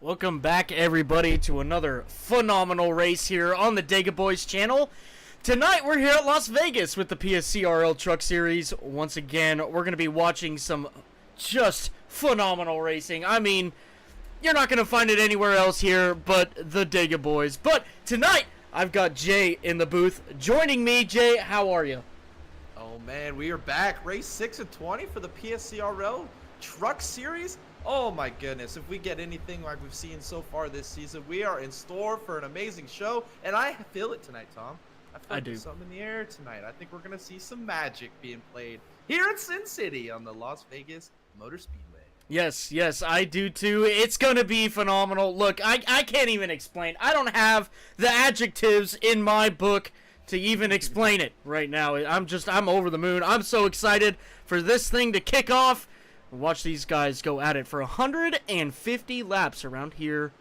Welcome back, everybody, to another phenomenal race here on the Dega Boys channel. Tonight, we're here at Las Vegas with the PSCRL Truck Series. Once again, we're going to be watching some just phenomenal racing. I mean, you're not going to find it anywhere else here but the Dega Boys. But tonight, I've got Jay in the booth joining me. Jay, how are you? Oh man, we are back. Race 6 of 20 for the PSCRL Truck Series. Oh my goodness, if we get anything like we've seen so far this season, we are in store for an amazing show. And I feel it tonight, Tom. I feel something in the air tonight. I think we're going to see some magic being played here in Sin City on the Las Vegas Motor Speedway. Yes, I do too. It's going to be phenomenal. Look, I can't even explain. I don't have the adjectives in my book to even explain it right now. I'm over the moon. I'm so excited for this thing to kick off. Watch these guys go at it for 150 laps around here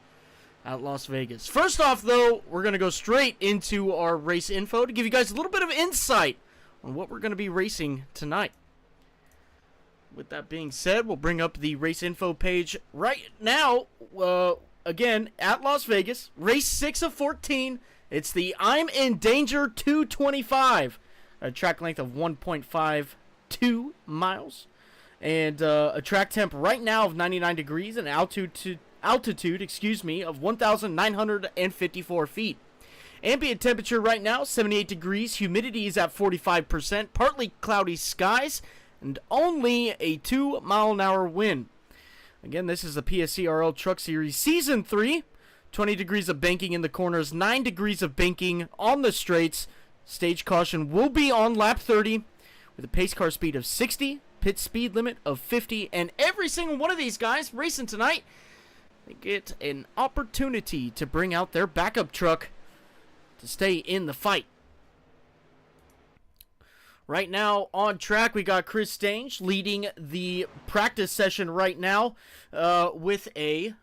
at Las Vegas. First off, though, we're going to go straight into our race info to give you guys a little bit of insight on what we're going to be racing tonight. With that being said, we'll bring up the race info page right now. Again, at Las Vegas, race 6 of 14. It's the I'm in Danger 225, a track length of 1.52 miles. And a track temp right now of 99 degrees and altitude of 1,954 feet. Ambient temperature right now, 78 degrees. Humidity is at 45%. Partly cloudy skies and only a 2-mile-an-hour wind. Again, this is the PSCRL Truck Series Season 3. 20 degrees of banking in the corners, 9 degrees of banking on the straights. Stage caution will be on lap 30 with a pace car speed of 60. Pit speed limit of 50, and every single one of these guys racing tonight, they get an opportunity to bring out their backup truck to stay in the fight. Right now on track, we got Chris Stange leading the practice session right now with a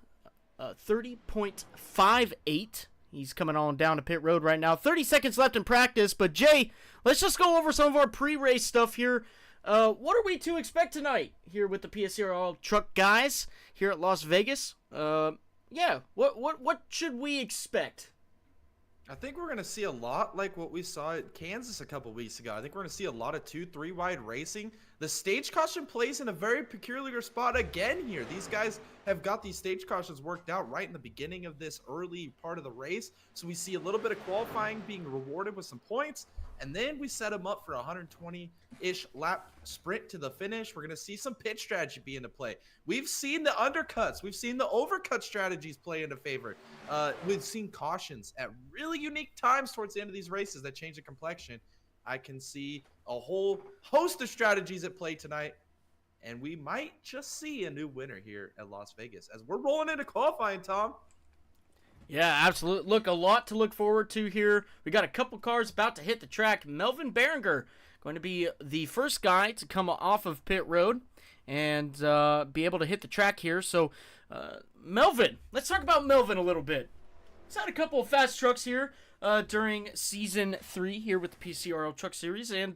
30.58. He's coming on down to pit road right now. 30 seconds left in practice, but Jay, let's just go over some of our pre-race stuff here. What are we to expect tonight here with the PSCRL truck guys here at Las Vegas? What should we expect? I think we're going to see a lot like what we saw at Kansas a couple weeks ago. I think we're going to see a lot of 2-3 wide racing. The stage caution plays in a very peculiar spot again here. These guys have got these stage cautions worked out right in the beginning of this early part of the race. So we see a little bit of qualifying being rewarded with some points. And then we set them up for a 120-ish lap sprint to the finish. We're going to see some pit strategy be into play. We've seen the undercuts. We've seen the overcut strategies play into favor. We've seen cautions at really unique times towards the end of these races that change the complexion. I can see a whole host of strategies at play tonight. And we might just see a new winner here at Las Vegas as we're rolling into qualifying, Tom. Yeah, absolutely. Look, a lot to look forward to here. We got a couple cars about to hit the track. Melvin Berenger going to be the first guy to come off of pit road and be able to hit the track here. So, Melvin, let's talk about Melvin a little bit. He's had a couple of fast trucks here during Season 3 here with the PSCRL Truck Series and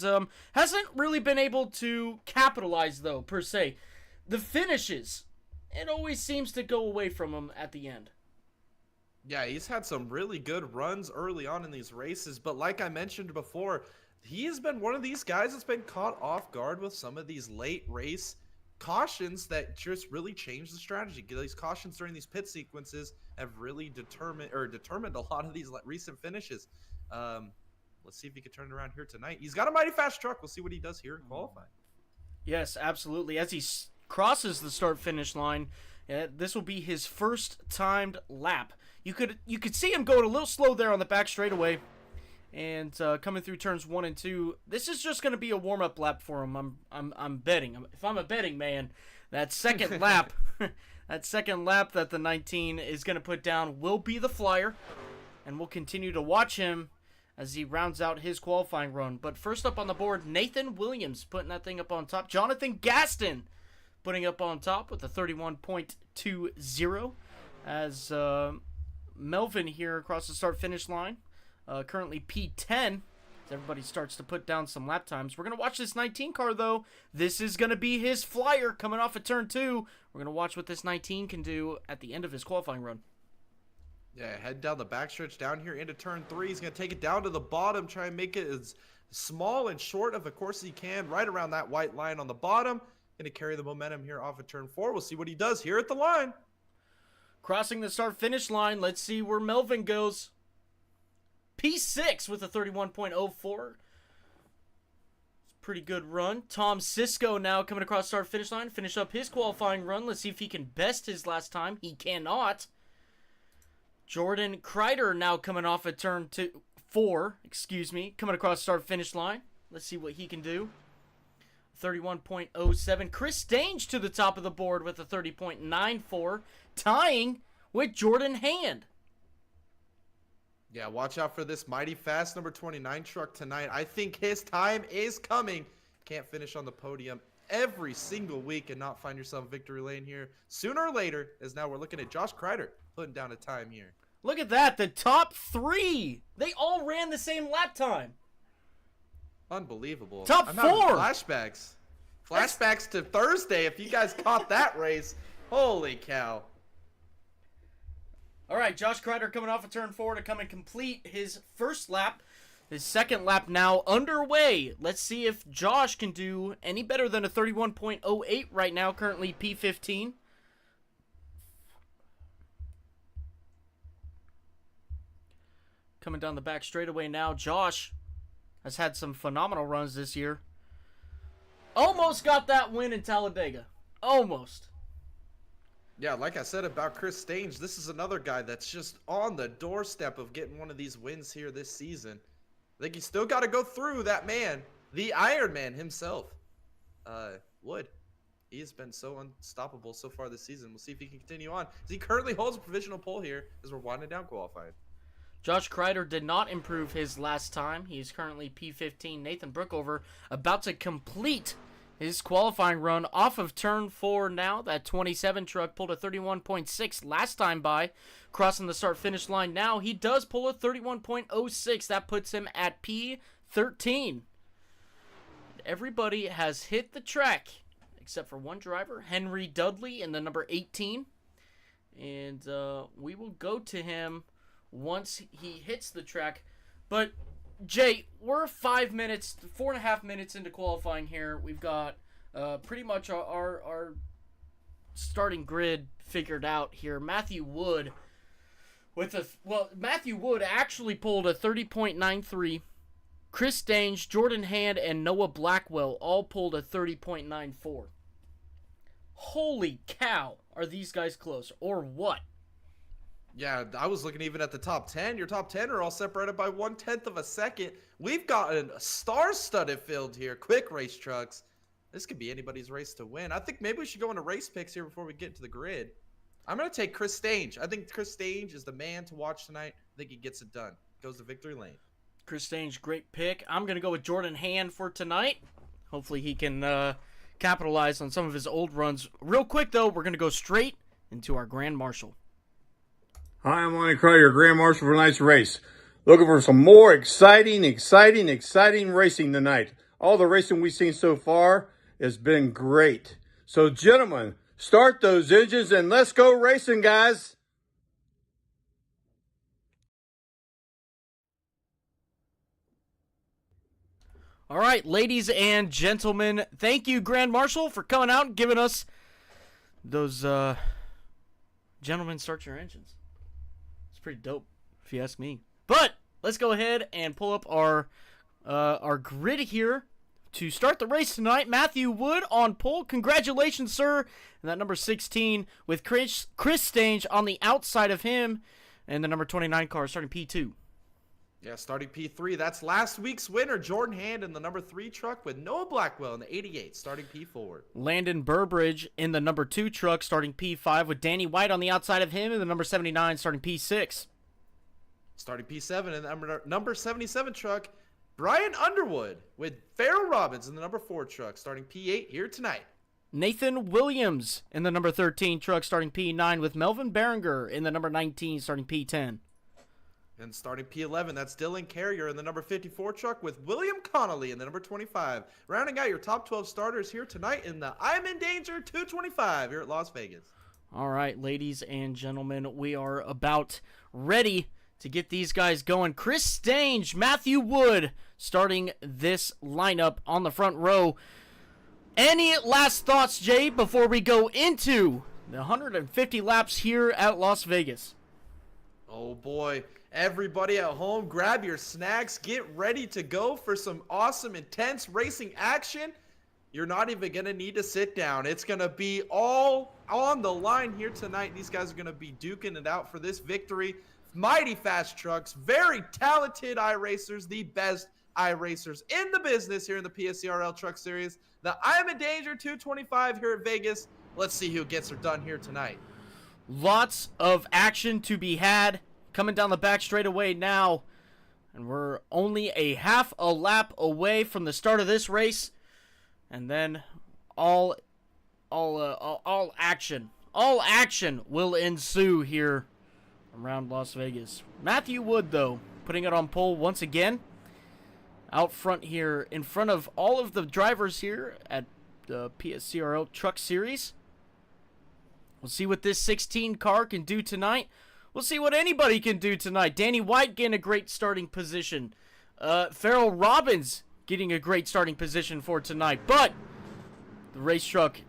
hasn't really been able to capitalize, though, per se. The finishes, it always seems to go away from him at the end. Yeah, he's had some really good runs early on in these races, but like I mentioned before, he has been one of these guys that's been caught off guard with some of these late race cautions that just really changed the strategy. These cautions during these pit sequences have really determined a lot of these recent finishes. Let's see if he can turn it around here tonight. He's got a mighty fast truck. We'll see what he does here in qualifying. Yes, absolutely. As he crosses the start-finish line, this will be his first timed lap. You could see him going a little slow there on the back straightaway, and coming through turns 1 and 2. This is just going to be a warm-up lap for him. I'm betting. If I'm a betting man, that second lap, that the 19 is going to put down will be the flyer, and we'll continue to watch him as he rounds out his qualifying run. But first up on the board, Nathan Williams putting that thing up on top. Jonathan Gaston putting up on top with a 31.20 as Melvin here across the start-finish line, currently P10 as everybody starts to put down some lap times. We're going to watch this 19 car, though. This is going to be his flyer coming off of turn 2. We're going to watch what this 19 can do at the end of his qualifying run. Yeah, head down the backstretch down here into turn 3. He's going to take it down to the bottom, try and make it as small and short of a course as he can, right around that white line on the bottom. Going to carry the momentum here off of turn 4. We'll see what he does here at the line. Crossing the start-finish line, let's see where Melvin goes. P6 with a 31.04. Pretty good run. Tom Cisco now coming across start-finish line, finish up his qualifying run. Let's see if he can best his last time. He cannot. Jordan Kreider now coming off at turn 4, coming across start-finish line. Let's see what he can do. 31.07. Chris Stange to the top of the board with a 30.94, tying with Jordan Hand. Yeah, watch out for this mighty fast number 29 truck tonight. I think his time is coming. Can't finish on the podium every single week and not find yourself in victory lane here sooner or later, as now we're looking at Josh Kreider putting down a time here. Look at that, the top 3. They all ran the same lap time. Unbelievable. Top I'm 4. having flashbacks. Flashbacks to Thursday if you guys caught that race. Holy cow. All right, Josh Kreider coming off of turn 4 to come and complete his first lap. His second lap now underway. Let's see if Josh can do any better than a 31.08 right now, currently P15. Coming down the back straightaway now, Josh has had some phenomenal runs this year. Almost got that win in Talladega. Almost. Yeah, like I said about Chris Stange, this is another guy that's just on the doorstep of getting one of these wins here this season. I think you still got to go through that man, the Iron Man himself, Wood. He has been so unstoppable so far this season. We'll see if he can continue on. He currently holds a provisional pole here as we're winding down qualifying. Josh Kreider did not improve his last time. He is currently P15. Nathan Brookover about to complete his qualifying run off of turn 4 now. That 27 truck pulled a 31.6 last time by. Crossing the start-finish line now, he does pull a 31.06. That puts him at P13. Everybody has hit the track except for one driver, Henry Dudley in the number 18. And we will go to him once he hits the track. But Jay, we're 4.5 minutes into qualifying here. We've got pretty much our starting grid figured out here. Matthew Wood Matthew Wood actually pulled a 30.93. Chris Stange, Jordan Hand, and Noah Blackwell all pulled a 30.94. Holy cow, are these guys close or what? Yeah, I was looking even at the top 10. Your top 10 are all separated by 1/10 of a second. We've got a star-studded field here. Quick race trucks. This could be anybody's race to win. I think maybe we should go into race picks here before we get to the grid. I'm going to take Chris Stange. I think Chris Stange is the man to watch tonight. I think he gets it done. Goes to victory lane. Chris Stange, great pick. I'm going to go with Jordan Hand for tonight. Hopefully he can capitalize on some of his old runs. Real quick, though, we're going to go straight into our Grand Marshal. Hi, I'm Lonnie Crowder, your Grand Marshal for tonight's race. Looking for some more exciting racing tonight. All the racing we've seen so far has been great. So, gentlemen, start those engines and let's go racing, guys. All right, ladies and gentlemen, thank you, Grand Marshal, for coming out and giving us those, gentlemen, start your engines. Pretty dope, if you ask me. But let's go ahead and pull up our grid here to start the race tonight. Matthew Wood on pole. Congratulations, sir. And that number 16 with Chris Stange on the outside of him, and the number 29 car starting P2. Yeah, starting P3. That's last week's winner, Jordan Hand, in the number 3 truck with Noah Blackwell in the 88, starting P4. Landon Burbridge in the number 2 truck, starting P5, with Danny White on the outside of him in the number 79, starting P6. Starting P7 in the number 77 truck, Brian Underwood with Farrell Robbins in the number 4 truck, starting P8 here tonight. Nathan Williams in the number 13 truck, starting P9, with Melvin Berenger in the number 19, starting P10. And starting P11, that's Dylan Carrier in the number 54 truck with William Connolly in the number 25. Rounding out your top 12 starters here tonight in the I'm in Danger 225 here at Las Vegas. All right, ladies and gentlemen, we are about ready to get these guys going. Chris Stange, Matthew Wood starting this lineup on the front row. Any last thoughts, Jay, before we go into the 150 laps here at Las Vegas? Oh boy, everybody at home, grab your snacks, get ready to go for some awesome, intense racing action. You're not even going to need to sit down. It's going to be all on the line here tonight. These guys are going to be duking it out for this victory. Mighty fast trucks, very talented iRacers, the best iRacers in the business here in the PSCRL Truck Series. The I'm in Danger 225 here at Vegas. Let's see who gets her done here tonight. Lots of action to be had coming down the back straightaway now. And we're only a half a lap away from the start of this race. And then all action will ensue here around Las Vegas. Matthew Wood, though, putting it on pole once again. Out front here, in front of all of the drivers here at the PSCRL Truck Series. We'll see what this 16 car can do tonight. We'll see what anybody can do tonight. Danny White getting a great starting position. Farrell Robbins getting a great starting position for tonight. But the race truck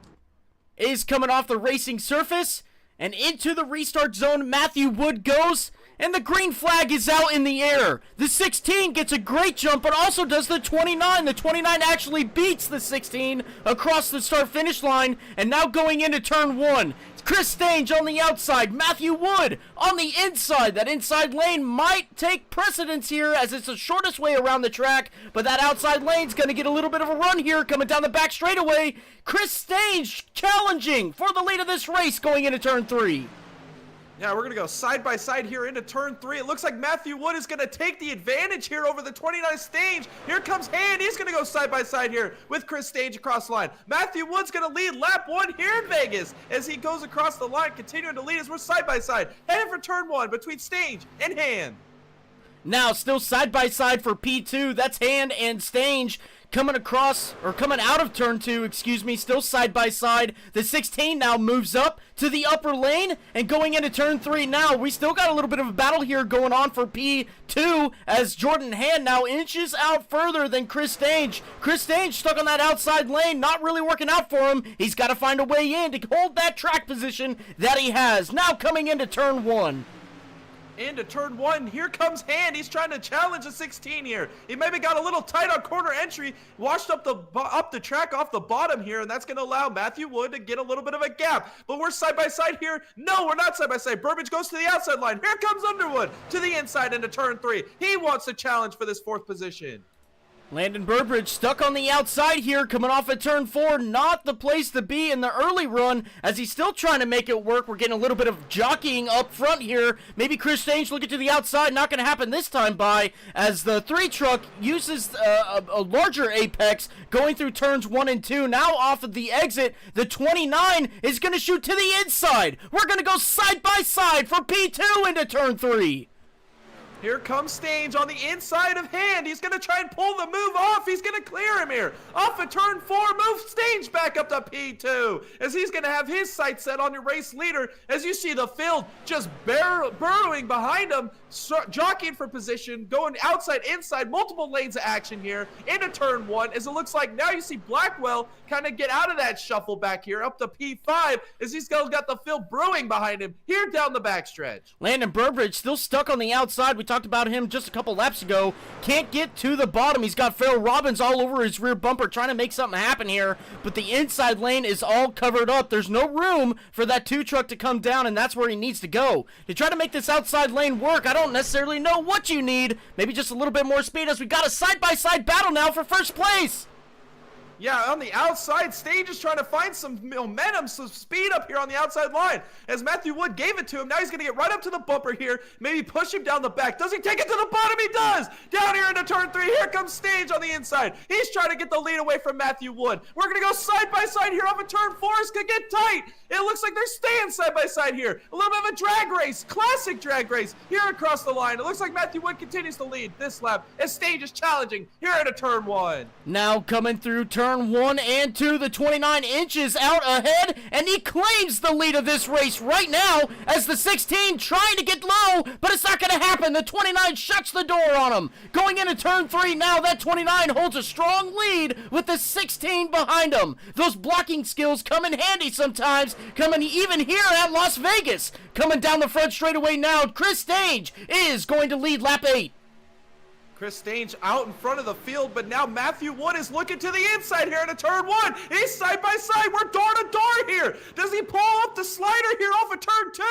is coming off the racing surface. And into the restart zone, Matthew Wood goes. And the green flag is out in the air. The 16 gets a great jump, but also does the 29. The 29 actually beats the 16 across the start-finish line. And now going into turn 1. Chris Stange on the outside. Matthew Wood on the inside. That inside lane might take precedence here as it's the shortest way around the track. But that outside lane's going to get a little bit of a run here coming down the back straightaway. Chris Stange challenging for the lead of this race going into turn 3. Yeah, we're going to go side by side here into turn 3. It looks like Matthew Wood is going to take the advantage here over the 29 Stange. Here comes Hand. He's going to go side by side here with Chris Stange across the line. Matthew Wood's going to lead lap 1 here in Vegas as he goes across the line, continuing to lead as we're side by side. Heading for turn 1 between Stange and Hand. Now still side by side for P2. That's Hand and Stange coming across, or coming out of turn 2, excuse me, still side by side. The 16 now moves up to the upper lane and going into turn 3 now. We still got a little bit of a battle here going on for P2 as Jordan Hand now inches out further than Chris Stange. Chris Stange stuck on that outside lane, not really working out for him. He's got to find a way in to hold that track position that he has. Now coming into turn 1. Into turn 1, here comes Hand. He's trying to challenge the 16 here. He maybe got a little tight on corner entry, washed up the track off the bottom here, and that's going to allow Matthew Wood to get a little bit of a gap. But we're side by side here. No, we're not side by side. Burbage goes to the outside line. Here comes Underwood to the inside into turn 3. He wants to challenge for this 4th position. Landon Burbridge stuck on the outside here, coming off at turn 4. Not the place to be in the early run, as he's still trying to make it work. We're getting a little bit of jockeying up front here. Maybe Chris Stange looking to the outside. Not going to happen this time as the 3 truck uses a larger apex going through turns 1 and 2. Now off of the exit, the 29 is going to shoot to the inside. We're going to go side by side for P2 into turn 3. Here comes Stange on the inside of Hand. He's going to try and pull the move off. He's going to clear him here. Off of turn 4, move Stange back up to P2 as he's going to have his sights set on your race leader. As you see the field just burrowing behind him, jockeying for position, going outside, inside, multiple lanes of action here into turn 1 as it looks like now you see Blackwell kind of get out of that shuffle back here up to P5 as he's got the field brewing behind him here down the backstretch. Landon Burbridge still stuck on the outside. We talked about him just a couple laps ago. Can't get to the bottom. He's got Farrell Robbins all over his rear bumper trying to make something happen here, but the inside lane is all covered up. There's no room for that 2 truck to come down, and that's where he needs to go. To try to make this outside lane work, I don't necessarily know what you need. Maybe just a little bit more speed as we got a side-by-side battle now for first place. Yeah, on the outside, Stage is trying to find some momentum, some speed up here on the outside line. As Matthew Wood gave it to him, now he's going to get right up to the bumper here, maybe push him down the back. Does he take it to the bottom? He does! Down here into turn 3, here comes Stage on the inside. He's trying to get the lead away from Matthew Wood. We're going to go side by side here off of turn 4. It's going to get tight. It looks like they're staying side by side here. A little bit of a drag race, classic drag race here across the line. It looks like Matthew Wood continues to lead this lap as Stage is challenging here into turn 1. Now coming through turn 1 and 2, the 29 inches out ahead, and he claims the lead of this race right now as the 16 trying to get low, but it's not going to happen. The 29 shuts the door on him. Going into turn 3 now, that 29 holds a strong lead with the 16 behind him. Those blocking skills come in handy sometimes, coming even here at Las Vegas. Coming down the front straightaway now, Chris Stage is going to lead lap 8. Chris Stage out in front of the field, but now Matthew Wood is looking to the inside here into turn 1. He's side by side. We're door to door here. Does he pull up the slider here off of turn 2?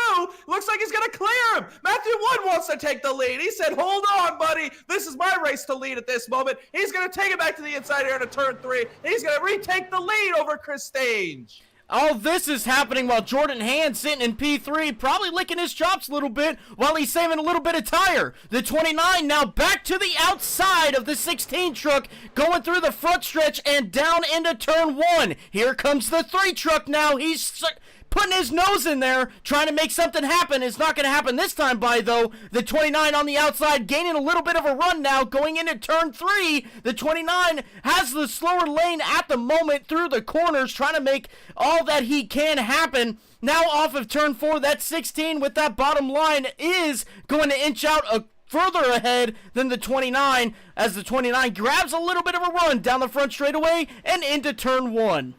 Looks like he's going to clear him. Matthew Wood wants to take the lead. He said, hold on, buddy. This is my race to lead at this moment. He's going to take it back to the inside here into turn 3. He's going to retake the lead over Chris Stage. All this is happening while Jordan Hand sitting in P3, probably licking his chops a little bit while he's saving a little bit of tire. The 29 now back to the outside of the 16 truck, going through the front stretch and down into turn 1. Here comes the 3 truck now. He's putting his nose in there, trying to make something happen. It's not going to happen this time by, though. The 29 on the outside gaining a little bit of a run now, going into turn 3. The 29 has the slower lane at the moment through the corners, trying to make all that he can happen. Now off of turn 4, that 16 with that bottom line is going to inch out further ahead than the 29, as the 29 grabs a little bit of a run down the front straightaway and into turn 1.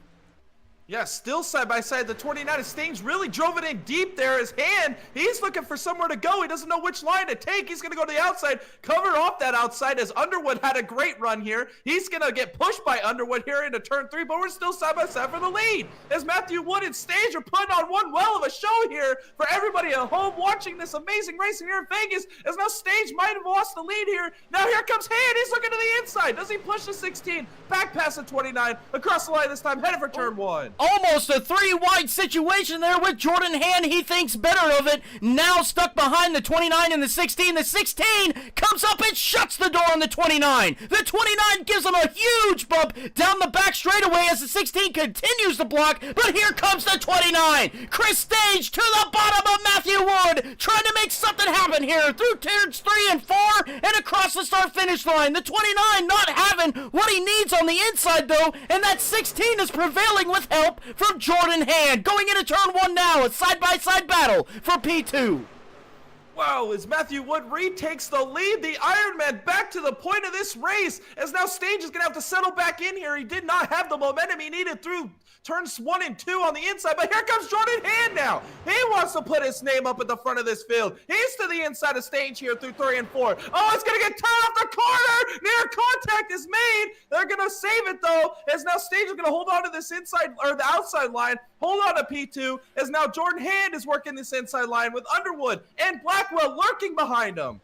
Yeah, still side by side. The 29 of Stage really drove it in deep there. His Hand, he's looking for somewhere to go. He doesn't know which line to take. He's going to go to the outside, cover off that outside as Underwood had a great run here. He's going to get pushed by Underwood here into turn 3, but we're still side by side for the lead. As Matthew Wood and Stage are putting on one well of a show here for everybody at home watching this amazing racing here in Vegas, as now Stage might have lost the lead here. Now here comes Hand. He's looking to the inside. Does he push the 16? Back past the 29. Across the line this time, headed for turn 1. Almost a 3-wide situation there with Jordan Hand. He thinks better of it. Now stuck behind the 29 and the 16. The 16 comes up and shuts the door on the 29. The 29 gives him a huge bump down the back straightaway as the 16 continues to block. But here comes the 29. Chris Stage to the bottom of Matthew Wood, trying to make something happen here through turns 3 and 4 and across the start-finish line. The 29 not having what he needs on the inside, though, and that 16 is prevailing with help from Jordan Hand. Going into turn 1 now, a side-by-side battle for P2. Wow, as Matthew Wood retakes the lead, the Ironman back to the point of this race, as now Stage is going to have to settle back in here. He did not have the momentum he needed through turns 1 and 2 on the inside, but here comes Jordan Hand now. He wants to put his name up at the front of this field. He's to the inside of Stage here through 3 and 4. Oh, it's going to get turned off the corner. Near contact is made. They're going to save it, though, as now Stage is going to hold on to this inside, or the outside line, hold on to P2, as now Jordan Hand is working this inside line with Underwood and Blackwell lurking behind him.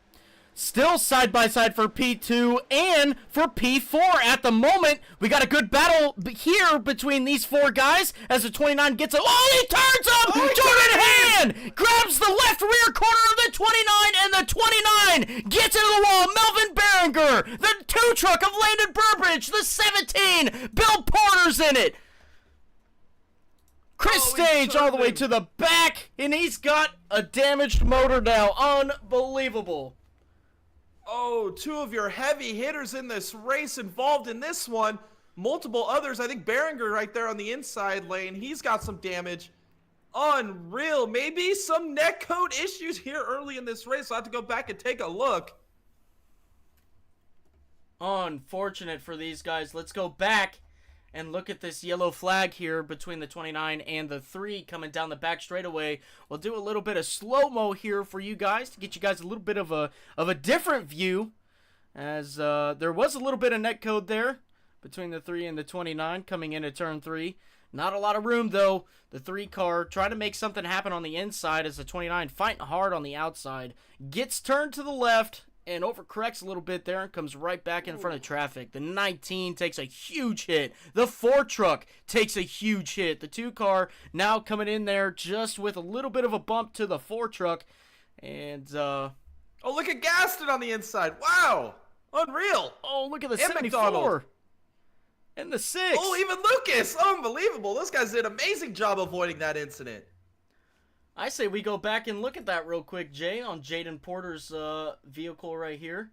Still side by side for P2 and for P4 at the moment. We got a good battle here between these 4 guys as the 29 gets a. Oh, he turns up! Jordan Hand grabs the left rear corner of the 29, and the 29 gets into the wall. Melvin Berenger, the 2 truck of Landon Burbridge, the 17, Bill Porter's in it. Chris Stage all the way to the back, and he's got a damaged motor now. Unbelievable. Oh, 2 of your heavy hitters in this race involved in this one. Multiple others. I think Berenger right there on the inside lane. He's got some damage. Unreal. Maybe some netcode issues here early in this race. I'll have to go back and take a look. Unfortunate for these guys. Let's go back and look at this yellow flag here between the 29 and the 3 coming down the back straightaway. We'll do a little bit of slow-mo here for you guys to get you guys a little bit of a different view, as there was a little bit of netcode there between the 3 and the 29 coming into turn 3. Not a lot of room, though. The 3 car trying to make something happen on the inside as the 29 fighting hard on the outside. Gets turned to the left and overcorrects a little bit there and comes right back in front of traffic. The 19 takes a huge hit. The 4 truck takes a huge hit. The 2 car now coming in there just with a little bit of a bump to the 4 truck. And, oh, look at Gaston on the inside. Wow. Unreal. oh, look at the And 74. McDonald. And the 6. Oh, even Lucas. Unbelievable. Those guys did an amazing job avoiding that incident. I say we go back and look at that real quick, Jay, on Jaden Porter's vehicle right here.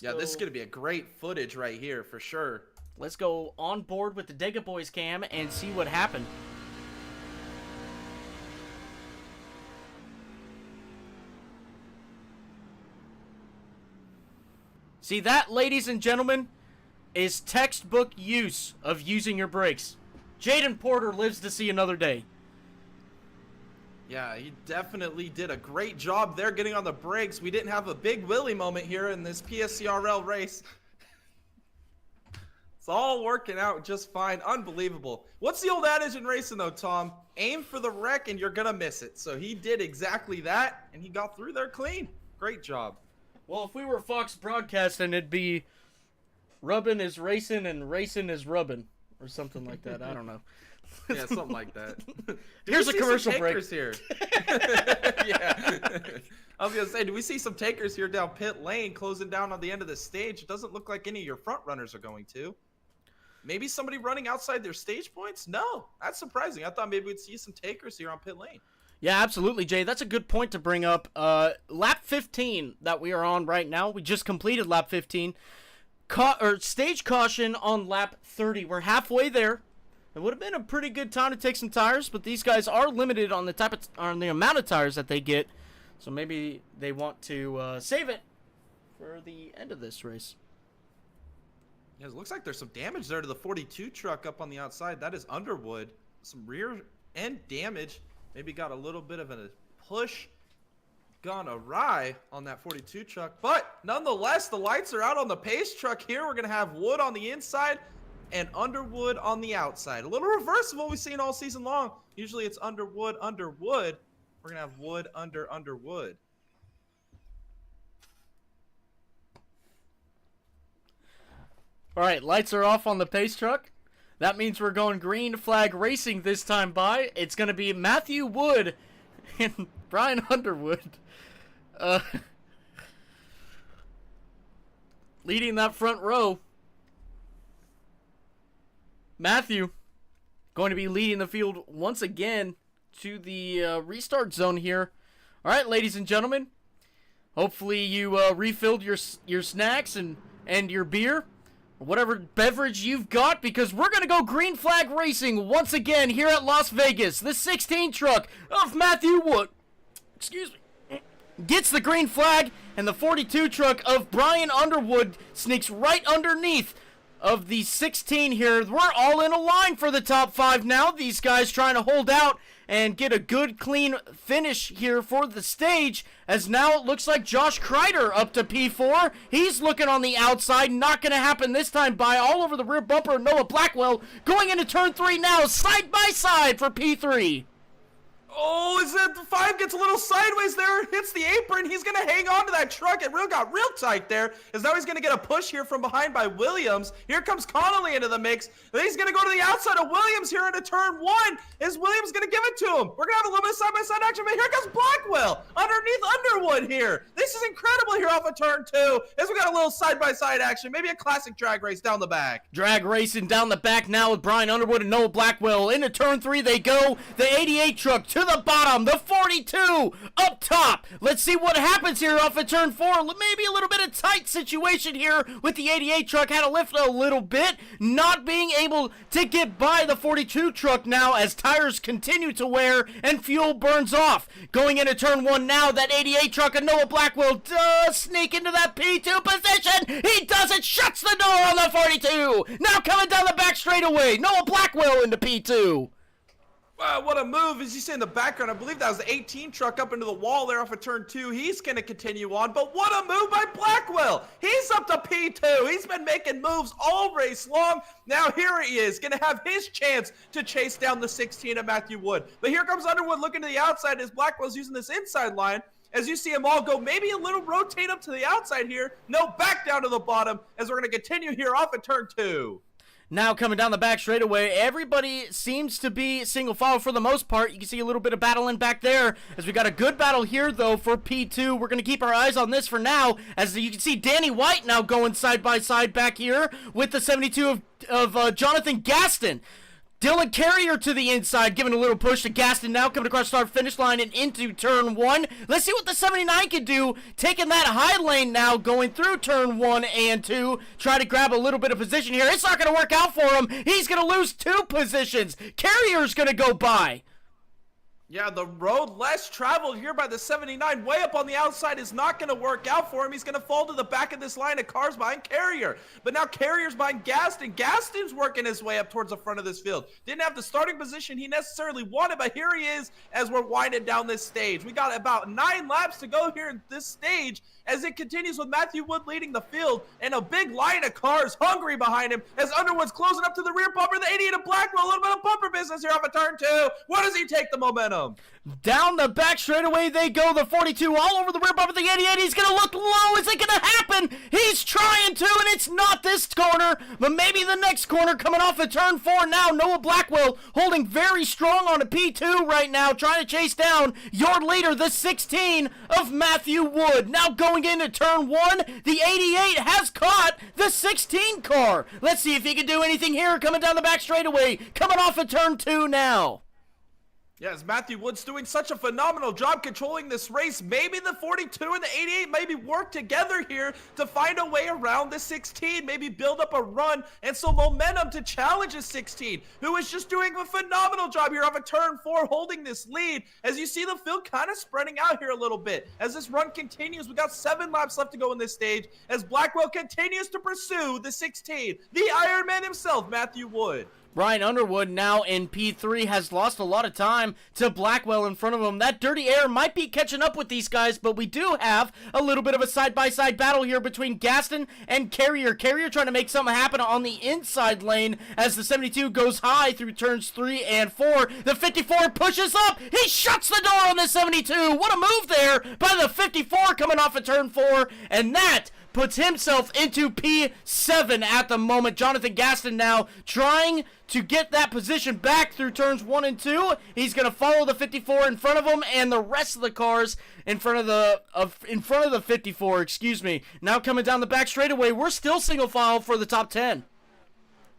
This is going to be a great footage right here for sure. Let's go on board with the Dega Boys cam and see what happened. See, that, ladies and gentlemen, is textbook use of using your brakes. Jaden Porter lives to see another day. Yeah, he definitely did a great job there getting on the brakes. We didn't have a Big Willie moment here in this PSCRL race. It's all working out just fine. Unbelievable. What's the old adage in racing, though, Tom? Aim for the wreck and you're going to miss it. So he did exactly that, and he got through there clean. Great job. Well, if we were Fox Broadcasting, it'd be rubbing is racing and racing is rubbing. Or something like that. I don't know. Yeah, something like that. Here's a commercial break. Here. Yeah. I was going to say, do we see some takers here down pit lane closing down on the end of the stage? It doesn't look like any of your front runners are going to. Maybe somebody running outside their stage points? No, that's surprising. I thought maybe we'd see some takers here on pit lane. Yeah, absolutely, Jay. That's a good point to bring up. Lap 15 that we are on right now. We just completed lap 15. Stage caution on lap 30. We're halfway there. It would have been a pretty good time to take some tires, but these guys are limited on the amount of tires that they get. So maybe they want to save it for the end of this race. Yeah, it looks like there's some damage there to the 42 truck up on the outside. That is Underwood. Some rear end damage. Maybe got a little bit of a push gone awry on that 42 truck. But nonetheless, the lights are out on the pace truck here. We're going to have Wood on the inside and Underwood on the outside. A little reverse of what we've seen all season long. Usually it's Underwood, Underwood. We're going to have Wood, Underwood. All right, lights are off on the pace truck. That means we're going green flag racing this time by. It's going to be Matthew Wood and Brian Underwood leading that front row. Matthew going to be leading the field once again to the restart zone here. All right, ladies and gentlemen. Hopefully you refilled your snacks and your beer. Whatever beverage you've got, because we're going to go green flag racing once again here at Las Vegas. The 16 truck of Matthew Wood, gets the green flag, and the 42 truck of Brian Underwood sneaks right underneath of the 16 here. We're all in a line for the top 5 now. These guys trying to hold out and get a good, clean finish here for the stage, as now it looks like Josh Kreider up to P4. He's looking on the outside. Not going to happen this time. By all over the rear bumper of Noah Blackwell. Going into turn 3 now, side by side for P3. Oh, is that the 5 gets a little sideways there, hits the apron. He's going to hang on to that truck. It got real tight there, as now he's going to get a push here from behind by Williams. Here comes Connolly into the mix. Then he's going to go to the outside of Williams here into turn 1. Is Williams going to give it to him? We're going to have a little bit of side-by-side action, but here comes Blackwell underneath Underwood here. This is incredible here off of turn 2, as we got a little side-by-side action. Maybe a classic drag race down the back. Drag racing down the back now with Brian Underwood and Noah Blackwell. Into turn 3 they go. The 88 truck to the bottom, the 42 up top. Let's see what happens here off of turn 4. Maybe a little bit of tight situation here with the 88 truck. Had to lift a little bit, not being able to get by the 42 truck now as tires continue to wear and fuel burns off. Going into turn 1 now, that 88 truck and Noah Blackwell does sneak into that P2 position. He does it, shuts the door on the 42. Now coming down the back straightaway, Noah Blackwell into P2. Wow, what a move. As you see in the background, I believe that was the 18 truck up into the wall there off of turn 2. He's going to continue on, but what a move by Blackwell. He's up to P2. He's been making moves all race long. Now here he is, going to have his chance to chase down the 16 of Matthew Wood. But here comes Underwood looking to the outside as Blackwell's using this inside line. as you see them all go maybe a little rotate up to the outside here. No, back down to the bottom as we're going to continue here off at turn 2. Now coming down the back straightaway, everybody seems to be single file for the most part. You can see a little bit of battling back there as we got a good battle here though for P2. We're going to keep our eyes on this for now, as you can see Danny White now going side by side back here with the 72 of Jonathan Gaston. Dylan Carrier to the inside, giving a little push to Gaston now, coming across start finish line and into turn 1. Let's see what the 79 can do, taking that high lane now, going through turn 1 and 2, try to grab a little bit of position here. It's not going to work out for him. He's going to lose 2 positions. Carrier's going to go by. Yeah, the road less traveled here by the 79 way up on the outside is not going to work out for him. He's going to fall to the back of this line of cars behind Carrier. But now Carrier's behind Gaston. Gaston's working his way up towards the front of this field. Didn't have the starting position he necessarily wanted, but here he is as we're winding down this stage. We got about 9 laps to go here in this stage as it continues with Matthew Wood leading the field and a big line of cars hungry behind him as Underwood's closing up to the rear bumper. The 88 of Blackwell, a little bit of bumper business here off of turn 2. What does he take the momentum? Down the back straightaway they go, the 42 all over the rear bumper, the 88, he's going to look low, is it going to happen? He's trying to, and it's not this corner, but maybe the next corner coming off of turn 4 now. Noah Blackwell holding very strong on a P2 right now, trying to chase down your leader, the 16 of Matthew Wood. Now going into turn 1, the 88 has caught the 16 car. Let's see if he can do anything here, coming down the back straightaway, coming off of turn 2 now. Yes, Matthew Wood's doing such a phenomenal job controlling this race. Maybe the 42 and the 88 maybe work together here to find a way around the 16, maybe build up a run and some momentum to challenge the 16, who is just doing a phenomenal job here off of turn 4, holding this lead. As you see the field kind of spreading out here a little bit. As this run continues, we got 7 laps left to go in this stage, as Blackwell continues to pursue the 16, the Iron Man himself, Matthew Wood. Ryan Underwood now in P3 has lost a lot of time to Blackwell in front of him. That dirty air might be catching up with these guys, but we do have a little bit of a side-by-side battle here between Gaston and Carrier. Carrier trying to make something happen on the inside lane as the 72 goes high through turns 3 and 4. The 54 pushes up. He shuts the door on the 72. What a move there by the 54 coming off of turn 4, and that puts himself into P7 at the moment. Jonathan Gaston now trying to get that position back through turns 1 and 2. He's going to follow the 54 in front of him and the rest of the cars in front of the 54, excuse me. Now coming down the back straightaway, we're still single file for the top 10.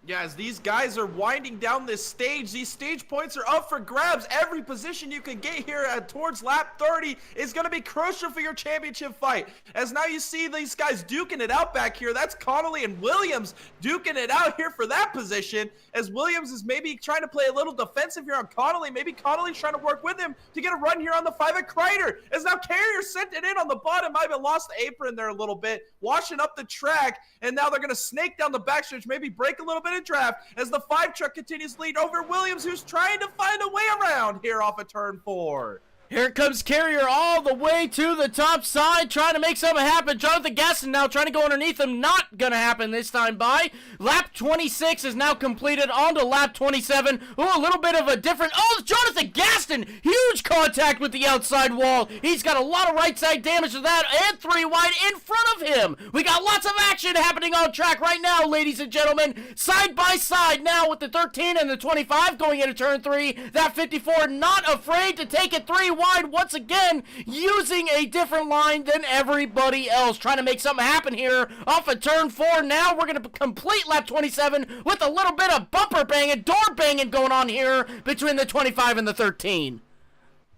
Yeah, as these guys are winding down this stage, these stage points are up for grabs. Every position you can get here towards lap 30 is going to be crucial for your championship fight. As now you see these guys duking it out back here. That's Connolly and Williams duking it out here for that position, as Williams is maybe trying to play a little defensive here on Connolly. Maybe Connolly's trying to work with him to get a run here on the 5 at Kreider. As now Carrier sent it in on the bottom. Might have lost the apron there a little bit, washing up the track, and now they're going to snake down the backstretch, maybe break a little bit of draft as the 5 truck continues to lead over Williams, who's trying to find a way around here off of turn 4. Here comes Carrier all the way to the top side, trying to make something happen. Jonathan Gaston now trying to go underneath him. Not going to happen this time by. Lap 26 is now completed. On to lap 27. Oh, a little bit of a different... Oh, Jonathan Gaston! Huge contact with the outside wall. He's got a lot of right side damage to that, and 3 wide in front of him. We got lots of action happening on track right now, ladies and gentlemen. Side by side now with the 13 and the 25 going into turn 3. That 54 not afraid to take it 3 wide once again, using a different line than everybody else, trying to make something happen here off of turn 4. Now we're going to complete lap 27 with a little bit of bumper banging, door banging going on here between the 25 and the 13.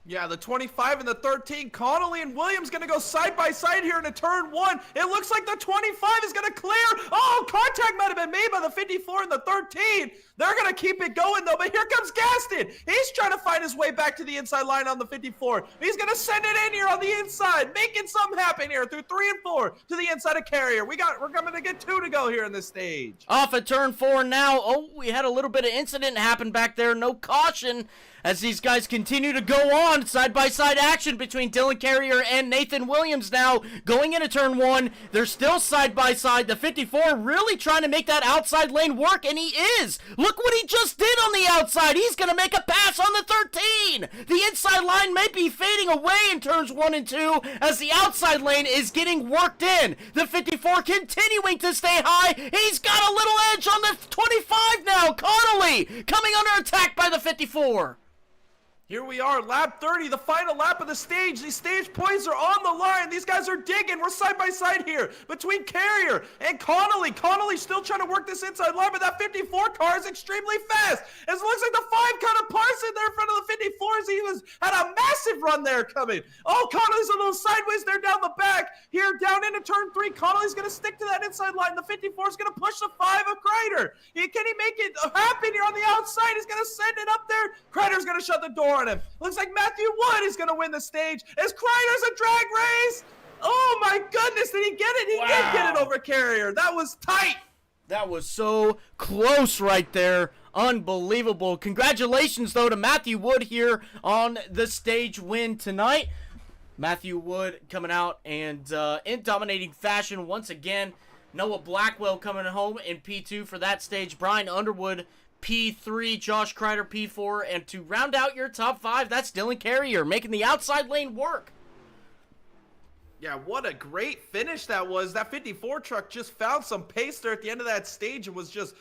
Yeah, the 25 and the 13, Connolly and Williams going to go side by side here into turn 1. It looks like the 25 is going to clear. Oh, contact might have been made by the 54 and the 13. They're going to keep it going, though, but here comes Gaston. He's trying to find his way back to the inside line on the 54. He's going to send it in here on the inside, making something happen here through 3 and 4 to the inside of Carrier. We're coming to get 2 to go here in this stage. Off of turn 4 now. Oh, we had a little bit of incident happen back there. No caution as these guys continue to go on. Side-by-side action between Dylan Carrier and Nathan Williams now going into turn 1. They're still side-by-side. The 54 really trying to make that outside lane work, and he is. Look what he just did on the outside. He's going to make a pass on the 13. The inside line may be fading away in turns 1 and 2 as the outside lane is getting worked in. The 54 continuing to stay high. He's got a little edge on the 25 now. Connolly coming under attack by the 54. Here we are, lap 30, the final lap of the stage. These stage points are on the line. These guys are digging. We're side by side here between Carrier and Connolly. Connolly's still trying to work this inside line, but that 54 car is extremely fast. It looks like the 5 kind of parts in there in front of the 54 as he had a massive run there coming. Oh, Connolly's a little sideways there down the back. Here, down into turn 3, Connolly's going to stick to that inside line. The 54 is going to push the 5 of Kreider. Can he make it happen here on the outside? He's going to send it up there. Kreider's going to shut the door on him. Looks like Matthew Wood is going to win the stage as Kreider's a drag race. Oh my goodness, did he get it? He did get it over Carrier. That was tight. That was so close right there. Unbelievable. Congratulations, though, to Matthew Wood here on the stage win tonight. Matthew Wood coming out and in dominating fashion once again. Noah Blackwell coming home in P2 for that stage. Brian Underwood P3, Josh Kreider P4, and to round out your top 5, that's Dylan Carrier making the outside lane work. Yeah, what a great finish that was. That 54 truck just found some pace there at the end of that stage and was just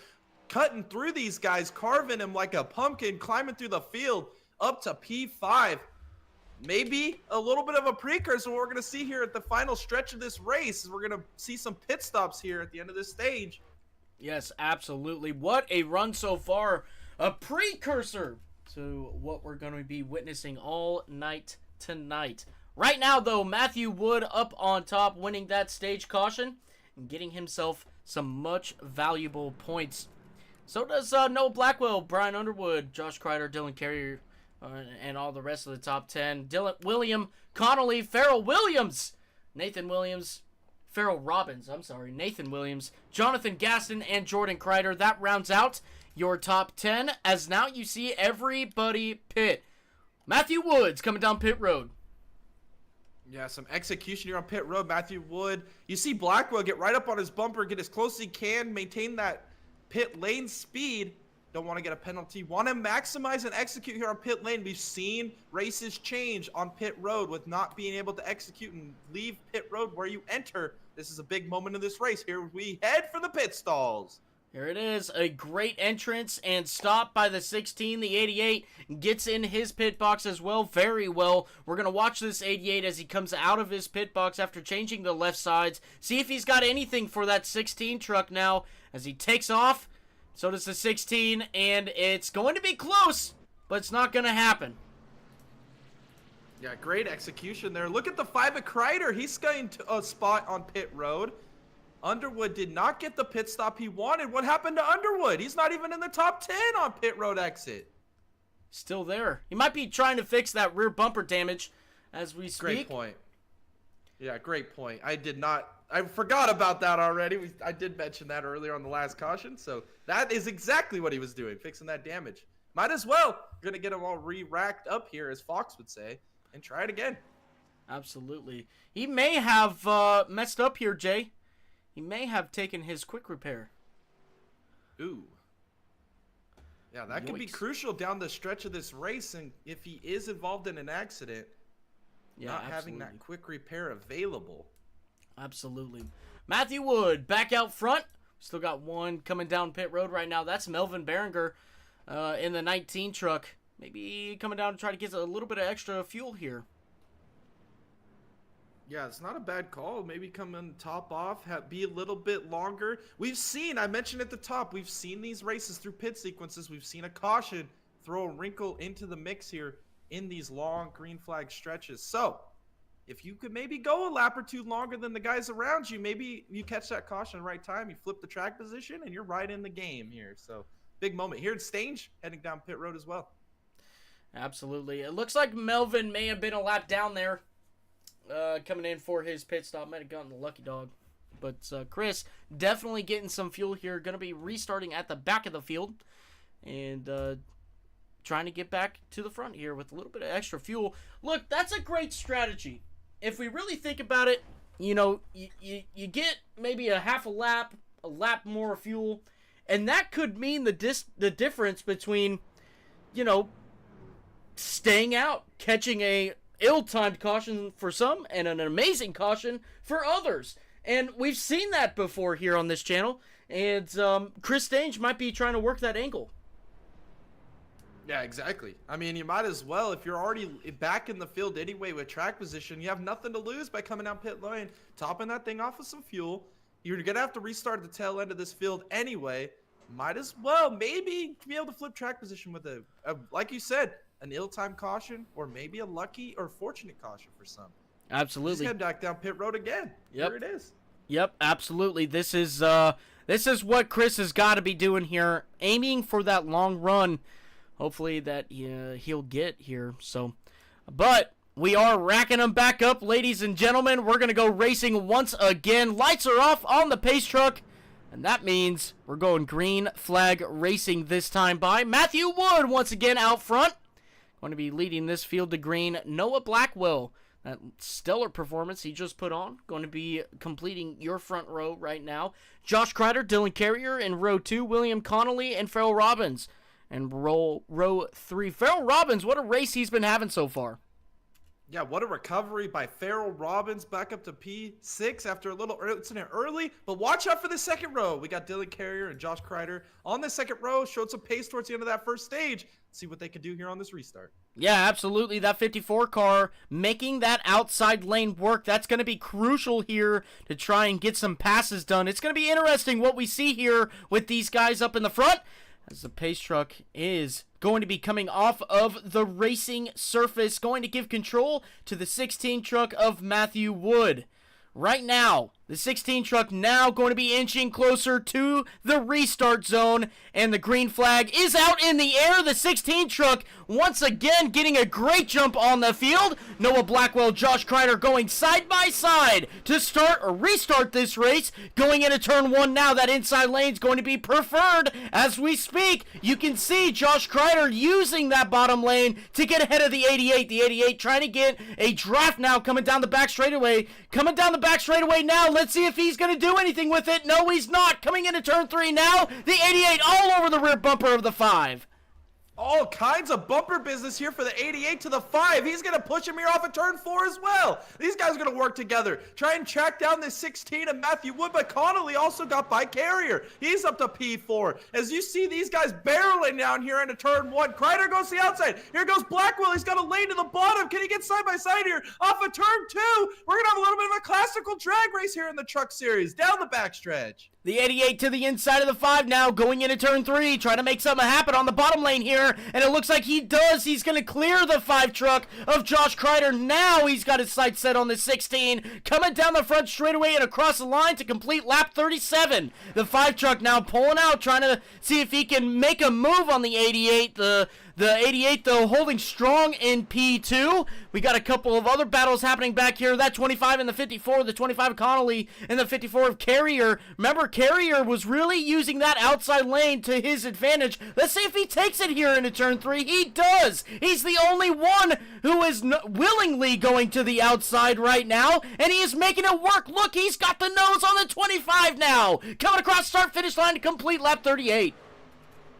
cutting through these guys, carving him like a pumpkin, climbing through the field up to P5. Maybe a little bit of a precursor what we're going to see here at the final stretch of this race. We're going to see some pit stops here at the end of this stage. Yes, absolutely. What a run so far. A precursor to what we're going to be witnessing all night tonight. Right now, though, Matthew Wood up on top, winning that stage caution and getting himself some much valuable points. So does Noah Blackwell, Brian Underwood, Josh Kreider, Dylan Carrier, and all the rest of the top 10. William Connolly, Farrell Williams, Nathan Williams, Nathan Williams, Jonathan Gaston, and Jordan Kreider. That rounds out your top 10, as now you see everybody pit. Matthew Wood's coming down pit road. Yeah, some execution here on pit road. Matthew Wood. You see Blackwell get right up on his bumper, get as close as he can, maintain that pit lane speed. Don't want to get a penalty. Want to maximize and execute here on pit lane. We've seen races change on pit road with not being able to execute and leave pit road where you enter. This is a big moment in this race. Here we head for the pit stalls. Here it is, a great entrance and stop by the 16. The 88 gets in his pit box as well, very well. We're going to watch this 88 as he comes out of his pit box after changing the left sides. See if he's got anything for that 16 truck now as he takes off. So does the 16, and it's going to be close, but it's not going to happen. Yeah, great execution there. Look at the 5 of Kreider. He's going to a spot on pit road. Underwood did not get the pit stop he wanted. What happened to Underwood? He's not even in the top 10 on pit road exit. Still there. He might be trying to fix that rear bumper damage as we speak. Great point. Yeah, great point. I forgot about that already. I did mention that earlier on the last caution. So that is exactly what he was doing, fixing that damage. Might as well. Going to get him all re-racked up here, as Fox would say, and try it again. Absolutely. He may have messed up here, Jay. He may have taken his quick repair. Ooh. Yeah, that could be Yikes. crucial down the stretch of this race, and if he is involved in an accident, not having that quick repair available. Absolutely. Matthew Wood back out front. Still got one coming down pit road right now. That's Melvin Berenger in the 19 truck. Maybe coming down to try to get a little bit of extra fuel here. Yeah, it's not a bad call. Maybe come in top off, be a little bit longer. I mentioned at the top, we've seen these races through pit sequences. We've seen a caution throw a wrinkle into the mix here in these long green flag stretches. So, if you could maybe go a lap or two longer than the guys around you, maybe you catch that caution at the right time, you flip the track position, and you're right in the game here. So, big moment. Here at Stange, heading down pit road as well. Absolutely. It looks like Melvin may have been a lap down there. Coming in for his pit stop. Might have gotten the lucky dog. But Chris definitely getting some fuel here. Going to be restarting at the back of the field. And trying to get back to the front here with a little bit of extra fuel. Look, that's a great strategy. If we really think about it, you know, you get maybe a half a lap more fuel, and that could mean the difference between, you know, staying out, catching a ill-timed caution for some, and an amazing caution for others. And we've seen that before here on this channel, and Chris Stange might be trying to work that angle. Yeah, exactly. I mean, you might as well, if you're already back in the field anyway with track position, you have nothing to lose by coming down pit lane, topping that thing off with some fuel. You're going to have to restart the tail end of this field anyway. Might as well maybe be able to flip track position with a like you said, an ill-timed caution, or maybe a lucky or fortunate caution for some. Absolutely. Just head back down pit road again. Yep. Here it is. Yep, absolutely. This is what Chris has got to be doing here, aiming for that long run. Hopefully that he'll get here. So, but we are racking them back up, ladies and gentlemen. We're going to go racing once again. Lights are off on the pace truck, and that means we're going green flag racing this time by Matthew Wood once again out front. Going to be leading this field to green. Noah Blackwell, that stellar performance he just put on, going to be completing your front row right now. Josh Kreider, Dylan Carrier in row 2, William Connolly, and Farrell Robbins. And row 3. Farrell Robbins, what a race he's been having so far. Yeah, what a recovery by Farrell Robbins back up to P6 after a little incident early. But watch out for the second row. We got Dylan Carrier and Josh Kreider on the second row. Showed some pace towards the end of that first stage. See what they can do here on this restart. Yeah, absolutely. That 54 car making that outside lane work. That's going to be crucial here to try and get some passes done. It's going to be interesting what we see here with these guys up in the front, as the pace truck is going to be coming off of the racing surface, going to give control to the 16 truck of Matthew Wood. Right now, the 16 truck now going to be inching closer to the restart zone, and the green flag is out in the air. The 16 truck once again getting a great jump on the field. Noah Blackwell, Josh Kreider going side by side to start or restart this race. Going into turn 1 now, that inside lane is going to be preferred as we speak. You can see Josh Kreider using that bottom lane to get ahead of the 88. The 88 trying to get a draft now, coming down the back straightaway. Coming down the back straightaway now. Let's see if he's going to do anything with it. No, he's not. Coming into turn 3 now. The 88 all over the rear bumper of the 5. All kinds of bumper business here for the 88 to the 5. He's going to push him here off of turn 4 as well. These guys are going to work together. Try and track down this 16 of Matthew Wood, but Connolly also got by Carrier. He's up to P4. As you see these guys barreling down here into turn 1. Kreider goes to the outside. Here goes Blackwell. He's got a lane to the bottom. Can he get side by side here? Off of turn 2. We're going to have a little bit of a classical drag race here in the truck series. Down the backstretch. The 88 to the inside of the 5 now, going into turn 3, trying to make something happen on the bottom lane here, and it looks like he does. He's going to clear the 5 truck of Josh Kreider. Now he's got his sights set on the 16, coming down the front straightaway and across the line to complete lap 37. The 5 truck now pulling out, trying to see if he can make a move on the 88. The 88, though, holding strong in P2. We got a couple of other battles happening back here. That 25 and the 54, the 25 of Connolly and the 54 of Carrier. Remember, Carrier was really using that outside lane to his advantage. Let's see if he takes it here into turn 3. He does. He's the only one who is willingly going to the outside right now, and he is making it work. Look, he's got the nose on the 25 now. Coming across start-finish line to complete lap 38.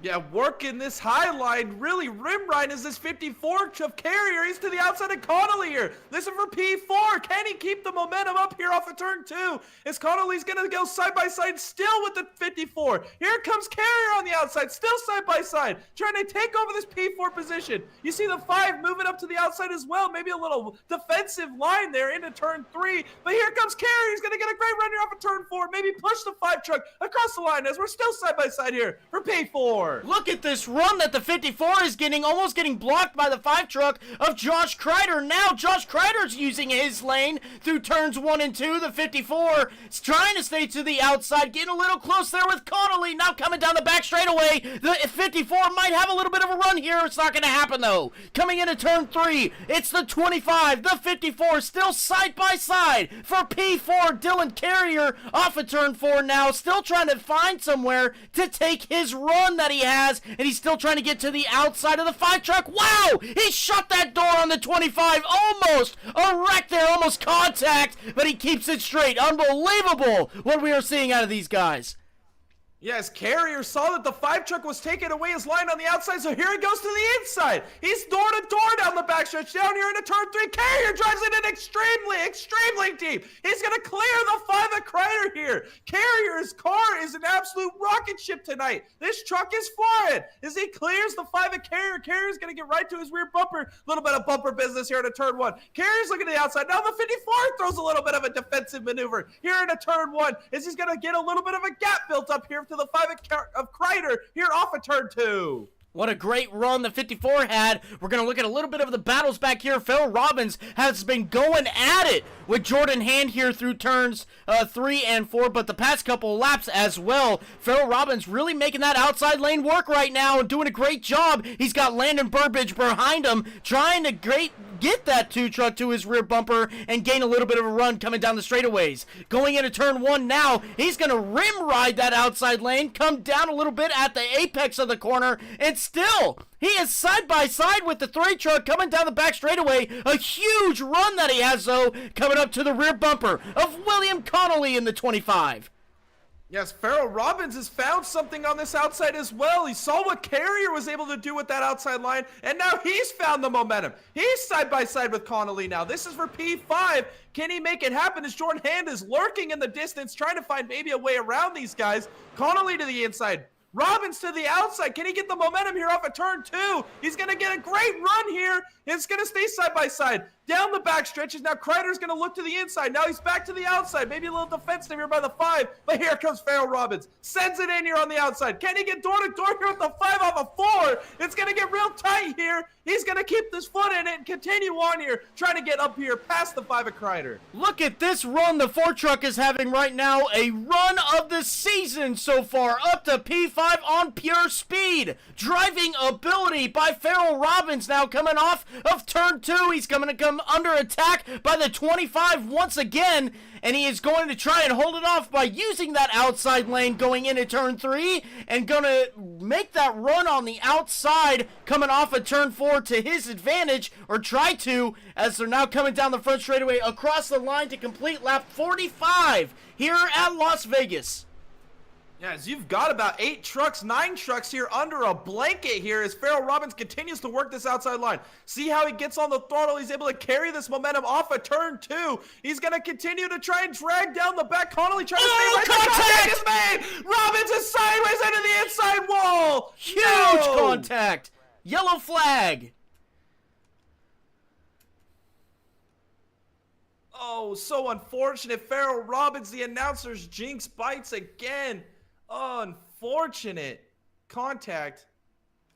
Yeah, working this high line, really rim right is this 54 of Carrier. He's to the outside of Connolly here. Listen for P4. Can he keep the momentum up here off of turn 2? As Connolly's going to go side by side still with the 54. Here comes Carrier on the outside, still side by side, trying to take over this P4 position. You see the 5 moving up to the outside as well. Maybe a little defensive line there into turn 3. But here comes Carrier. He's going to get a great run here off of turn 4. Maybe push the 5 truck across the line as we're still side by side here for P4. Look at this run that the 54 is getting, almost getting blocked by the 5 truck of Josh Kreider. Now Josh Kreider's using his lane through turns 1 and 2. The 54 is trying to stay to the outside, getting a little close there with Connolly. Now coming down the back straightaway. The 54 might have a little bit of a run here. It's not going to happen though. Coming into turn 3, it's the 25, the 54 still side by side for P4. Dylan Carrier off of turn 4 now, still trying to find somewhere to take his run that he he has, and he's still trying to get to the outside of the 5 truck. Wow! He shut that door on the 25. Almost a wreck there, almost contact, but he keeps it straight. Unbelievable what we are seeing out of these guys. Yes, Carrier saw that the 5 truck was taking away his line on the outside, so here he goes to the inside. He's door to door down the backstretch, down here into turn 3. Carrier drives it in extremely deep. He's going to clear the 5 at Kreider here. Carrier's car is an absolute rocket ship tonight. This truck is flying. As he clears the 5 at Carrier, Carrier's going to get right to his rear bumper. A little bit of bumper business here into turn 1. Carrier's looking to the outside. Now the 54 throws a little bit of a defensive maneuver here into turn 1, as he's going to get a little bit of a gap built up here to the 5 of Kreider here off of turn 2. What a great run the 54 had. We're going to look at a little bit of the battles back here. Phil Robbins has been going at it with Jordan Hand here through turns 3 and 4, but the past couple laps as well. Phil Robbins really making that outside lane work right now and doing a great job. He's got Landon Burbridge behind him, trying to get that 2 truck to his rear bumper and gain a little bit of a run coming down the straightaways. Going into turn 1 now, he's going to rim ride that outside lane, come down a little bit at the apex of the corner, and still, he is side by side with the 3 truck coming down the back straightaway. A huge run that he has, though, coming up to the rear bumper of William Connolly in the 25. Yes, Farrell Robbins has found something on this outside as well. He saw what Carrier was able to do with that outside line, and now he's found the momentum. He's side by side with Connolly now. This is for P5. Can he make it happen as Jordan Hand is lurking in the distance, trying to find maybe a way around these guys? Connolly to the inside. Robbins to the outside. Can he get the momentum here off of turn 2? He's going to get a great run here. It's going to stay side by side. Down the back stretches. Now Kreider's going to look to the inside. Now he's back to the outside. Maybe a little defensive here by the 5. But here comes Farrell Robbins. Sends it in here on the outside. Can he get door to door here with the 5 off of 4? It's going to get real tight here. He's going to keep this foot in it and continue on here. Trying to get up here past the 5 of Kreider. Look at this run the 4 truck is having right now. A run of the season so far. Up to P5 on pure speed. Driving ability by Farrell Robbins now coming off of turn 2. He's going to come under attack by the 25 once again, and he is going to try and hold it off by using that outside lane going into turn 3 and going to make that run on the outside coming off of turn 4 to his advantage, or try to, as they're now coming down the front straightaway across the line to complete lap 45 here at Las Vegas. Yes, you've got about 8 trucks, 9 trucks here under a blanket here as Farrell Robbins continues to work this outside line. See how he gets on the throttle. He's able to carry this momentum off of turn 2. He's going to continue to try and drag down the back. Connolly trying to stay right there. Contact is made. Robbins is sideways into the inside wall. Huge contact. Yellow flag. Oh, so unfortunate. Farrell Robbins, the announcer's jinx, bites again. Unfortunate contact.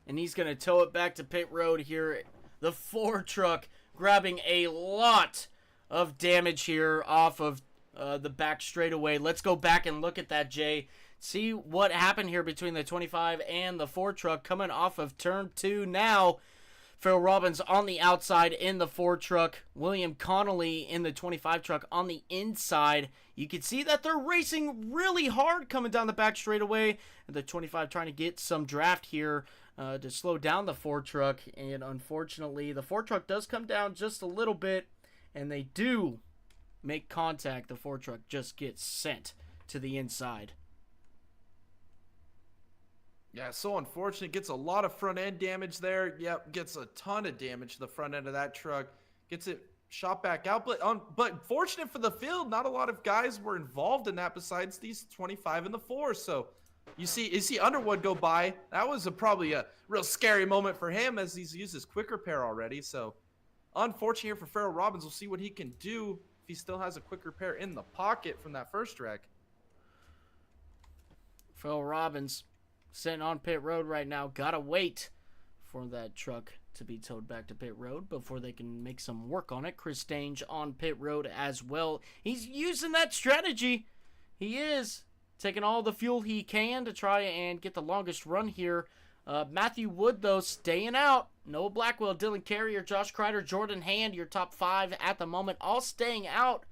And he's going to tow it back to pit road here. The 4 truck grabbing a lot of damage here off of the back straightaway. Let's go back and look at that, Jay. See what happened here between the 25 and the 4 truck coming off of turn 2 now. Phil Robbins on the outside in the 4 truck. William Connolly in the 25 truck on the inside. You can see that they're racing really hard coming down the back straightaway. And the 25 trying to get some draft here to slow down the 4 truck. And unfortunately, the 4 truck does come down just a little bit. And they do make contact. The 4 truck just gets sent to the inside. Yeah, so unfortunate. Gets a lot of front end damage there. Yep, gets a ton of damage to the front end of that truck. Gets it shot back out. But fortunate for the field, not a lot of guys were involved in that besides these 25 and the 4. So you see Underwood go by. That was probably a real scary moment for him as he's used his quick repair already. So unfortunate here for Farrell Robbins. We'll see what he can do if he still has a quick repair in the pocket from that first wreck. Phil Robbins sitting on pit road right now. Gotta wait for that truck to be towed back to pit road before they can make some work on it. Chris Stange on pit road as well. He's using that strategy. He is taking all the fuel he can to try and get the longest run here. Matthew Wood, though, staying out. Noah Blackwell, Dylan Carrier, Josh Kreider, Jordan Hand, your top 5 at the moment, all staying out.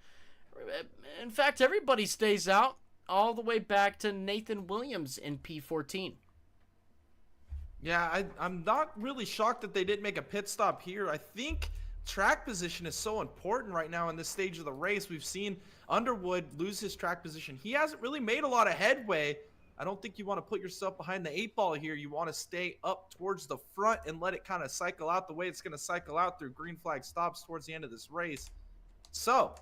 In fact, everybody stays out all the way back to Nathan Williams in P14. Yeah, I'm not really shocked that they didn't make a pit stop here. I think track position is so important right now in this stage of the race. We've seen Underwood lose his track position. He hasn't really made a lot of headway. I don't think you want to put yourself behind the 8-ball here. You want to stay up towards the front and let it kind of cycle out the way it's going to cycle out through green flag stops towards the end of this race. So,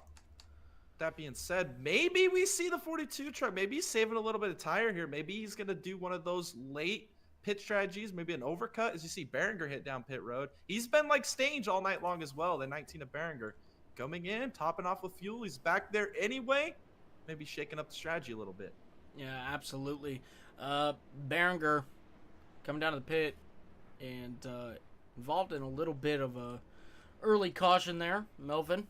that being said, maybe we see the 42 truck. Maybe he's saving a little bit of tire here. Maybe he's going to do one of those late pit strategies, maybe an overcut, as you see Berenger hit down pit road. He's been like Stange all night long as well, the 19 of Berenger. Coming in, topping off with fuel. He's back there anyway. Maybe shaking up the strategy a little bit. Yeah, absolutely. Berenger coming down to the pit and involved in a little bit of a early caution there, Melvin.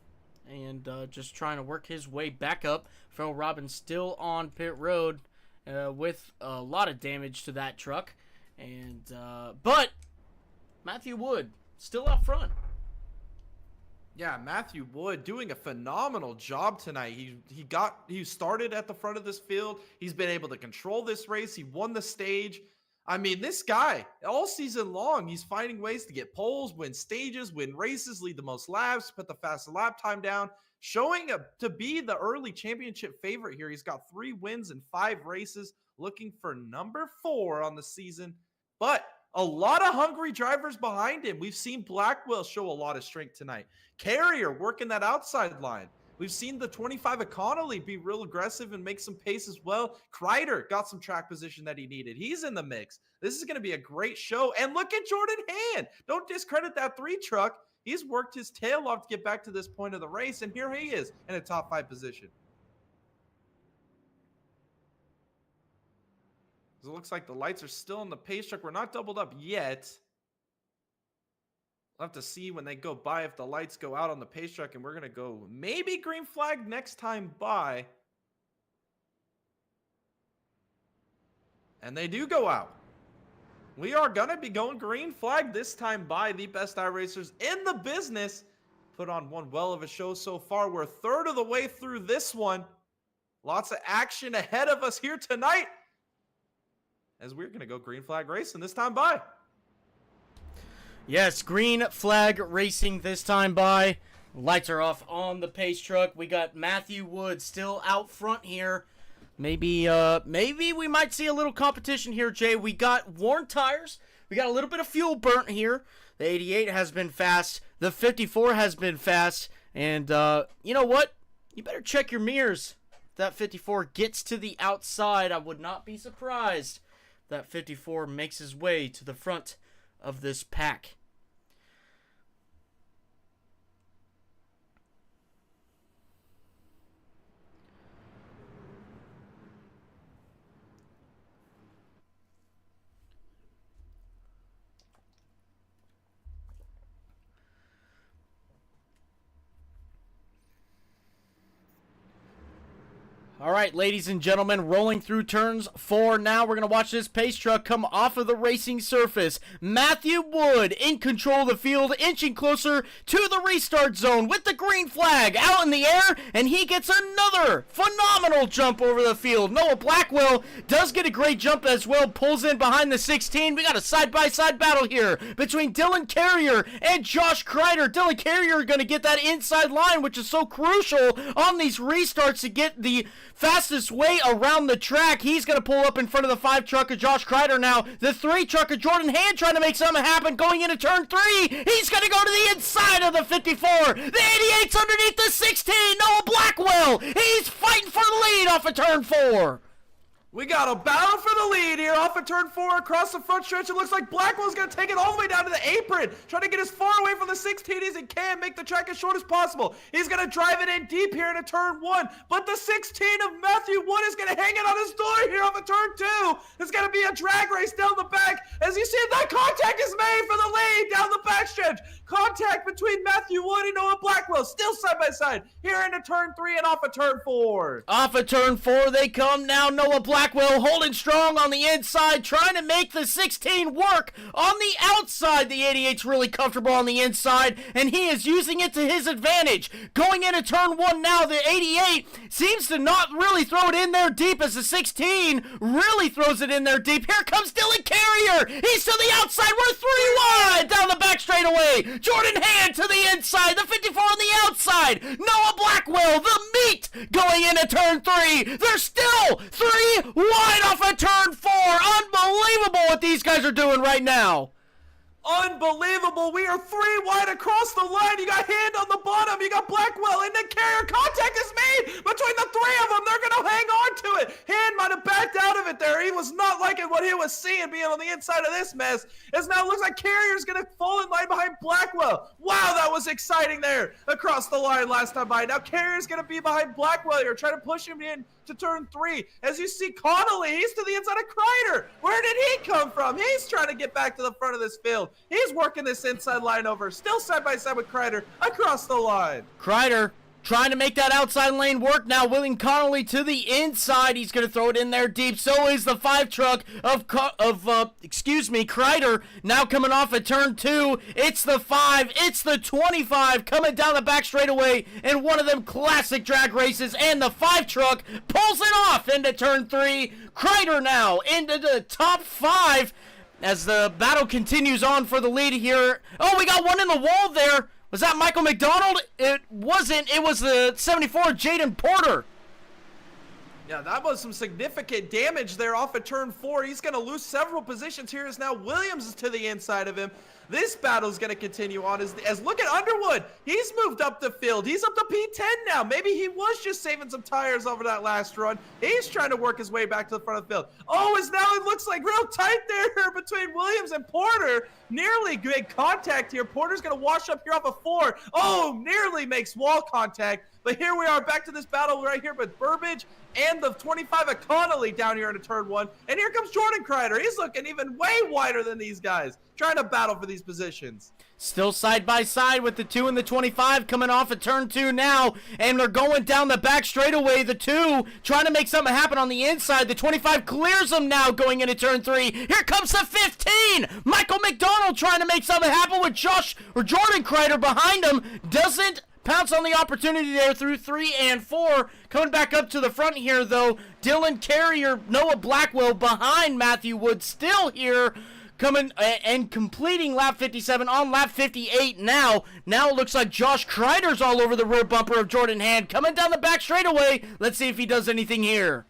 And just trying to work his way back up. Phil Robbins still on pit road with a lot of damage to that truck. And but Matthew Wood still out front. Yeah, Matthew Wood doing a phenomenal job tonight. He started at the front of this field. He's been able to control this race. He won the stage. I mean, this guy, all season long, he's finding ways to get poles, win stages, win races, lead the most laps, put the fastest lap time down, showing up to be the early championship favorite here. He's got 3 wins in 5 races, looking for number 4 on the season. But a lot of hungry drivers behind him. We've seen Blackwell show a lot of strength tonight. Carrier working that outside line. We've seen the 25 of Connolly be real aggressive and make some pace as well. Kreider got some track position that he needed. He's in the mix. This is going to be a great show. And look at Jordan Hand. Don't discredit that 3 truck. He's worked his tail off to get back to this point of the race, and here he is in a top 5 position. It looks like the lights are still in the pace truck. We're not doubled up yet. We'll have to see when they go by if the lights go out on the pace truck, and we're going to go maybe green flag next time by. And they do go out. We are going to be going green flag this time by. The best iRacers in the business. Put on one well of a show so far. We're a third of the way through this one. Lots of action ahead of us here tonight, as we're going to go green flag racing this time by. Yes, green flag racing this time by. Lights are off on the pace truck. We got Matthew Wood still out front here. Maybe we might see a little competition here, Jay. We got worn tires. We got a little bit of fuel burnt here. The 88 has been fast. The 54 has been fast. And you know what? You better check your mirrors. If that 54 gets to the outside, I would not be surprised. That 54 makes his way to the front of this pack. All right, ladies and gentlemen, rolling through turns 4 now. We're going to watch this pace truck come off of the racing surface. Matthew Wood in control of the field, inching closer to the restart zone with the green flag out in the air, and he gets another phenomenal jump over the field. Noah Blackwell does get a great jump as well, pulls in behind the 16. We got a side-by-side battle here between Dylan Carrier and Josh Kreider. Dylan Carrier going to get that inside line, which is so crucial on these restarts to get the fastest way around the track. He's going to pull up in front of the 5 truck of Josh Kreider now. The 3 truck of Jordan Hand trying to make something happen going into turn 3. He's going to go to the inside of the 54. The 88's underneath the 16. Noah Blackwell. He's fighting for the lead off of turn 4. We got a battle for the lead here off of turn 4 across the front stretch. It looks like Blackwell's going to take it all the way down to the apron, trying to get as far away from the 16 as he can, make the track as short as possible. He's going to drive it in deep here into turn 1, but the 16 of Matthew Wood is going to hang it on his door here off of turn 2. There's going to be a drag race down the back. As you see, that contact is made for the lead down the backstretch. Contact between Matthew Wood and Noah Blackwell, still side by side here into turn 3 and off of turn 4. Off of turn 4 they come now. Noah Blackwell Blackwell holding strong on the inside, trying to make the 16 work on the outside. The 88's really comfortable on the inside, and he is using it to his advantage. Going into turn 1 now, the 88 seems to not really throw it in there deep as the 16 really throws it in there deep. Here comes Dylan Carrier. He's to the outside. We're 3 wide down the back straightaway. Jordan Hand to the inside. The 54 on the outside. Noah Blackwell, the meat, going into turn 3. They're still 3 wide off of turn 4. Unbelievable what these guys are doing right now. Unbelievable. We are 3 wide across the line. You got Hand on the bottom. You got Blackwell, and then Carrier. Contact is made between the 3 of them. They're going to hang on to it. Hand might have backed out of it there. He was not liking what he was seeing being on the inside of this mess. As now it looks like Carrier's going to fall in line behind Blackwell. Wow, that was exciting there across the line last time by. Now Carrier's going to be behind Blackwell here, trying to push him in to turn 3. As you see Connolly, he's to the inside of Kreider. Where did he come from? He's trying to get back to the front of this field. He's working this inside line over. Still side by side with Kreider across the line. Kreider trying to make that outside lane work now. William Connolly to the inside. He's going to throw it in there deep. So is the 5 truck of Kreider. Now coming off at turn 2. It's the 5. It's the 25 coming down the back straightaway in one of them classic drag races. And the 5 truck pulls it off into turn 3. Kreider now into the top 5 as the battle continues on for the lead here. Oh, we got one in the wall there. Was that Michael McDonald? It wasn't. It was the 74, Jaden Porter. Yeah, that was some significant damage there off of turn 4. He's going to lose several positions here as now Williams is to the inside of him. This battle is going to continue on as look at Underwood. He's moved up the field. He's up to P10 now. Maybe he was just saving some tires over that last run. He's trying to work his way back to the front of the field. Oh, as now it looks like real tight there between Williams and Porter. Nearly good contact here. Porter's going to wash up here off of 4. Oh, nearly makes wall contact. But here we are back to this battle right here with Burbage and the 25 of Connolly down here into turn 1. And here comes Jordan Kreider. He's looking even way wider than these guys, trying to battle for these positions. Still side by side with the 2 and the 25 coming off of turn 2 now. And they're going down the back straightaway. The 2 trying to make something happen on the inside. The 25 clears them now going into turn 3. Here comes the 15. Michael McDonald trying to make something happen with Jordan Kreider behind him. Doesn't pounce on the opportunity there through 3 and 4. Coming back up to the front here, though, Dylan Carrier, Noah Blackwell behind Matthew Wood, still here, coming and completing lap 57 on lap 58 now. Now it looks like Josh Kreider's all over the rear bumper of Jordan Hand, coming down the back straightaway. Let's see if he does anything here.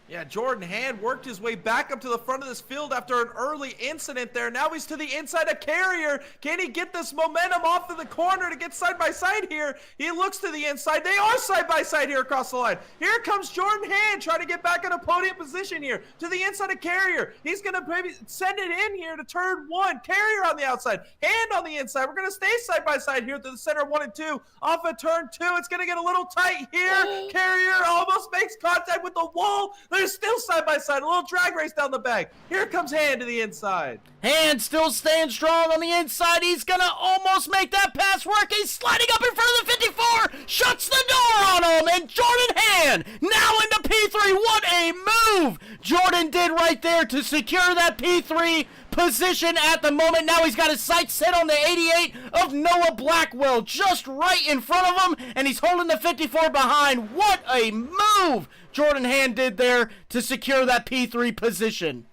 Yeah, Jordan Hand worked his way back up to the front of this field after an early incident there. Now he's to the inside of Carrier. Can he get this momentum off of the corner to get side by side here? He looks to the inside. They are side by side here across the line. Here comes Jordan Hand trying to get back in a podium position here to the inside of Carrier. He's going to maybe send it in here to turn 1. Carrier on the outside. Hand on the inside. We're going to stay side by side here to the center of 1 and 2. Off of turn 2. It's going to get a little tight here. Carrier almost makes contact with the wall. They're still side by side. A little drag race down the back. Here comes Hand to the inside. Hand still staying strong on the inside. He's going to almost make that pass work. He's sliding up in front of the 54. Shuts the door on him. And Jordan Hand now into P3. What a move Jordan did right there to secure that P3 position at the moment. Now he's got his sights set on the 88 of Noah Blackwell just right in front of him. And he's holding the 54 behind. What a move Jordan Hand did there to secure that P3 position.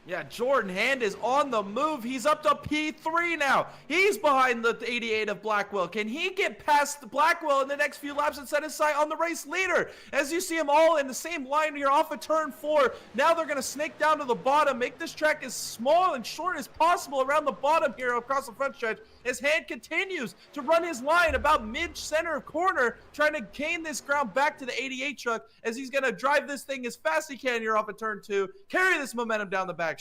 Yeah, Jordan Hand is on the move. He's up to P3 now. He's behind the 88 of Blackwell. Can he get past Blackwell in the next few laps and set his sight on the race leader? As you see them all in the same line here off of turn 4. Now they're going to snake down to the bottom, make this track as small and short as possible around the bottom here across the front stretch. As Hand continues to run his line about mid-center corner, trying to gain this ground back to the 88 truck as he's going to drive this thing as fast as he can here off of turn 2. Carry this momentum down the backstretch.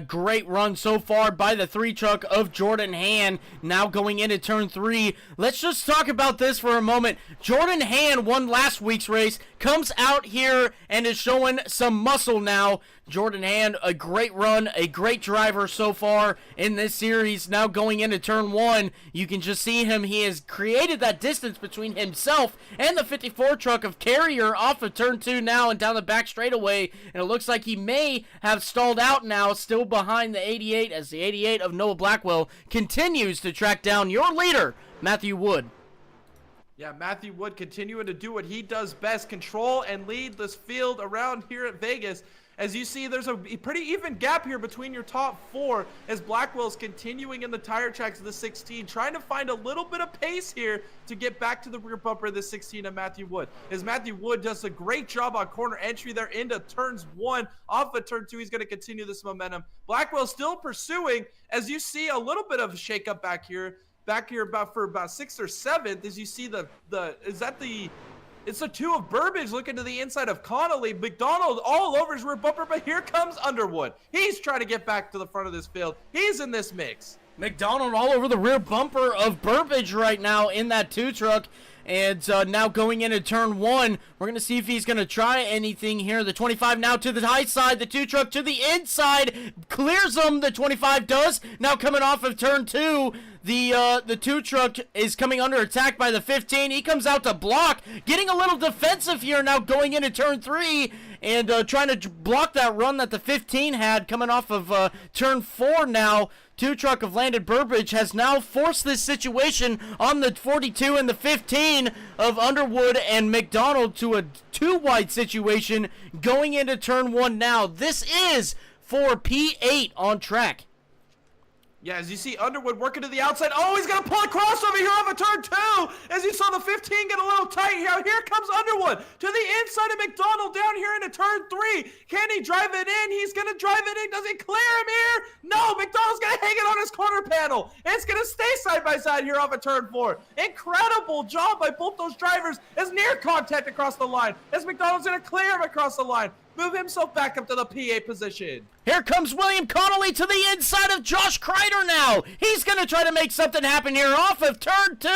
Great run so far by the 3 truck of Jordan Hand. Now going into turn 3. Let's just talk about this for a moment. Jordan Hand won last week's race, comes out here and is showing some muscle now. Jordan Hand, a great run, a great driver so far in this series. Now going into turn 1, you can just see him. He has created that distance between himself and the 54 truck of Carrier off of turn 2 now and down the back straightaway. And it looks like he may have stalled out now, still behind the 88, as the 88 of Noah Blackwell continues to track down your leader, Matthew Wood. Yeah, Matthew Wood continuing to do what he does best, control and lead this field around here at Vegas. As you see, there's a pretty even gap here between your top 4 as Blackwell's continuing in the tire tracks of the 16, trying to find a little bit of pace here to get back to the rear bumper of the 16 of Matthew Wood. As Matthew Wood does a great job on corner entry there into turns 1. Off of turn 2, he's going to continue this momentum. Blackwell still pursuing, as you see a little bit of a shakeup back here about 6th or 7th, as you see it's the 2 of Burbage looking to the inside of Connolly. McDonald all over his rear bumper, but here comes Underwood. He's trying to get back to the front of this field. He's in this mix. McDonald all over the rear bumper of Burbage right now in that 2 truck. And now going into turn 1, we're going to see if he's going to try anything here. The 25 now to the high side. The 2 truck to the inside. Clears him. The 25 does. Now coming off of turn 2, the 2 truck is coming under attack by the 15. He comes out to block. Getting a little defensive here now going into turn 3. And trying to block that run that the 15 had coming off of turn 4 now. 2 truck of Landon Burbage has now forced this situation on the 42 and the 15 of Underwood and McDonald to a 2-wide situation going into turn 1 now. This is for P8 on track. Yeah, as you see Underwood working to the outside. Oh, he's going to pull a crossover here off of turn 2. As you saw the 15 get a little tight here. Here comes Underwood to the inside of McDonald down here into turn 3. Can he drive it in? He's going to drive it in. Does he clear him here? No, McDonald's going to hang it on his corner panel. It's going to stay side by side here off of turn 4. Incredible job by both those drivers as near contact across the line. As McDonald's going to clear him across the line. Move himself back up to the PA position. Here comes William Connolly to the inside of Josh Kreider now. He's going to try to make something happen here off of turn 2.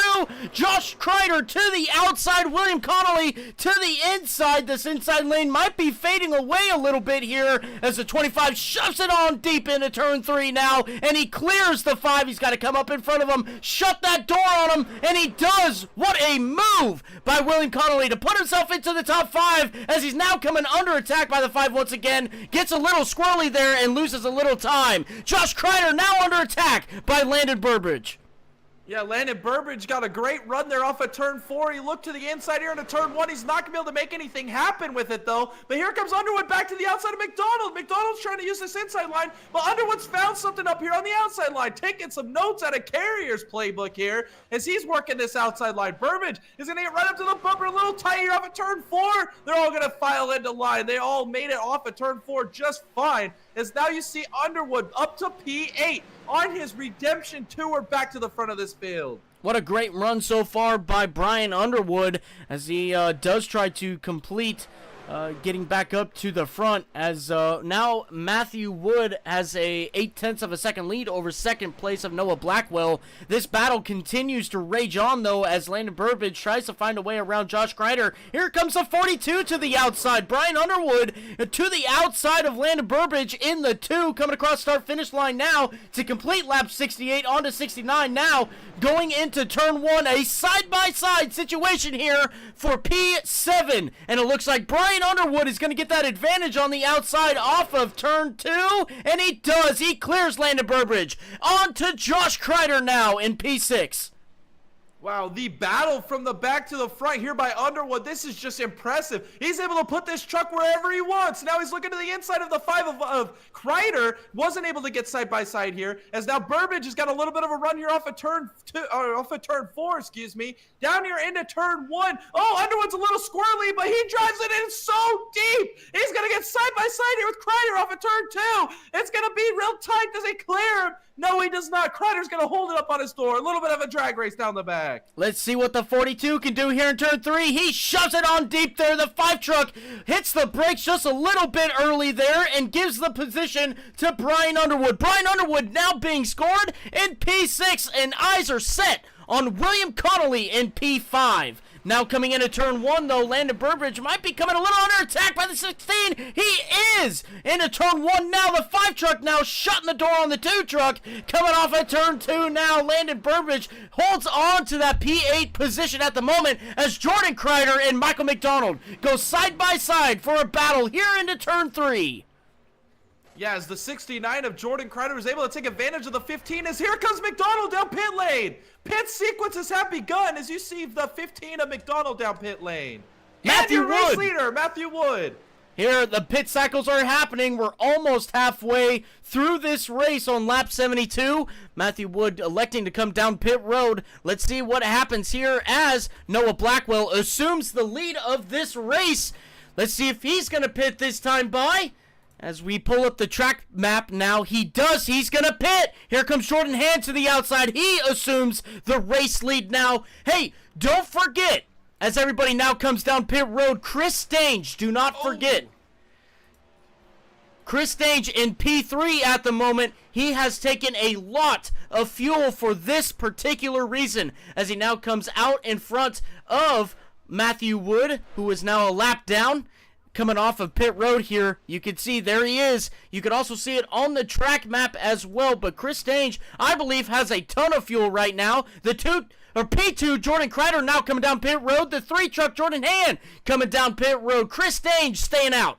Josh Kreider to the outside. William Connolly to the inside. This inside lane might be fading away a little bit here as the 25 shoves it on deep into turn 3 now. And he clears the 5. He's got to come up in front of him, shut that door on him, and he does. What a move by William Connolly to put himself into the top 5 as he's now coming under attack by the 5 once again. Gets a little squirrely there and loses a little time. Josh Kreider now under attack by Landon Burbage. Yeah, Landon Burbage got a great run there off of turn 4. He looked to the inside here into turn 1. He's not going to be able to make anything happen with it, though. But here comes Underwood back to the outside of McDonald. McDonald's trying to use this inside line, but Underwood's found something up here on the outside line. Taking some notes out of Carrier's playbook here as he's working this outside line. Burbage is going to get right up to the bumper, a little tight here off of turn 4. They're all going to file into line. They all made it off of turn 4 just fine. As now you see Underwood up to P8 on his redemption tour back to the front of this field. What a great run so far by Brian Underwood as he does try to complete getting back up to the front as now Matthew Wood has a 0.8 of a second lead over second place of Noah Blackwell. This battle continues to rage on though as Landon Burbage tries to find a way around Josh Kreider. Here comes a 42 to the outside. Brian Underwood to the outside of Landon Burbage in the 2 coming across start finish line now to complete lap 68 onto 69 now going into turn 1. A side-by-side situation here for P7 and it looks like Brian Underwood is going to get that advantage on the outside off of turn 2, and he does. He clears Landon Burbage. On to Josh Kreider now in P6. Wow, the battle from the back to the front here by Underwood. This is just impressive. He's able to put this truck wherever he wants. Now he's looking to the inside of the 5 of Kreider. Wasn't able to get side by side here. As now Burbage has got a little bit of a run here off of turn 4, excuse me. Down here into turn 1. Oh, Underwood's a little squirrely, but he drives it in so deep. He's going to get side by side here with Kreider off of turn 2. It's going to be real tight. Does he clear him? No, he does not. Kreider's going to hold it up on his door. A little bit of a drag race down the back. Let's see what the 42 can do here in turn 3. He shoves it on deep there. The 5 truck hits the brakes just a little bit early there and gives the position to Brian Underwood. Brian Underwood now being scored in P6, and eyes are set on William Connolly in P5. Now coming into turn 1, though, Landon Burbridge might be coming a little under attack by the 16. He is into turn 1 now. The 5 truck now shutting the door on the 2 truck. Coming off at turn 2 now, Landon Burbridge holds on to that P8 position at the moment as Jordan Kreider and Michael McDonald go side by side for a battle here into turn 3. Yeah, as the 69 of Jordan Kreider is able to take advantage of the 15 as here comes McDonald down pit lane. Pit sequences have begun as you see the 15 of McDonald down pit lane. Matthew and your race Wood. leader, Matthew Wood. Here, the pit cycles are happening. We're almost halfway through this race on lap 72. Matthew Wood electing to come down pit road. Let's see what happens here as Noah Blackwell assumes the lead of this race. Let's see if he's going to pit this time by. As we pull up the track map now, he does. He's going to pit. Here comes Jordan Hand to the outside. He assumes the race lead now. Hey, don't forget, as everybody now comes down pit road, Chris Stange, do not forget. Chris Stange in P3 at the moment. He has taken a lot of fuel for this particular reason as he now comes out in front of Matthew Wood, who is now a lap down. Coming off of pit road here, you can see there he is. You can also see it on the track map as well. But Chris Stange, I believe, has a ton of fuel right now. The P2 Jordan Kreider now coming down pit road. The 3 truck Jordan Hand coming down pit road. Chris Stange staying out.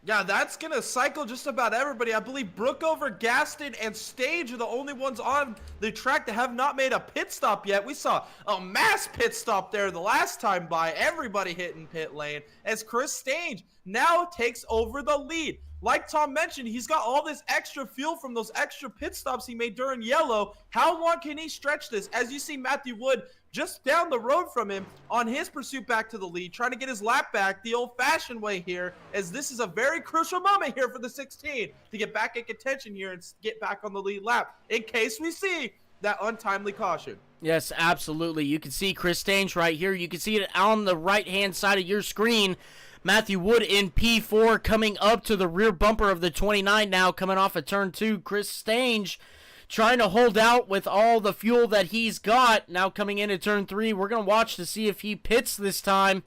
Yeah, that's going to cycle just about everybody. I believe Brookover, Gaston, and Stage are the only ones on the track that have not made a pit stop yet. We saw a mass pit stop there the last time by. Everybody hitting pit lane as Chris Stage now takes over the lead. Like Tom mentioned, he's got all this extra fuel from those extra pit stops he made during yellow. How long can he stretch this? As you see Matthew Wood just down the road from him on his pursuit back to the lead, trying to get his lap back the old-fashioned way here, as this is a very crucial moment here for the 16 to get back in contention here and get back on the lead lap in case we see that untimely caution. Yes, absolutely. You can see Chris Stange right here. You can see it on the right-hand side of your screen. Matthew Wood in P4 coming up to the rear bumper of the 29 now, coming off of turn 2. Chris Stange trying to hold out with all the fuel that he's got. Now coming into turn 3, we're going to watch to see if he pits this time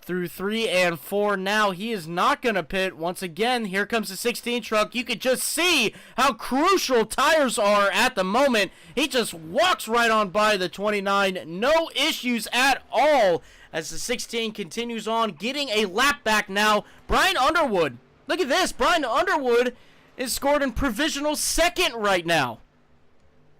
through 3 and 4. Now he is not going to pit. Once again, here comes the 16 truck. You could just see how crucial tires are at the moment. He just walks right on by the 29. No issues at all as the 16 continues on, getting a lap back now. Brian Underwood. Look at this. Brian Underwood is scored in provisional second right now.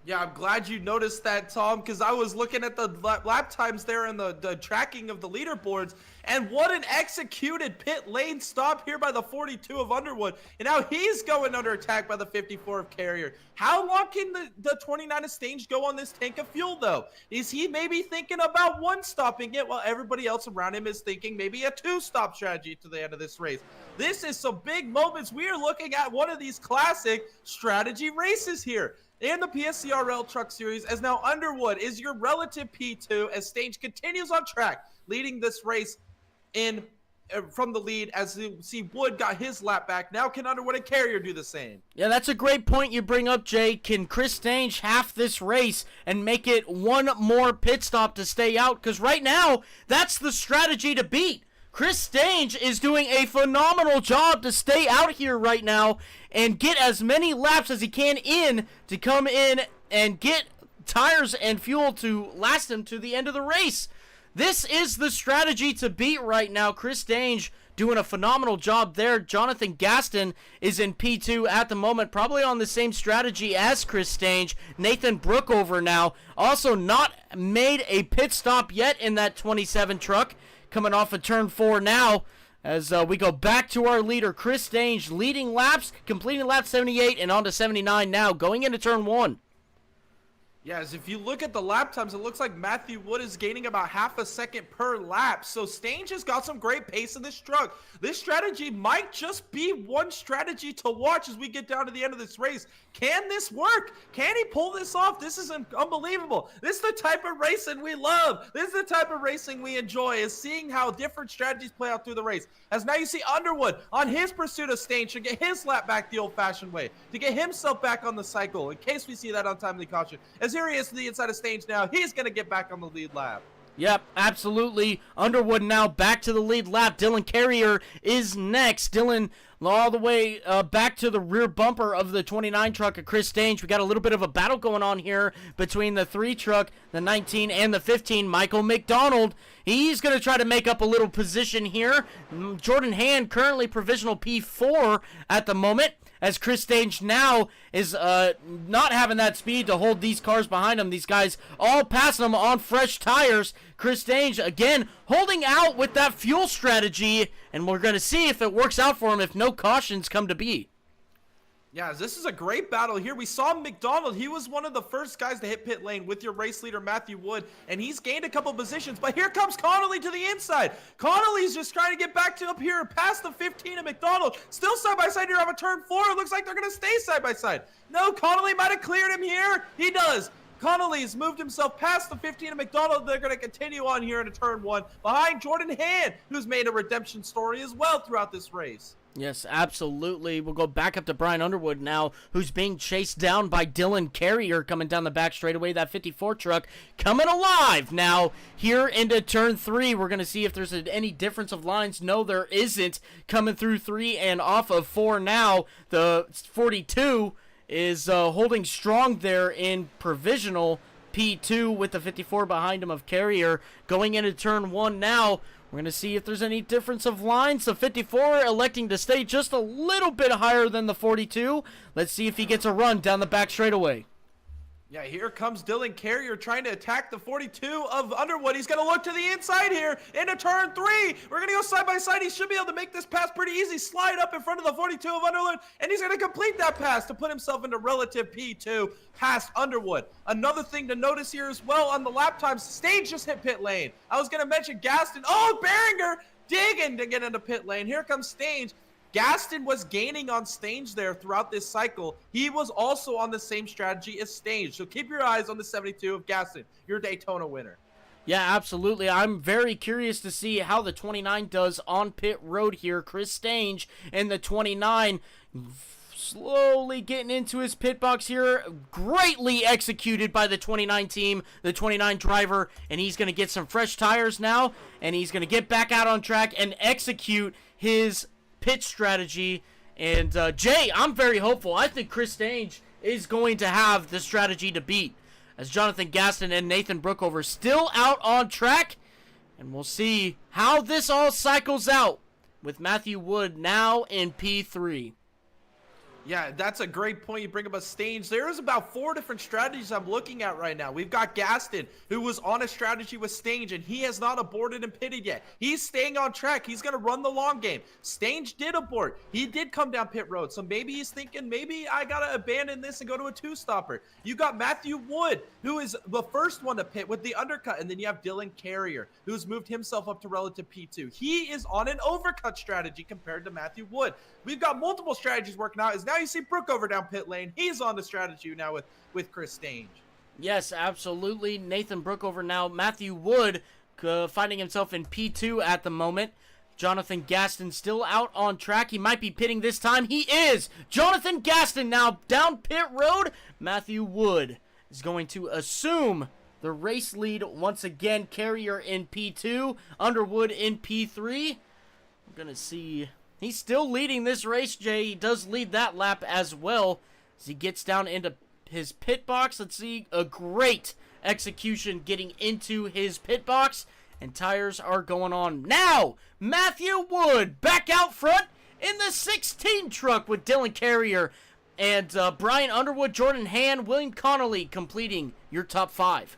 Yeah, I'm glad you noticed that, Tom, because I was looking at the lap times there and the tracking of the leaderboards, and what an executed pit lane stop here by the 42 of Underwood, and now he's going under attack by the 54 of Carrier. How long can the 29 of Stange go on this tank of fuel, though? Is he maybe thinking about one-stopping it while everybody else around him is thinking maybe a two-stop strategy to the end of this race? This is some big moments. We are looking at one of these classic strategy races here in the PSCRL Truck Series, as now Underwood is your relative P2 as Stange continues on track, leading this race in from the lead. As you see, Wood got his lap back. Now can Underwood and Carrier do the same? Yeah, that's a great point you bring up, Jay. Can Chris Stange half this race and make it one more pit stop to stay out? Because right now, that's the strategy to beat. Chris Stange is doing a phenomenal job to stay out here right now and get as many laps as he can in to come in and get tires and fuel to last him to the end of the race. This is the strategy to beat right now. Chris Stange doing a phenomenal job there. Jonathan Gaston is in P2 at the moment, probably on the same strategy as Chris Stange. Nathan Brookover now also not made a pit stop yet in that 27 truck. Coming off of turn 4 now as we go back to our leader, Chris Stange, leading laps, completing lap 78 and on to 79 now, going into turn 1. Yes, if you look at the lap times, it looks like Matthew Wood is gaining about half a second per lap. So Stange has got some great pace in this truck. This strategy might just be one strategy to watch as we get down to the end of this race. Can this work? Can he pull this off? This is unbelievable. This is the type of racing we love. This is the type of racing we enjoy, is seeing how different strategies play out through the race. As now you see Underwood on his pursuit of Stange to get his lap back the old-fashioned way, to get himself back on the cycle in case we see that untimely caution. As as here he is to the inside of stage now. He's going to get back on the lead lap. Yep, absolutely. Underwood now back to the lead lap. Dylan Carrier is next. Dylan all the way back to the rear bumper of the 29 truck of Chris Stange. We got a little bit of a battle going on here between the 3 truck, the 19 and the 15. Michael McDonald, he's going to try to make up a little position here. Jordan Hand currently provisional P4 at the moment, as Chris Stange now is not having that speed to hold these cars behind him. These guys all passing him on fresh tires. Chris Stange, again, holding out with that fuel strategy, and we're going to see if it works out for him if no cautions come to be. Yeah, this is a great battle here. We saw McDonald. He was one of the first guys to hit pit lane with your race leader, Matthew Wood, and he's gained a couple positions. But here comes Connolly to the inside. Connolly's just trying to get back to up here past the 15 of McDonald. Still side by side here on a turn 4. It looks like they're going to stay side by side. No, Connolly might have cleared him here. He does. Connolly's moved himself past the 15 of McDonald. They're going to continue on here into turn 1 behind Jordan Hand, who's made a redemption story as well throughout this race. Yes, absolutely. We'll go back up to Brian Underwood now, who's being chased down by Dylan Carrier coming down the back straightaway. That 54 truck coming alive now here into turn 3. We're going to see if there's any difference of lines. No, there isn't. Coming through 3 and off of 4 now. The 42 is holding strong there in provisional P2 with the 54 behind him of Carrier. Going into turn 1 now. We're going to see if there's any difference of lines. The 54 electing to stay just a little bit higher than the 42. Let's see if he gets a run down the back straightaway. Yeah, here comes Dylan Carrier trying to attack the 42 of Underwood. He's going to look to the inside here into turn 3. We're going to go side by side. He should be able to make this pass pretty easy. Slide up in front of the 42 of Underwood, and he's going to complete that pass to put himself into relative P2 past Underwood. Another thing to notice here as well on the lap times, Stage just hit pit lane. I was going to mention Gaston. Oh, Behringer digging to get into pit lane. Here comes Stage. Gaston was gaining on Stange there throughout this cycle. He was also on the same strategy as Stange. So keep your eyes on the 72 of Gaston, your Daytona winner. Yeah, absolutely. I'm very curious to see how the 29 does on pit road here. Chris Stange and the 29 slowly getting into his pit box here. Greatly executed by the 29 team, the 29 driver. And he's going to get some fresh tires now. And he's going to get back out on track and execute his pit strategy. And Jay, I'm very hopeful. I think Chris Stange is going to have the strategy to beat, as Jonathan Gaston and Nathan Brookover still out on track. And we'll see how this all cycles out with Matthew Wood now in P3. Yeah, that's a great point you bring up a Stange. There's about 4 different strategies I'm looking at right now. We've got Gaston, who was on a strategy with Stange, and he has not aborted and pitted yet. He's staying on track. He's going to run the long game. Stange did abort. He did come down pit road, so maybe he's thinking, maybe I got to abandon this and go to a 2-stopper. You got Matthew Wood, who is the first one to pit with the undercut, and then you have Dylan Carrier, who's moved himself up to relative P2. He is on an overcut strategy compared to Matthew Wood. We've got multiple strategies working out. As now you see Brookover down pit lane. He's on the strategy now with Chris Stange. Yes, absolutely. Nathan Brookover now. Matthew Wood finding himself in P2 at the moment. Jonathan Gaston still out on track. He might be pitting this time. He is! Jonathan Gaston now down pit road. Matthew Wood is going to assume the race lead once again. Carrier in P2. Underwood in P3. We're going to see... He's still leading this race, Jay. He does lead that lap as well as he gets down into his pit box. Let's see, a great execution getting into his pit box, and tires are going on now. Matthew Wood back out front in the 16 truck with Dylan Carrier and Brian Underwood, Jordan Hand, William Connolly completing your top 5.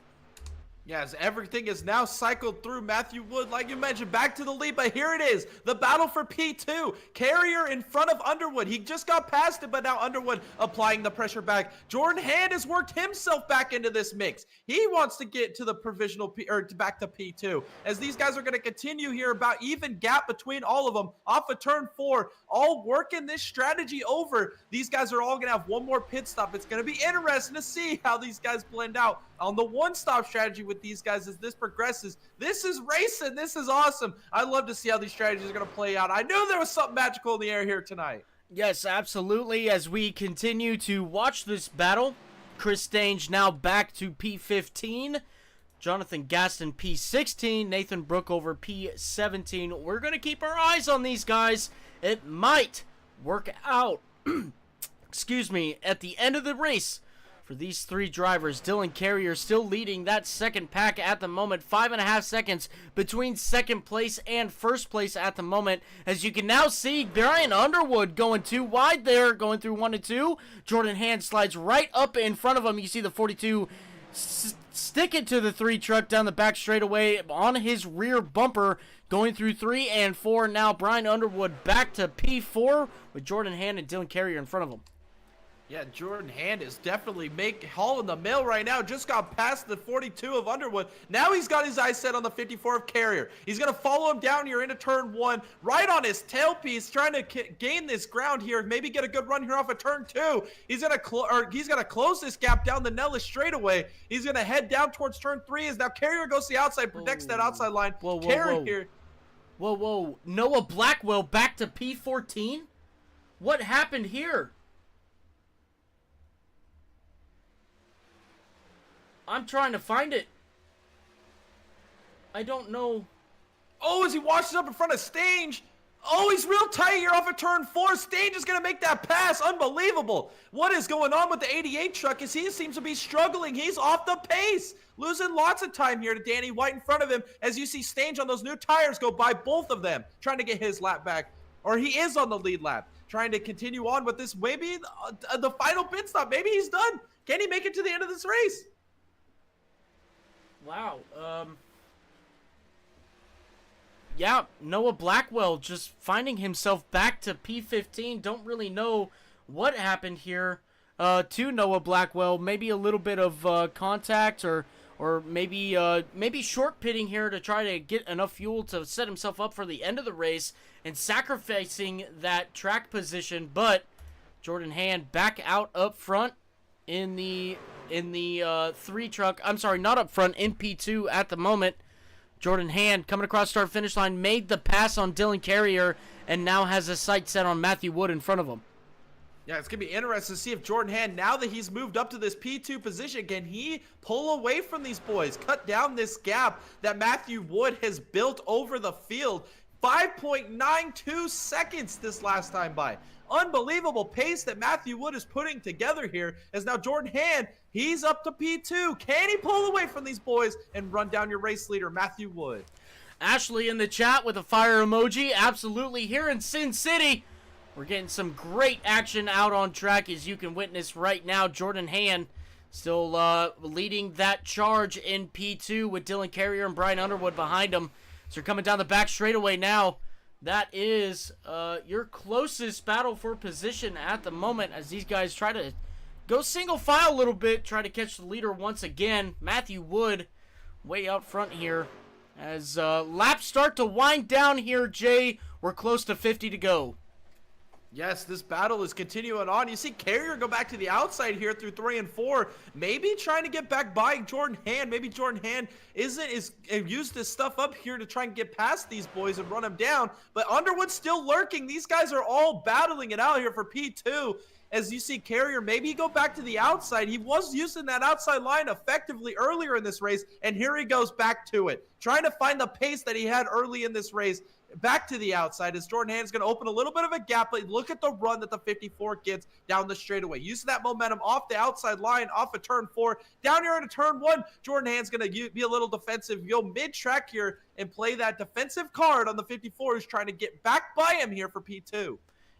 Yes, everything is now cycled through Matthew Wood, like you mentioned, back to the lead, but here it is, the battle for P2. Carrier in front of Underwood. He just got past it, but now Underwood applying the pressure back. Jordan Hand has worked himself back into this mix. He wants to get to the provisional P, or back to P2, as these guys are going to continue here about even gap between all of them off of turn 4, all working this strategy over. These guys are all going to have one more pit stop. It's going to be interesting to see how these guys blend out on the one-stop strategy with these guys as this progresses. This is racing. This is awesome. I love to see how these strategies are going to play out. I knew there was something magical in the air here tonight. Yes, absolutely. As we continue to watch this battle Chris Stange now back to P15. Jonathan Gaston P16. Nathan Brookover P17. We're going to keep our eyes on these guys. It might work out, excuse me, at the end of the race for these three drivers. Dylan Carrier still leading that second pack at the moment. 5.5 seconds between second place and first place at the moment. As you can now see, Brian Underwood going too wide there, going through 1 and 2. Jordan Hand slides right up in front of him. You see the 42 stick it to the 3 truck down the back straightaway on his rear bumper, going through 3 and 4. Now Brian Underwood back to P4 with Jordan Hand and Dylan Carrier in front of him. Yeah, Jordan Hand is definitely hauling the mill right now. Just got past the 42 of Underwood. Now he's got his eyes set on the 54 of Carrier. He's going to follow him down here into turn 1, right on his tailpiece, trying to gain this ground here. Maybe get a good run here off of turn 2. He's going to close this gap down the Nellis straightaway. He's going to head down towards turn 3 as now Carrier goes to the outside, protects that outside line. Carrier. Whoa. Noah Blackwell back to P14? What happened here? I'm trying to find it. I don't know. Oh, as he washes up in front of Stange. Oh, he's real tight here off of turn 4. Stange is going to make that pass. Unbelievable. What is going on with the 88 truck as he seems to be struggling. He's off the pace. Losing lots of time here to Danny White in front of him as you see Stange on those new tires go by both of them, trying to get his lap back. Or he is on the lead lap, trying to continue on with this. Maybe the final pit stop. Maybe he's done. Can he make it to the end of this race? Wow. Yeah, Noah Blackwell just finding himself back to P15. Don't really know what happened here to Noah Blackwell. Maybe a little bit of contact or maybe short pitting here to try to get enough fuel to set himself up for the end of the race and sacrificing that track position. But Jordan Hand back out up front in the 3 truck. I'm sorry, not up front, in P2 at the moment. Jordan Hand coming across start finish line, made the pass on Dylan Carrier, and now has a sight set on Matthew Wood in front of him. Yeah, it's going to be interesting to see if Jordan Hand, now that he's moved up to this P2 position, can he pull away from these boys, cut down this gap that Matthew Wood has built over the field. 5.92 seconds this last time by. Unbelievable pace that Matthew Wood is putting together here as now Jordan Hand, he's up to P2. Can he pull away from these boys and run down your race leader, Matthew Wood? Ashley in the chat with a fire emoji. Absolutely. Here in Sin City, we're getting some great action out on track as you can witness right now. Jordan Hand still leading that charge in P2 with Dylan Carrier and Brian Underwood behind him. So you're coming down the back straightaway now. That is your closest battle for position at the moment as these guys try to go single file a little bit, try to catch the leader once again. Matthew Wood way out front here as laps start to wind down here, Jay. We're close to 50 to go. Yes, this battle is continuing on. You see Carrier go back to the outside here through 3 and 4. Maybe trying to get back by Jordan Hand. Maybe Jordan Hand used this stuff up here to try and get past these boys and run them down. But Underwood's still lurking. These guys are all battling it out here for P2. As you see Carrier maybe go back to the outside. He was using that outside line effectively earlier in this race. And here he goes back to it. Trying to find the pace that he had early in this race. Back to the outside as Jordan Hand is going to open a little bit of a gap, but look at the run that the 54 gets down the straightaway. Using that momentum off the outside line, off of turn 4, down here into turn 1, Jordan Hand's going to be a little defensive, go mid-track here and play that defensive card on the 54 who's trying to get back by him here for P2.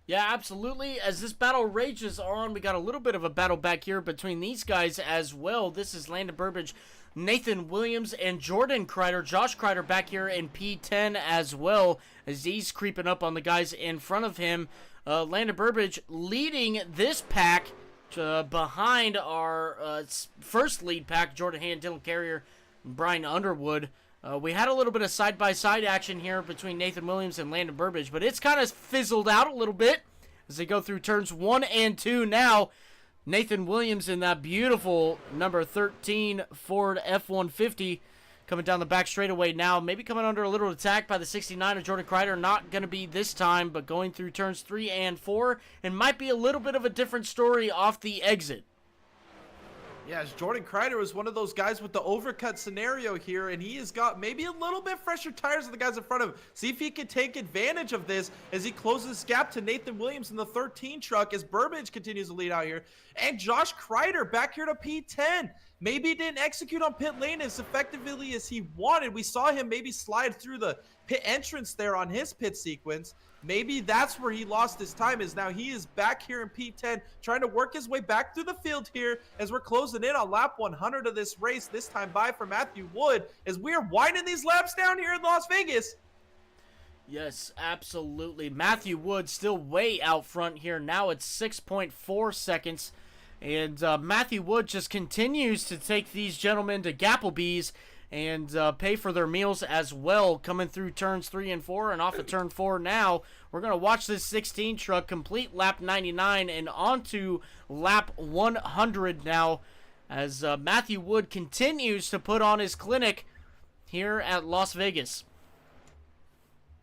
Yeah, absolutely. As this battle rages on, we got a little bit of a battle back here between these guys as well. This is Landon Burbridge, Nathan Williams, and Jordan Kreider. Josh Kreider back here in P10 as well, as he's creeping up on the guys in front of him. Landon Burbridge leading this pack behind our first lead pack, Jordan Hand, Dylan Carrier, and Brian Underwood. We had a little bit of side-by-side action here between Nathan Williams and Landon Burbridge, but it's kind of fizzled out a little bit as they go through turns 1 and 2 now. Nathan Williams in that beautiful number 13 Ford F-150 coming down the back straightaway now. Maybe coming under a little attack by the 69 of Jordan Kreider. Not going to be this time, but going through turns 3 and 4. And might be a little bit of a different story off the exit. Yeah, as Jordan Kreider was one of those guys with the overcut scenario here, and he has got maybe a little bit fresher tires than the guys in front of him. See if he can take advantage of this as he closes this gap to Nathan Williams in the 13 truck as Burbage continues to lead out here. And Josh Kreider back here to P10. Maybe he didn't execute on pit lane as effectively as he wanted. We saw him maybe slide through the pit entrance there on his pit sequence. Maybe that's where he lost his time, is now he is back here in P10 trying to work his way back through the field here as we're closing in on lap 100 of this race. This time by for Matthew Wood as we are winding these laps down here in Las Vegas. Yes, absolutely. Matthew Wood still way out front here. Now it's 6.4 seconds. And Matthew Wood just continues to take these gentlemen to Gapplebee's and pay for their meals as well, coming through turns 3 and 4 and off of turn 4 now. We're going to watch this 16 truck complete lap 99 and onto lap 100 now as Matthew Wood continues to put on his clinic here at Las Vegas.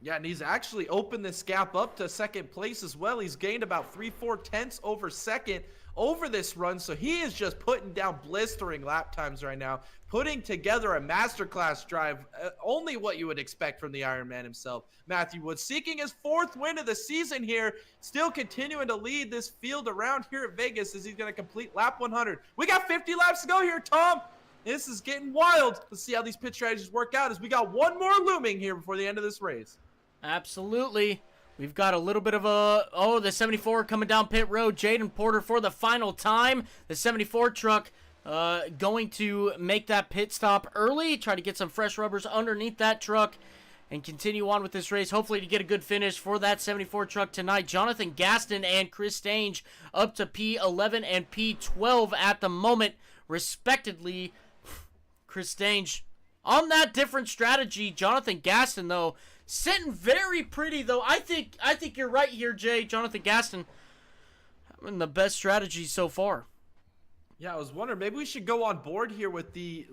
Yeah, and he's actually opened this gap up to second place as well. He's gained about 3/4 tenths over second over this run, so he is just putting down blistering lap times right now, putting together a masterclass drive, only what you would expect from the Iron Man himself. Matthew Wood seeking his 4th win of the season here, still continuing to lead this field around here at Vegas as he's going to complete lap 100. We got 50 laps to go here, Tom. This is getting wild. Let's see how these pit strategies work out as we got one more looming here before the end of this race. Absolutely. We've got a little bit of the 74 coming down pit road. Jaden Porter for the final time. The 74 truck going to make that pit stop early. Try to get some fresh rubbers underneath that truck and continue on with this race. Hopefully to get a good finish for that 74 truck tonight. Jonathan Gaston and Chris Stange up to P11 and P12 at the moment, respectively. Chris Stange on that different strategy. Jonathan Gaston, though, sitting very pretty, though. I think you're right here, Jay. Jonathan Gaston having the best strategy so far. Yeah, I was wondering, maybe we should go on board here with the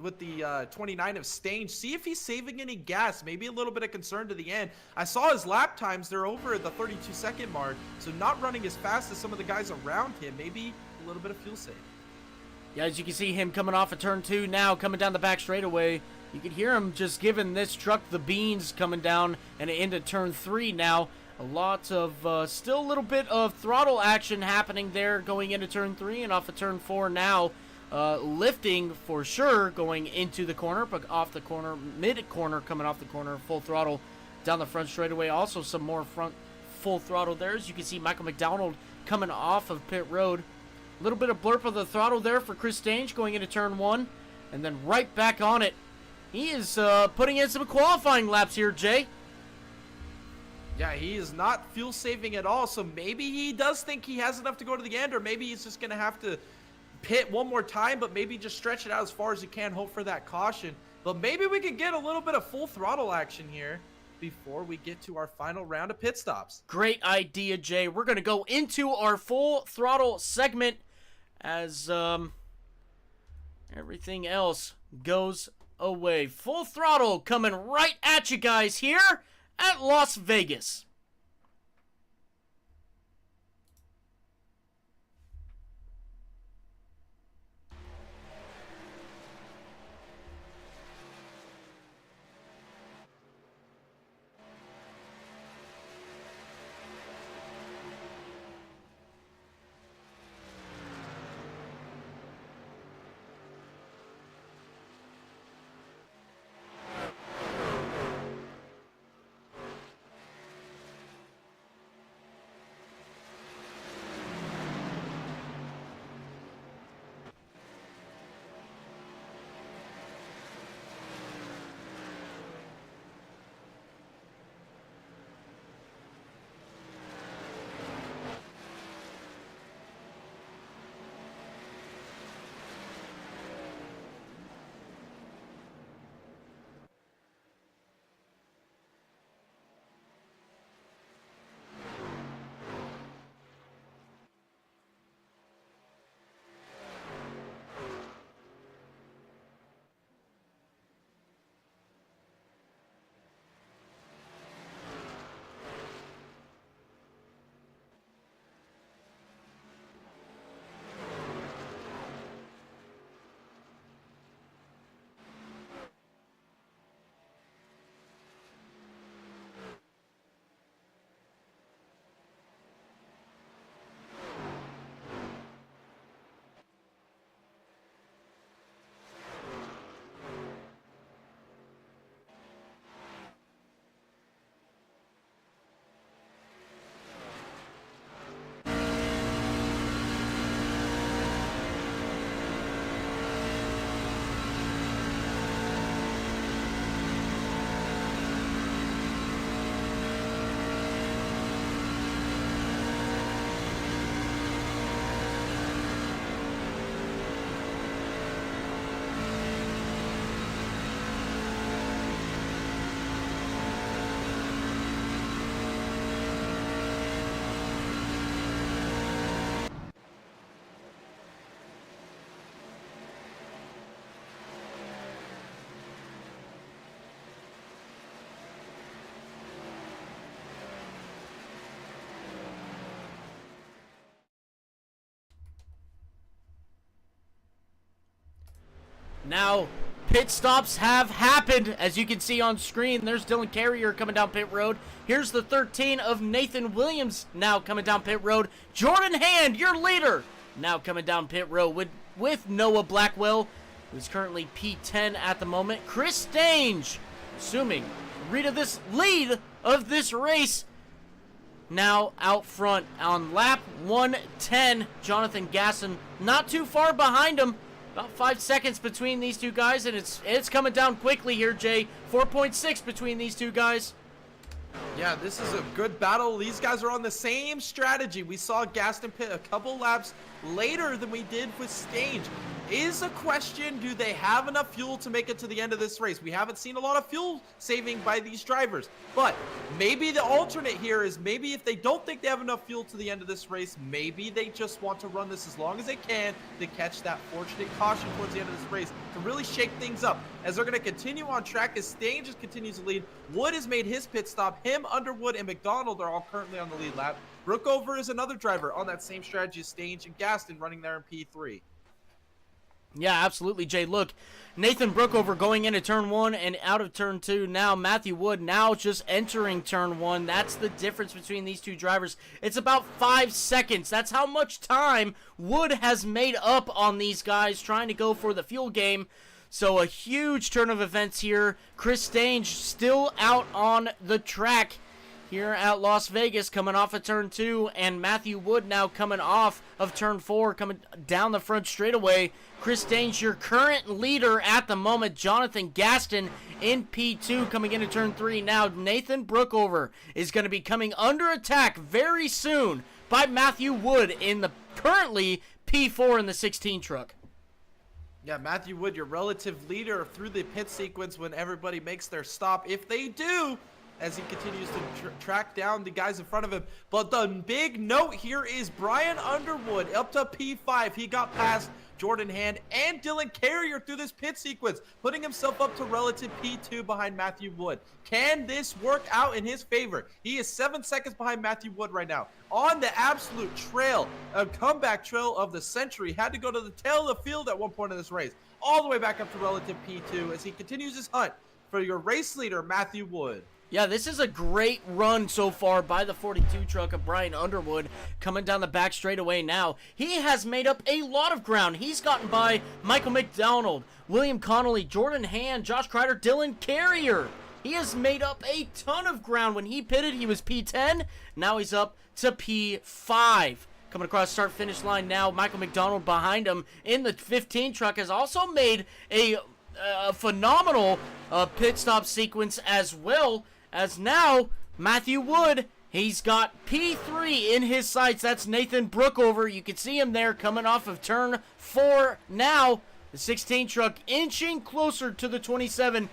29 of Stange, see if he's saving any gas, maybe a little bit of concern to the end. I saw his lap times, they're over at the 32-second mark, so not running as fast as some of the guys around him, maybe a little bit of fuel save. Yeah, as you can see him coming off of turn 2 now, coming down the back straightaway. You can hear him just giving this truck the beans coming down and into turn 3 now. A lot of, still a little bit of throttle action happening there going into turn 3 and off of turn 4 now. Lifting for sure going into the corner, but off the corner, mid-corner coming off the corner, full throttle down the front straightaway. Also some more front full throttle there. As you can see Michael McDonald coming off of pit road. A little bit of blurp of the throttle there for Chris Stange going into turn 1. And then right back on it. He is putting in some qualifying laps here, Jay. Yeah, he is not fuel saving at all, so maybe he does think he has enough to go to the end, or maybe he's just going to have to pit one more time, but maybe just stretch it out as far as he can, hope for that caution. But maybe we can get a little bit of full throttle action here before we get to our final round of pit stops. Great idea, Jay. We're going to go into our full throttle segment as everything else goes away. Full throttle coming right at you guys here at Las Vegas. Now, pit stops have happened. As you can see on screen, there's Dylan Carrier coming down pit road. Here's the 13 of Nathan Williams now coming down pit road. Jordan Hand, your leader, now coming down pit road with Noah Blackwell, who's currently P10 at the moment. Chris Stange, assuming this lead of this race, now out front on lap 110. Jonathan Gaston not too far behind him. About 5 seconds between these two guys, and it's coming down quickly here, Jay. 4.6 between these two guys. Yeah, this is a good battle. These guys are on the same strategy. We saw Gaston pit a couple laps later than we did with Stange. Is a question, do they have enough fuel to make it to the end of this race? We haven't seen a lot of fuel saving by these drivers, but maybe the alternate here is maybe if they don't think they have enough fuel to the end of this race, maybe they just want to run this as long as they can to catch that fortunate caution towards the end of this race to really shake things up. As they're going to continue on track, as Stange just continues to lead, Wood has made his pit stop. Him, Underwood, and McDonald are all currently on the lead lap. Brookover is another driver on that same strategy as Stange and Gaston running there in P3. Yeah, absolutely, Jay. Look, Nathan Brookover going into turn 1 and out of turn 2. Now Matthew Wood now just entering turn 1. That's the difference between these two drivers. It's about 5 seconds. That's how much time Wood has made up on these guys trying to go for the fuel game. So a huge turn of events here. Chris Stange still out on the track here at Las Vegas, coming off of turn 2, and Matthew Wood now coming off of turn 4, coming down the front straightaway. Chris Stange, your current leader at the moment. Jonathan Gaston in P2 coming into turn 3. Now Nathan Brookover is going to be coming under attack very soon by Matthew Wood in the currently P4 in the 16 truck. Yeah, Matthew Wood, your relative leader through the pit sequence when everybody makes their stop. If they do, as he continues to track down the guys in front of him. But the big note here is Brian Underwood up to P5. He got past Jordan Hand and Dylan Carrier through this pit sequence, putting himself up to relative P2 behind Matthew Wood. Can this work out in his favor? He is 7 seconds behind Matthew Wood right now. On the absolute trail, a comeback trail of the century. Had to go to the tail of the field at one point in this race. All the way back up to relative P2 as he continues his hunt for your race leader, Matthew Wood. Yeah, this is a great run so far by the 42 truck of Brian Underwood coming down the back straightaway now. He has made up a lot of ground. He's gotten by Michael McDonald, William Connolly, Jordan Hand, Josh Kreider, Dylan Carrier. He has made up a ton of ground. When he pitted, he was P10. Now he's up to P5. Coming across start-finish line now, Michael McDonald behind him in the 15 truck has also made a phenomenal pit stop sequence as well. As now, Matthew Wood, he's got P3 in his sights. That's Nathan Brookover. You can see him there coming off of turn 4 now. The 16 truck inching closer to the 27.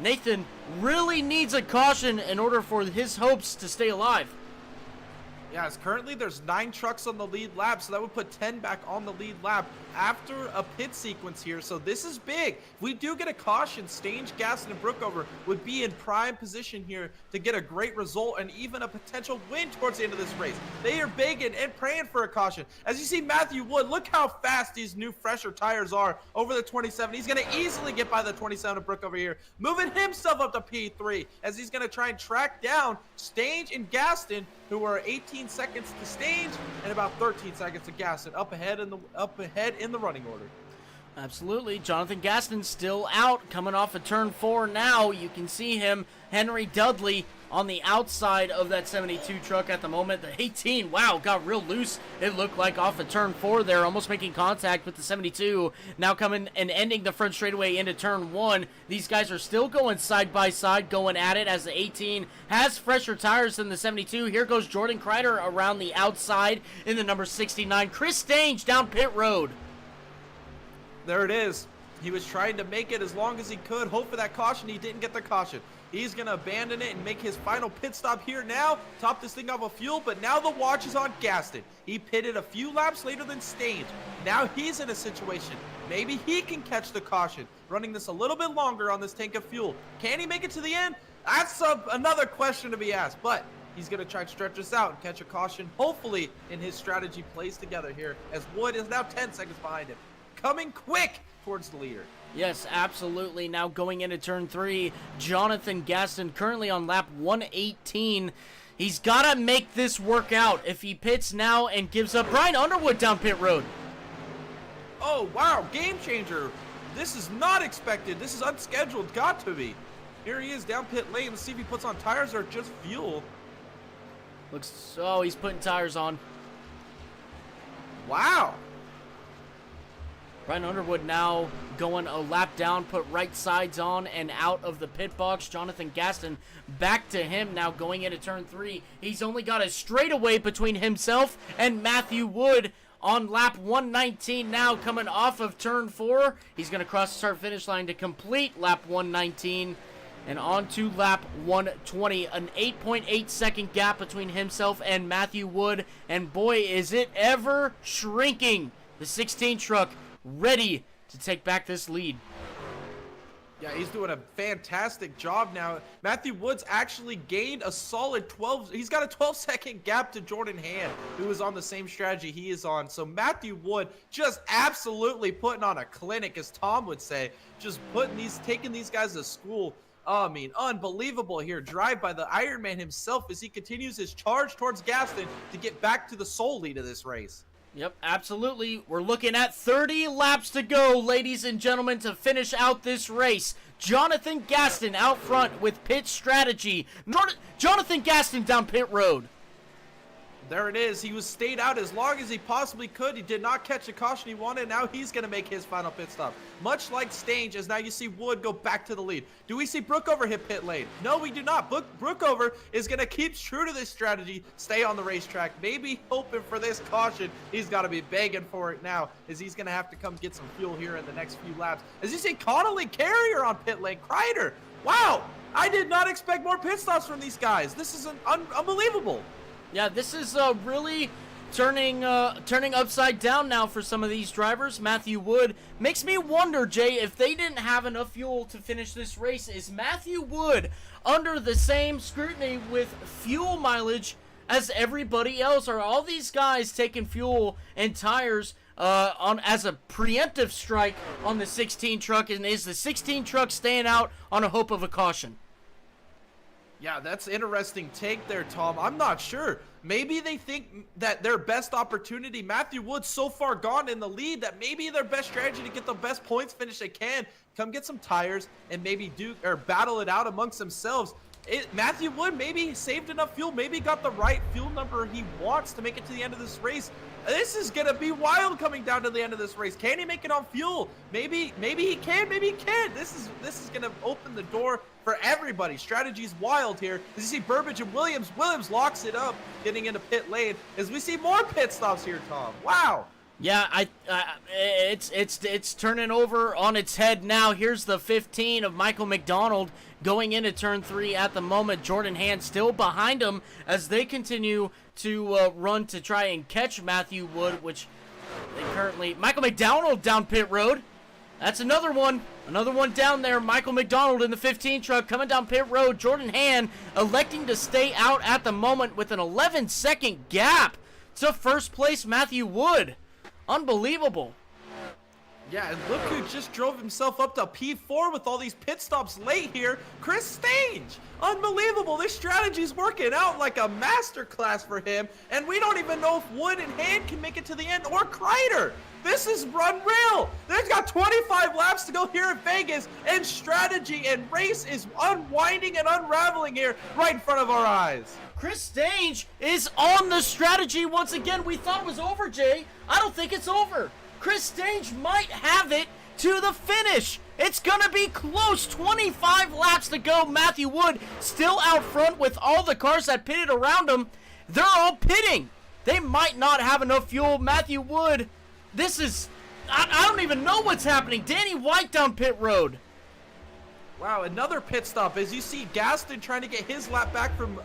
Nathan really needs a caution in order for his hopes to stay alive. Yeah, as currently there's 9 trucks on the lead lap, so that would put 10 back on the lead lap after a pit sequence here. So this is big. If we do get a caution, Stange, Gaston, and Brookover would be in prime position here to get a great result and even a potential win towards the end of this race. They are begging and praying for a caution. As you see Matthew Wood, look how fast these new fresher tires are over the 27. He's going to easily get by the 27 of Brookover here, moving himself up to P3 as he's going to try and track down Stange and Gaston, who are 18 seconds to Stange and about 13 seconds to Gaston, up ahead in the running order. Absolutely. Jonathan Gaston still out, coming off of turn 4 now. You can see him, Henry Dudley, on the outside of that 72 truck at the moment. The 18, wow, got real loose. It looked like off of turn 4 there, almost making contact with the 72. Now coming and ending the front straightaway into turn 1. These guys are still going side by side, going at it as the 18 has fresher tires than the 72. Here goes Jordan Kreider around the outside in the number 69. Chris Stange down pit road. There it is. He was trying to make it as long as he could, hope for that caution. He didn't get the caution. He's going to abandon it and make his final pit stop here now. Top this thing off of fuel, but now the watch is on Gaston. He pitted a few laps later than Stange. Now he's in a situation. Maybe he can catch the caution, running this a little bit longer on this tank of fuel. Can he make it to the end? That's another question to be asked, but he's going to try and stretch this out and catch a caution. Hopefully, in his strategy plays together here, as Wood is now 10 seconds behind him. Coming quick towards the leader. Yes, absolutely. Now going into turn 3, Jonathan Gaston currently on lap 118. He's got to make this work out. If he pits now and gives up Brian Underwood down pit road. Oh, wow, game changer. This is not expected. This is unscheduled. Got to be. Here he is down pit lane. Let's see if he puts on tires or just fuel. Looks, oh, he's putting tires on. Wow. Brian Underwood now going a lap down, put right sides on and out of the pit box. Jonathan Gaston back to him now going into turn 3. He's only got a straightaway between himself and Matthew Wood on lap 119 now coming off of turn 4. He's going to cross the start finish line to complete lap 119 and on to lap 120. An 8.8 second gap between himself and Matthew Wood. And boy, is it ever shrinking. The 16 truck ready to take back this lead. Yeah, he's doing a fantastic job now. Matthew Woods actually gained a solid 12. He's got a 12-second gap to Jordan Hand, who is on the same strategy he is on. So Matthew Wood just absolutely putting on a clinic, as Tom would say. Just taking these guys to school. Oh, I mean, unbelievable here. Drive by the Iron Man himself as he continues his charge towards Gaston to get back to the sole lead of this race. Yep, absolutely. We're looking at 30 laps to go, ladies and gentlemen, to finish out this race. Jonathan Gaston out front with pit strategy. Jonathan Gaston down pit road. There it is. He stayed out as long as he possibly could. He did not catch the caution he wanted. Now he's going to make his final pit stop. Much like Stange, as now you see Wood go back to the lead. Do we see Brookover hit pit lane? No, we do not. Brookover is going to keep true to this strategy, stay on the racetrack, maybe hoping for this caution. He's got to be begging for it now, as he's going to have to come get some fuel here in the next few laps. As you see Connolly Carrier on pit lane. Kreider. Wow. I did not expect more pit stops from these guys. This is unbelievable. Yeah, this is really turning upside down now for some of these drivers. Matthew Wood makes me wonder, Jay, if they didn't have enough fuel to finish this race. Is Matthew Wood under the same scrutiny with fuel mileage as everybody else? Are all these guys taking fuel and tires on as a preemptive strike on the 16 truck? And is the 16 truck staying out on a hope of a caution? Yeah, that's interesting take there, Tom. I'm not sure. Maybe they think that their best opportunity, Matthew Wood's so far gone in the lead, that maybe their best strategy to get the best points finish they can, come get some tires and maybe battle it out amongst themselves. Matthew Wood maybe saved enough fuel, maybe got the right fuel number he wants to make it to the end of this race. This is going to be wild coming down to the end of this race. Can he make it on fuel? Maybe he can, maybe he can't. This is going to open the door for everybody. Strategy's wild here. As you see Burbage and Williams locks it up, getting into pit lane. As we see more pit stops here, Tom. Wow. Yeah, it's turning over on its head now. Here's the 15 of Michael McDonald going into turn 3 at the moment. Jordan Hand still behind him as they continue to run to try and catch Matthew Wood, which they currently... Michael McDonald down pit road. That's another one down there. Michael McDonald in the 15 truck coming down pit road. Jordan Hand electing to stay out at the moment with an 11-second gap to first place Matthew Wood. Unbelievable. Yeah, and look who just drove himself up to P4 with all these pit stops late here. Chris Stange. Unbelievable. This strategy's working out like a masterclass for him. And we don't even know if Wood and Hand can make it to the end, or Kreider. This is unreal. They've got 25 laps to go here at Vegas, and strategy and race is unwinding and unraveling here right in front of our eyes. Chris Stange is on the strategy once again. We thought it was over, Jay. I don't think it's over. Chris Stange might have it to the finish. It's going to be close. 25 laps to go. Matthew Wood still out front with all the cars that pitted around him. They're all pitting. They might not have enough fuel. Matthew Wood, this is... I don't even know what's happening. Danny White down pit road. Wow, another pit stop. As you see Gaston trying to get his lap back from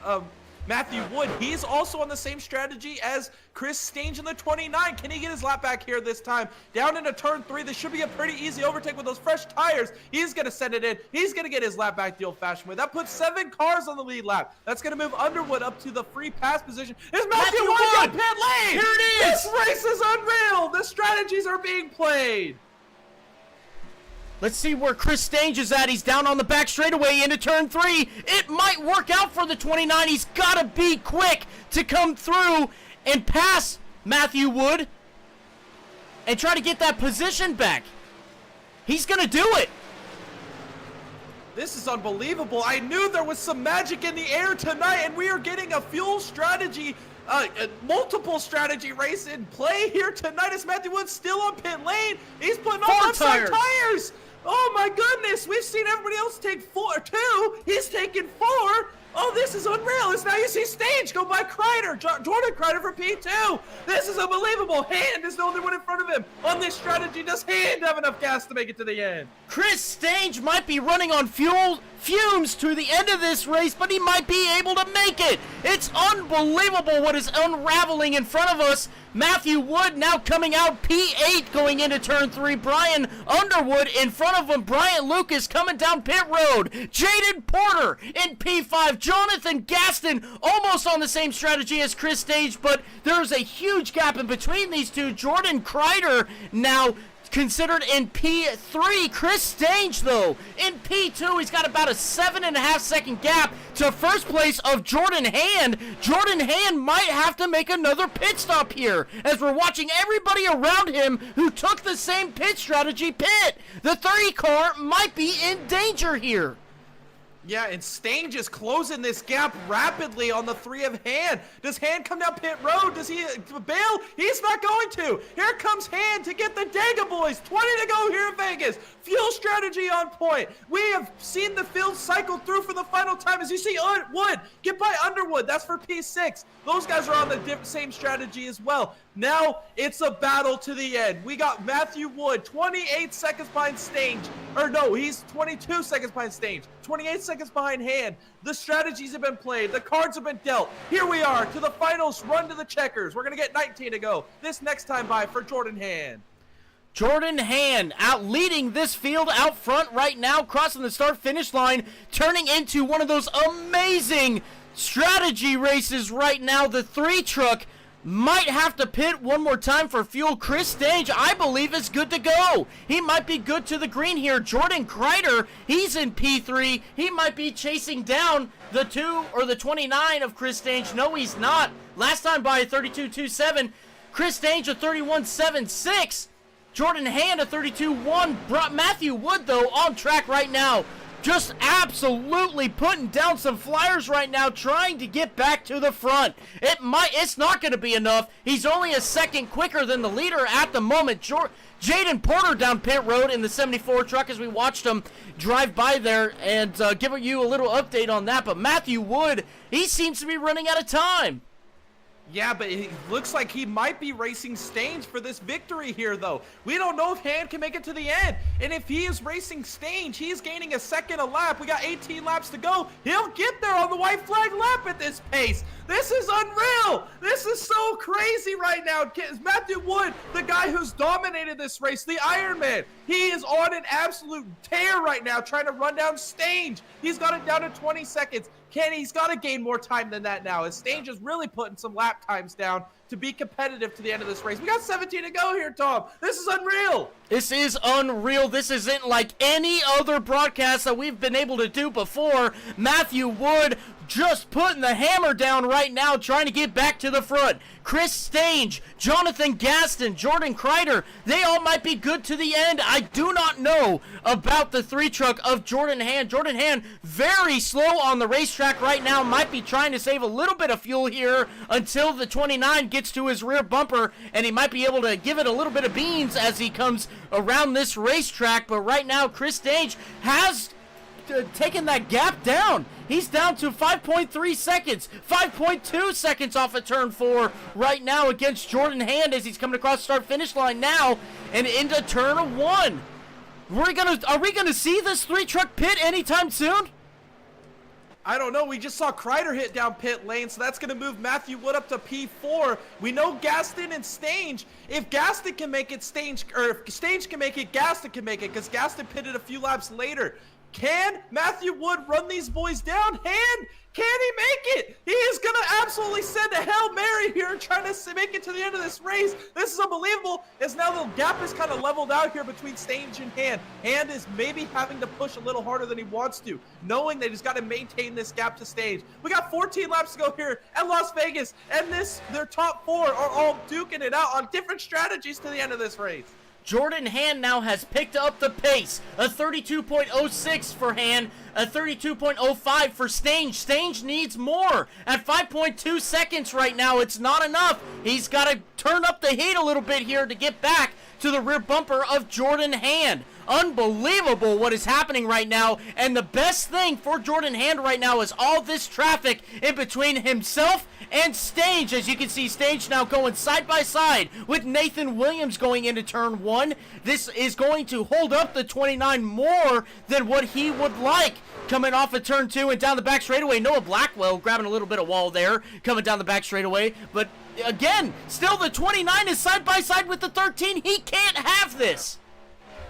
Matthew Wood. He's also on the same strategy as Chris Stange in the 29. Can he get his lap back here this time? Down into turn 3. This should be a pretty easy overtake with those fresh tires. He's going to send it in. He's going to get his lap back the old-fashioned way. That puts 7 cars on the lead lap. That's going to move Underwood up to the free pass position. It's Matthew Wood on pit lane! Here it is! This race is unreal! The strategies are being played! Let's see where Chris Stange is at. He's down on the back straightaway into turn 3. It might work out for the 29. He's got to be quick to come through and pass Matthew Wood and try to get that position back. He's going to do it. This is unbelievable. I knew there was some magic in the air tonight, and we are getting a fuel strategy, multiple strategy race in play here tonight as Matthew Wood's still on pit lane. He's putting on left side tires. Oh my goodness, we've seen everybody else take 2. He's taken 4. Oh, this is unreal. It's now you see Stange go by Kreider, Jordan Kreider for P2. This is unbelievable. Hand is the only one in front of him. On this strategy, does Hand have enough gas to make it to the end? Chris Stange might be running on fumes to the end of this race, but he might be able to make it. It's unbelievable what is unraveling in front of us. Matthew Wood now coming out P8 going into turn 3. Brian Underwood in front of him. Brian Lucas coming down pit road. Jaden Porter in P5. Jonathan Gaston almost on the same strategy as Chris Stange, but there's a huge gap in between these two. Jordan Kreider now considered in P3. Chris Stange, though, in P2. He's got about a 7.5 second gap to first place of Jordan Hand. Jordan Hand might have to make another pit stop here as we're watching everybody around him who took the same pit strategy pit. The 30 car might be in danger here. Yeah, and Stange is closing this gap rapidly on the 3 of Hand. Does Hand come down pit road? Does he bail? He's not going to. Here comes Hand to get the Dega boys. 20 to go here in Vegas. Fuel strategy on point. We have seen the field cycle through for the final time. As you see, Wood, get by Underwood. That's for P6. Those guys are on the same strategy as well. Now it's a battle to the end. We got Matthew Wood, 28 seconds behind Stange. Or no, he's 22 seconds behind Stange. 28 seconds behind Hand. The strategies have been played. The cards have been dealt. Here we are to the finals run to the checkers. We're going to get 19 to go. This next time by for Jordan Hand. Jordan Hand out leading this field out front right now, crossing the start-finish line, turning into one of those amazing strategy races right now. The 3 truck might have to pit one more time for fuel. Chris Stange, I believe, is good to go. He might be good to the green here. Jordan Kreider, he's in P3. He might be chasing down the 2 or the 29 of Chris Stange. No, he's not. Last time by 32.27. Chris Stange a 31.76. Jordan Hand a 32.1. Matthew Wood, though, on track right now. Just absolutely putting down some flyers right now, trying to get back to the front. It's not going to be enough. He's only a second quicker than the leader at the moment. Jaden Porter down pit road in the 74 truck as we watched him drive by there and give you a little update on that. But Matthew Wood, he seems to be running out of time. Yeah, but it looks like he might be racing Stange for this victory here, though. We don't know if Hand can make it to the end. And if he is racing Stange, he's gaining a second a lap. We got 18 laps to go. He'll get there on the white flag lap at this pace. This is unreal. This is so crazy right now. Matthew Wood, the guy who's dominated this race, the Iron Man, he is on an absolute tear right now, trying to run down Stange. He's got it down to 20 seconds. He's got to gain more time than that now, as Stange is really putting some lap times down to be competitive to the end of this race. We got 17 to go here, Tom. This is unreal. This is unreal. This isn't like any other broadcast that we've been able to do before. Matthew Wood just putting the hammer down right now, trying to get back to the front. Chris Stange, Jonathan Gaston, Jordan Kreider, they all might be good to the end. I do not know about the 3 truck of Jordan Hand. Jordan Hand very slow on the racetrack right now, might be trying to save a little bit of fuel here until the 29 gets to his rear bumper, and he might be able to give it a little bit of beans as he comes around this racetrack. But right now, Chris Stange has taken that gap down. He's down to 5.3 seconds, 5.2 seconds off of turn 4 right now against Jordan Hand as he's coming across the start-finish line now and into turn 1. Are we gonna see this 3 truck pit anytime soon? I don't know. We just saw Kreider hit down pit lane, so that's going to move Matthew Wood up to P4. We know Gaston and Stange. If Gaston can make it, if Stange can make it, Gaston can make it, because Gaston pitted a few laps later. Can Matthew Wood run these boys down? Can he make it? He is going to absolutely send a Hail Mary here, trying to to make it to the end of this race. This is unbelievable, as now the gap is kind of leveled out here between Stage and Hand. Hand is maybe having to push a little harder than he wants to, knowing that he's got to maintain this gap to Stage. We got 14 laps to go here at Las Vegas, and their top 4 are all duking it out on different strategies to the end of this race. Jordan Hand now has picked up the pace. A 32.06 for Hand, a 32.05 for Stange. Stange needs more. At 5.2 seconds right now, it's not enough. He's got to turn up the heat a little bit here to get back to the rear bumper of Jordan Hand. Unbelievable what is happening right now, and the best thing for Jordan Hand right now is all this traffic in between himself and Stage. As you can see, Stage now going side by side with Nathan Williams going into turn 1. This is going to hold up the 29 more than what he would like. Coming off of turn 2 and down the back straightaway, Noah Blackwell grabbing a little bit of wall there, coming down the back straightaway, but again, still the 29 is side by side with the 13. He can't have this.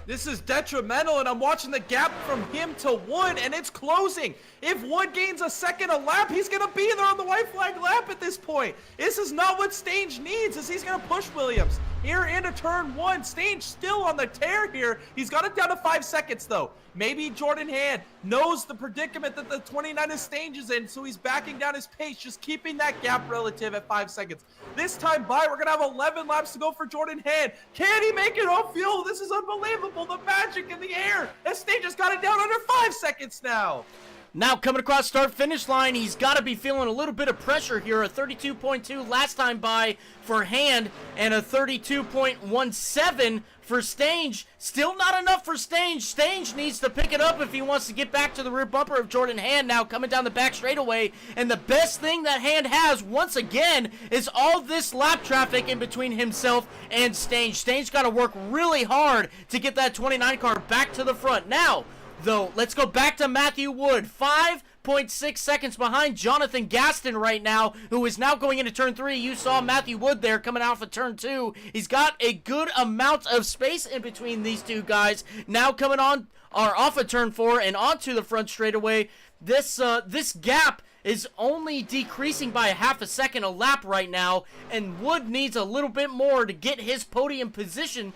This is detrimental, and I'm watching the gap from him to Wood, and it's closing. If Wood gains a second a lap, he's going to be there on the white flag lap at this point. This is not what Stange needs, as he's going to push Williams here into turn 1. Stange still on the tear here. He's got it down to 5 seconds, though. Maybe Jordan Hand knows the predicament that the 29 is Stange is in, so he's backing down his pace, just keeping that gap relative at 5 seconds. This time by, we're going to have 11 laps to go for Jordan Hand. Can he make it off fuel? This is unbelievable. The magic in the air. And Stange has got it down under 5 seconds now. Now coming across start-finish line, he's got to be feeling a little bit of pressure here. A 32.2 last time by for Hand, and a 32.17 for Stange. Still not enough for Stange. Stange needs to pick it up if he wants to get back to the rear bumper of Jordan Hand now coming down the back straightaway. And the best thing that Hand has, once again, is all this lap traffic in between himself and Stange. Stange got to work really hard to get that 29 car back to the front. Now, though, let's go back to Matthew Wood. 5.6 seconds behind Jonathan Gaston right now, who is now going into turn 3. You saw Matthew Wood there coming out of turn 2. He's got a good amount of space in between these two guys. Now coming on or off of turn 4 and onto the front straightaway. This gap is only decreasing by a half a second a lap right now, and Wood needs a little bit more to get his podium position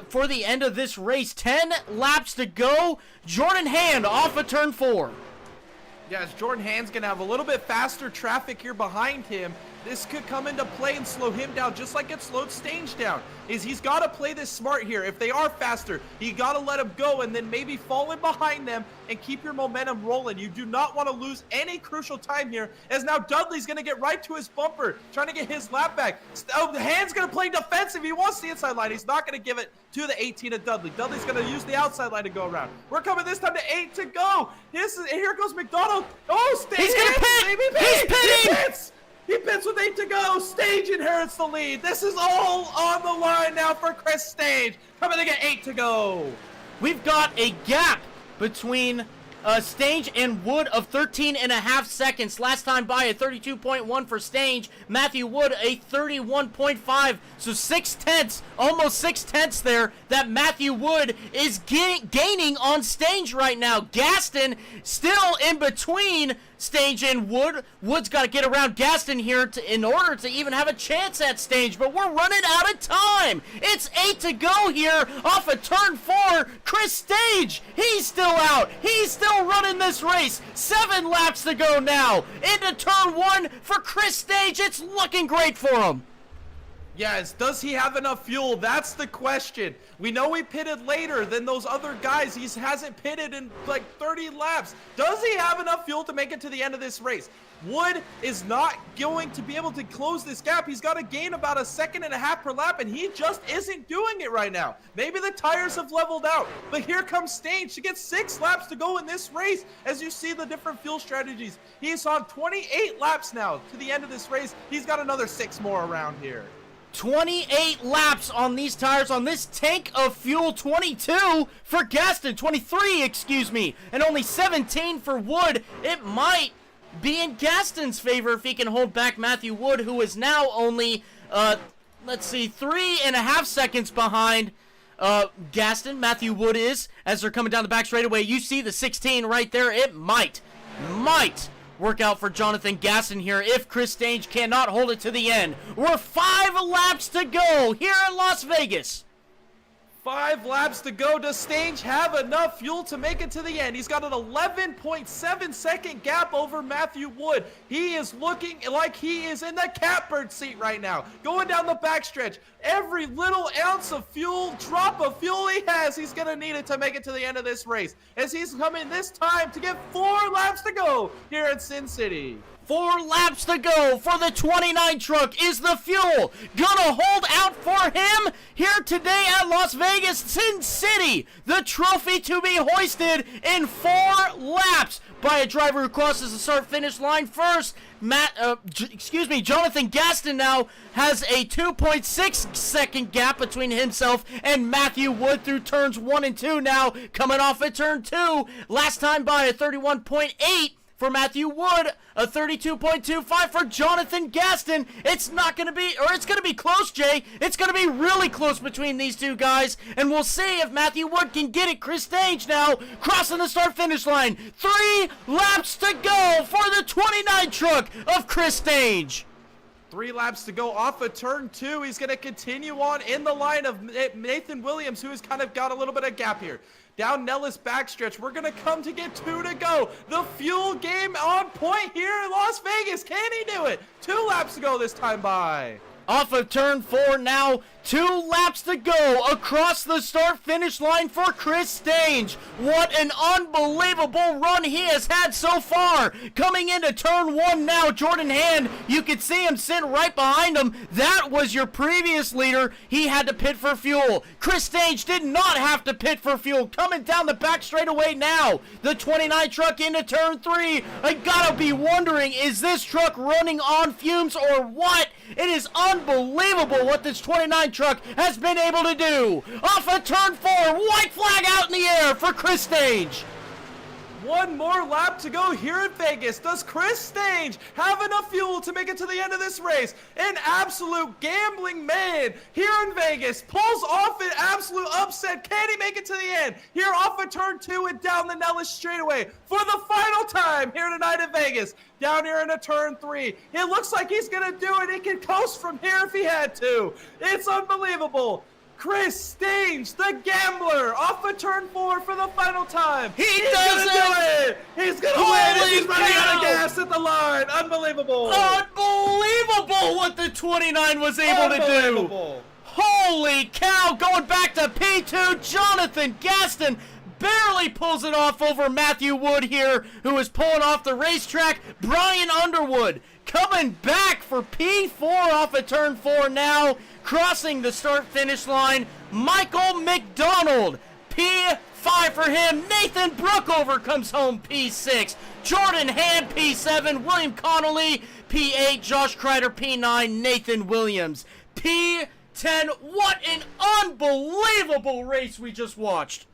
for the end of this race. 10 laps to go. Jordan Hand off of turn 4. Yeah, as Jordan Hand's going to have a little bit faster traffic here behind him. This could come into play and slow him down, just like it slowed Stange down. He's got to play this smart here. If they are faster, you got to let them go and then maybe fall in behind them and keep your momentum rolling. You do not want to lose any crucial time here, as now Dudley's going to get right to his bumper, trying to get his lap back. The Hand's going to play defensive. He wants the inside line. He's not going to give it to the 18 of Dudley. Dudley's going to use the outside line to go around. We're coming this time to 8 to go. Here goes McDonald. Oh, Stange! He's going to pit! Baby, He's pitting! He pits! He pits with 8 to go. Stange inherits the lead. This is all on the line now for Chris Stange. Coming to get 8 to go. We've got a gap between Stange and Wood of 13.5 seconds. Last time by a 32.1 for Stange. Matthew Wood a 31.5. So 6/10, almost 6/10 there, that Matthew Wood is gaining on Stange right now. Gaston still in between Stange and Wood. Wood's got to get around Gaston here in order to even have a chance at Stange, but we're running out of time. It's 8 to go here off of turn 4. Chris Stange, he's still out. He's still running this race. 7 laps to go now. Into turn 1 for Chris Stange. It's looking great for him. Yes, does he have enough fuel? That's the question. We know he pitted later than those other guys. He hasn't pitted in like 30 laps. Does he have enough fuel to make it to the end of this race? Wood is not going to be able to close this gap. He's got to gain about 1.5 seconds per lap, and he just isn't doing it right now. Maybe the tires have leveled out, but here comes Stange to get 6 laps to go in this race. As you see the different fuel strategies, he's on 28 laps now to the end of this race. He's got another 6 more around here. 28 laps on these tires, on this tank of fuel. 22 for Gaston, 23, excuse me, and only 17 for Wood. It might be in Gaston's favor if he can hold back Matthew Wood, who is now only, let's see, 3.5 seconds behind Gaston. Matthew Wood is, as they're coming down the back straightaway. You see the 16 right there. It might work out for Jonathan Gaston here if Chris Stage cannot hold it to the end. We're 5 laps to go here in Las Vegas. 5 laps to go. Does Stage have enough fuel to make it to the end? He's got an 11.7 second gap over Matthew Wood. He is looking like he is in the catbird seat right now. Going down the backstretch. Every little ounce of fuel, drop of fuel he has, he's going to need it to make it to the end of this race. As he's coming this time to get 4 laps to go here at Sin City. 4 laps to go for the 29 truck. Is the fuel gonna hold out for him here today at Las Vegas Sin City? The trophy to be hoisted in 4 laps by a driver who crosses the start-finish line first. Jonathan Gaston now has a 2.6 second gap between himself and Matthew Wood through turns 1 and 2 now, coming off at turn 2. Last time by a 31.8 for Matthew Wood, a 32.25 for Jonathan Gaston. It's not going to be, or it's going to be close, Jay. It's going to be really close between these two guys, and we'll see if Matthew Wood can get it. Chris Stage now crossing the start-finish line. 3 laps to go for the 29 truck of Chris Stage. 3 laps to go off of turn 2. He's going to continue on in the line of Nathan Williams, who has kind of got a little bit of gap here. Down Nellis backstretch. We're going to come to get 2 to go. The fuel game on point here in Las Vegas. Can he do it? 2 laps to go this time by. Off of turn 4 now, 2 laps to go across the start-finish line for Chris Stage. What an unbelievable run he has had so far. Coming into turn 1 now, Jordan Hand, you can see him sitting right behind him. That was your previous leader. He had to pit for fuel. Chris Stage did not have to pit for fuel. Coming down the back straightaway now, the 29 truck into turn 3. I gotta be wondering, is this truck running on fumes or what? It is unbelievable what this 29 truck has been able to do. Off of turn 4, white flag out in the air for Chris Stage. 1 more lap to go here in Vegas. Does Chris Stage have enough fuel to make it to the end of this race? An absolute gambling man here in Vegas pulls off an absolute upset. Can he make it to the end? Here off of turn 2 and down the Nellis straightaway for the final time here tonight in Vegas. Down here into turn 3. It looks like he's going to do it. He can coast from here if he had to. It's unbelievable. Chris Stage, the gambler, off of turn 4 for the final time. He's gonna do it. He's gonna win. And he's running out of gas at the line. Unbelievable. Unbelievable what the 29 was able to do. Holy cow, going back to P2, Jonathan Gaston barely pulls it off over Matthew Wood here, who is pulling off the racetrack. Brian Underwood coming back for P4 off of turn 4 now, crossing the start-finish line. Michael McDonald, P5 for him. Nathan Brookover comes home P6. Jordan Hand, P7. William Connolly, P8. Josh Kreider, P9. Nathan Williams, P10. What an unbelievable race we just watched.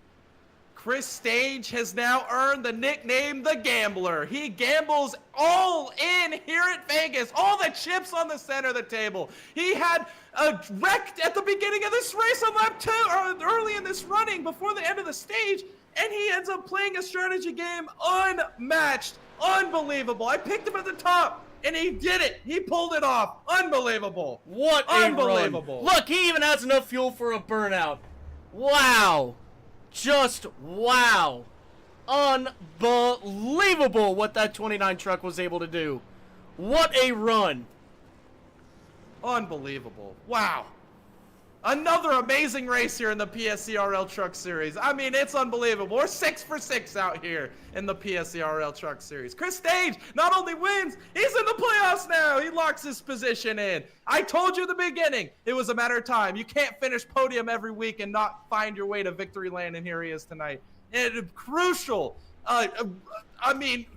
Chris Stage has now earned the nickname The Gambler. He gambles all in here at Vegas. All the chips on the center of the table. He had a wreck at the beginning of this race on lap 2, or early in this running before the end of the stage, and he ends up playing a strategy game unmatched. Unbelievable. I picked him at the top, and he did it. He pulled it off. Unbelievable. What a unbelievable run. Look, he even has enough fuel for a burnout. Wow. Just wow. Unbelievable what that 29 truck was able to do. What a run. Unbelievable. Wow. Another amazing race here in the PSCRL Truck Series. I mean, it's unbelievable. We're 6 for 6 out here in the PSCRL Truck Series. Chris Stage not only wins, he's in the playoffs now. He locks his position in. I told you at the beginning, it was a matter of time. You can't finish podium every week and not find your way to victory lane, and here he is tonight. And crucial,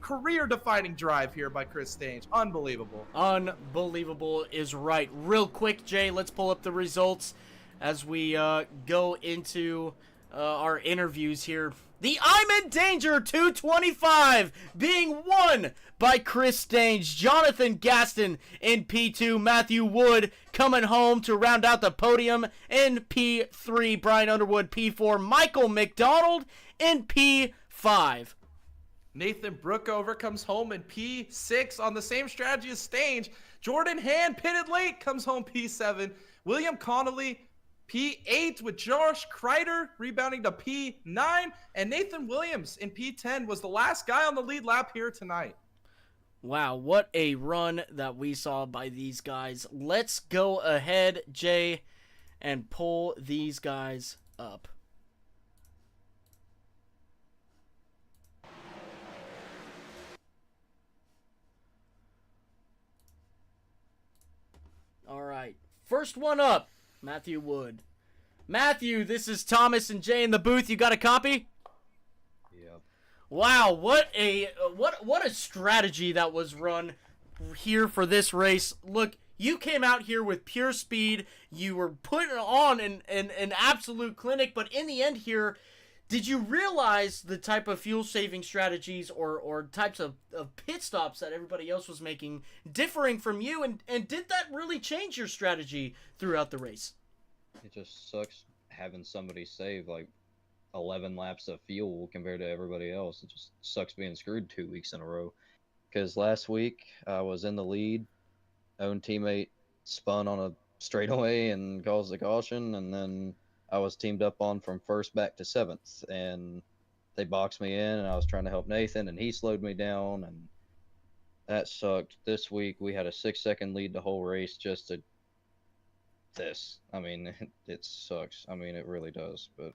career-defining drive here by Chris Stage. Unbelievable. Unbelievable is right. Real quick, Jay, let's pull up the results as we go into our interviews here. The I'm in Danger 225 being won by Chris Stage. Jonathan Gaston in P2. Matthew Wood coming home to round out the podium in P3. Brian Underwood P4. Michael McDonald in P5. Nathan Brookover comes home in P6 on the same strategy as Stange. Jordan Hand, pitted late, comes home P7. William Connolly, P8 with Josh Kreider rebounding to P9. And Nathan Williams in P10 was the last guy on the lead lap here tonight. Wow, what a run that we saw by these guys. Let's go ahead, Jay, and pull these guys up. All right, first one up, Matthew Wood. Matthew, this is Thomas and Jay in the booth. You got a copy? Yep. Wow, what a strategy that was run here for this race. Look, you came out here with pure speed. You were putting on an absolute clinic, but in the end here, did you realize the type of fuel-saving strategies or types of pit stops that everybody else was making differing from you? And did that really change your strategy throughout the race? It just sucks having somebody save like 11 laps of fuel compared to everybody else. It just sucks being screwed 2 weeks in a row. Because last week I was in the lead, own teammate spun on a straightaway and caused a caution, and then I was teamed up on from first back to seventh, and they boxed me in, and I was trying to help Nathan, and he slowed me down, and that sucked. This week we had a 6-second lead the whole race just to this. I mean, it sucks. I mean, it really does, but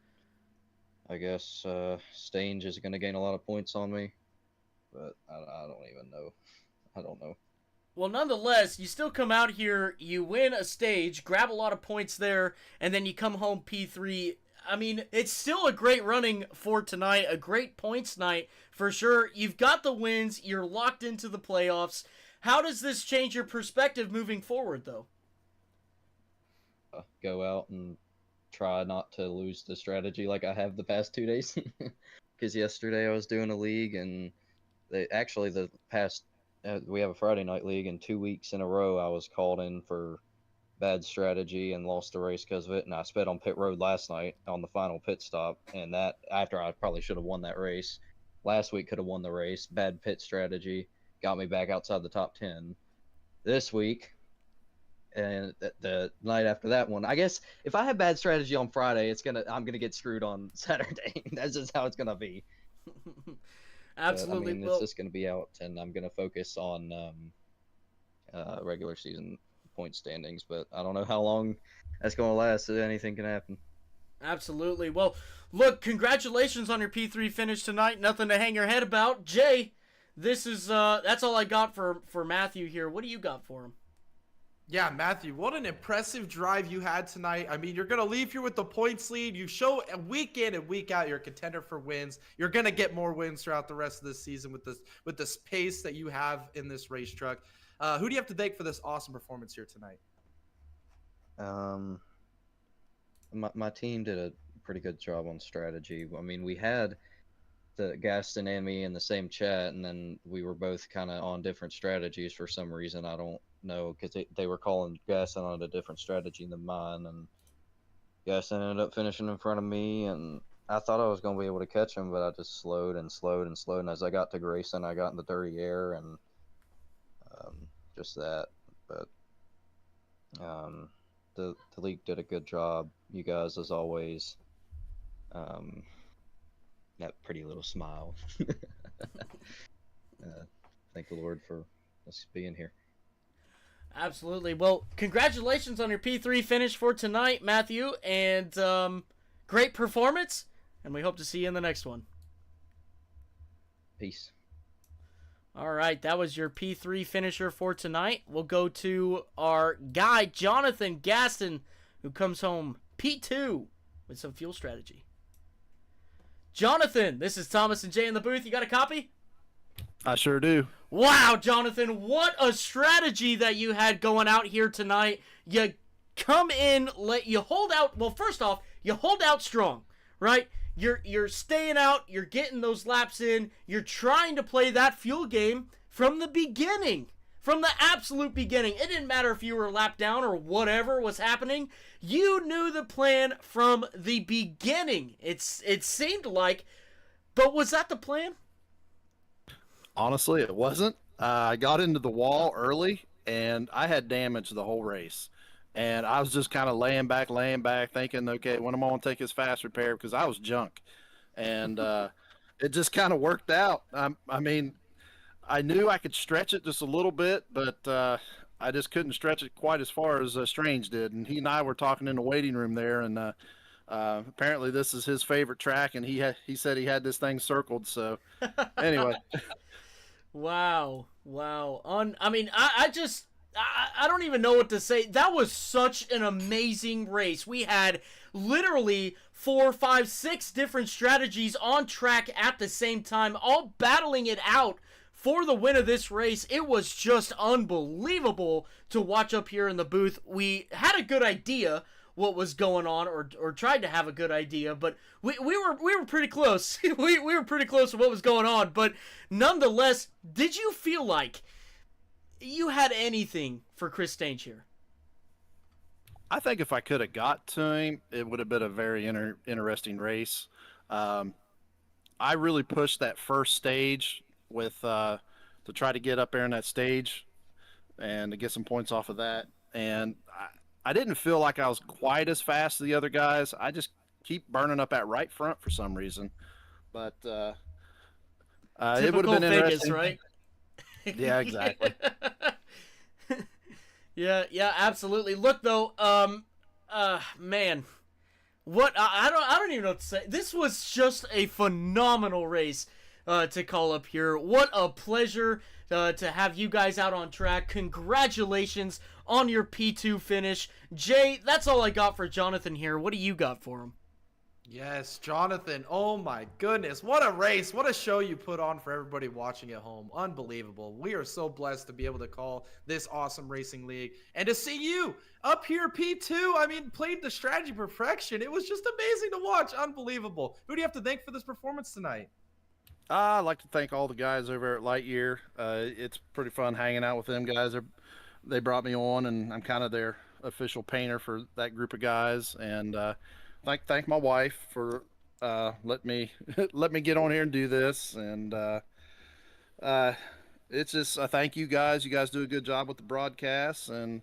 I guess Stange is going to gain a lot of points on me, but I don't even know. I don't know. Well, nonetheless, you still come out here, you win a stage, grab a lot of points there, and then you come home P3. I mean, it's still a great running for tonight, a great points night for sure. You've got the wins, you're locked into the playoffs. How does this change your perspective moving forward, though? Go out and try not to lose the strategy like I have the past 2 days. Because yesterday I was doing a league, and the past we have a Friday night league, and 2 weeks in a row I was called in for bad strategy and lost the race because of it. And I sped on pit road last night on the final pit stop, and that after I probably should have won that race. Last week could have won the race. Bad pit strategy got me back outside the top 10. This week, and the night after that one, I guess if I have bad strategy on Friday, I'm gonna get screwed on Saturday. That's just how it's gonna be. Absolutely. But, I mean, it's just going to be out, and I'm going to focus on regular season point standings. But I don't know how long that's going to last. So anything can happen. Absolutely. Well, look, congratulations on your P3 finish tonight. Nothing to hang your head about. Jay, this is that's all I got for Matthew here. What do you got for him? Yeah, Matthew, what an impressive drive you had tonight. I mean, you're going to leave here with the points lead. You show week in and week out you're a contender for wins. You're going to get more wins throughout the rest of this season with this pace that you have in this race truck. Who do you have to thank for this awesome performance here tonight? My team did a pretty good job on strategy. I mean, we had Gaston and me in the same chat, and then we were both kind of on different strategies for some reason. I don't know, because they were calling Gaston on a different strategy than mine, and Gaston ended up finishing in front of me, and I thought I was going to be able to catch him, but I just slowed and slowed and slowed, and as I got to Grayson, I got in the dirty air, and just that. But the league did a good job. You guys, as always. That pretty little smile. Thank the Lord for us being here. Absolutely. Well, congratulations on your P3 finish for tonight, Matthew, and great performance, and we hope to see you in the next one. Peace. All right, that was your P3 finisher for tonight. We'll go to our guy, Jonathan Gaston, who comes home P2 with some fuel strategy. Jonathan, this is Thomas and Jay in the booth. You got a copy? I sure do. Wow, Jonathan, what a strategy that you had going out here tonight. You come in, you hold out. Well, first off, you hold out strong, right? You're staying out, you're getting those laps in, you're trying to play that fuel game from the beginning. From the absolute beginning. It didn't matter if you were lapped down or whatever was happening. You knew the plan from the beginning. It seemed like, but was that the plan? Honestly, it wasn't. I got into the wall early, and I had damage the whole race. And I was just kind of laying back, thinking, okay, when am I going to take this fast repair? Because I was junk. And it just kind of worked out. I mean, I knew I could stretch it just a little bit, but I just couldn't stretch it quite as far as Strange did. And he and I were talking in the waiting room there, and apparently this is his favorite track, and he said he had this thing circled. So anyway. Wow. I mean, I don't even know what to say. That was such an amazing race. We had literally 4, 5, 6 different strategies on track at the same time, all battling it out for the win of this race. It was just unbelievable to watch up here in the booth. We had a good idea what was going on, or tried to have a good idea, but we were pretty close. we were pretty close to what was going on, but nonetheless, did you feel like you had anything for Chris Stange here? I think if I could have got to him, it would have been a very interesting race. I really pushed that first stage with to try to get up there in that stage and to get some points off of that. And I didn't feel like I was quite as fast as the other guys. I just keep burning up at right front for some reason. But it would have been interesting, right? Yeah, exactly. yeah, absolutely. Look though, man, what I don't even know what to say. This was just a phenomenal race to call up here. What a pleasure to have you guys out on track. Congratulations on your P2 finish. Jay, that's all I got for Jonathan here. What do you got for him? Yes, Jonathan. Oh my goodness. What a race. What a show you put on for everybody watching at home. Unbelievable. We are so blessed to be able to call this awesome racing league and to see you up here P2. I mean, played the strategy perfection. It was just amazing to watch. Unbelievable. Who do you have to thank for this performance tonight? I'd like to thank all the guys over at Lightyear. It's pretty fun hanging out with them guys. They brought me on, and I'm kind of their official painter for that group of guys. And thank my wife for let me get on here and do this. And it's just I thank you guys. You guys do a good job with the broadcasts, and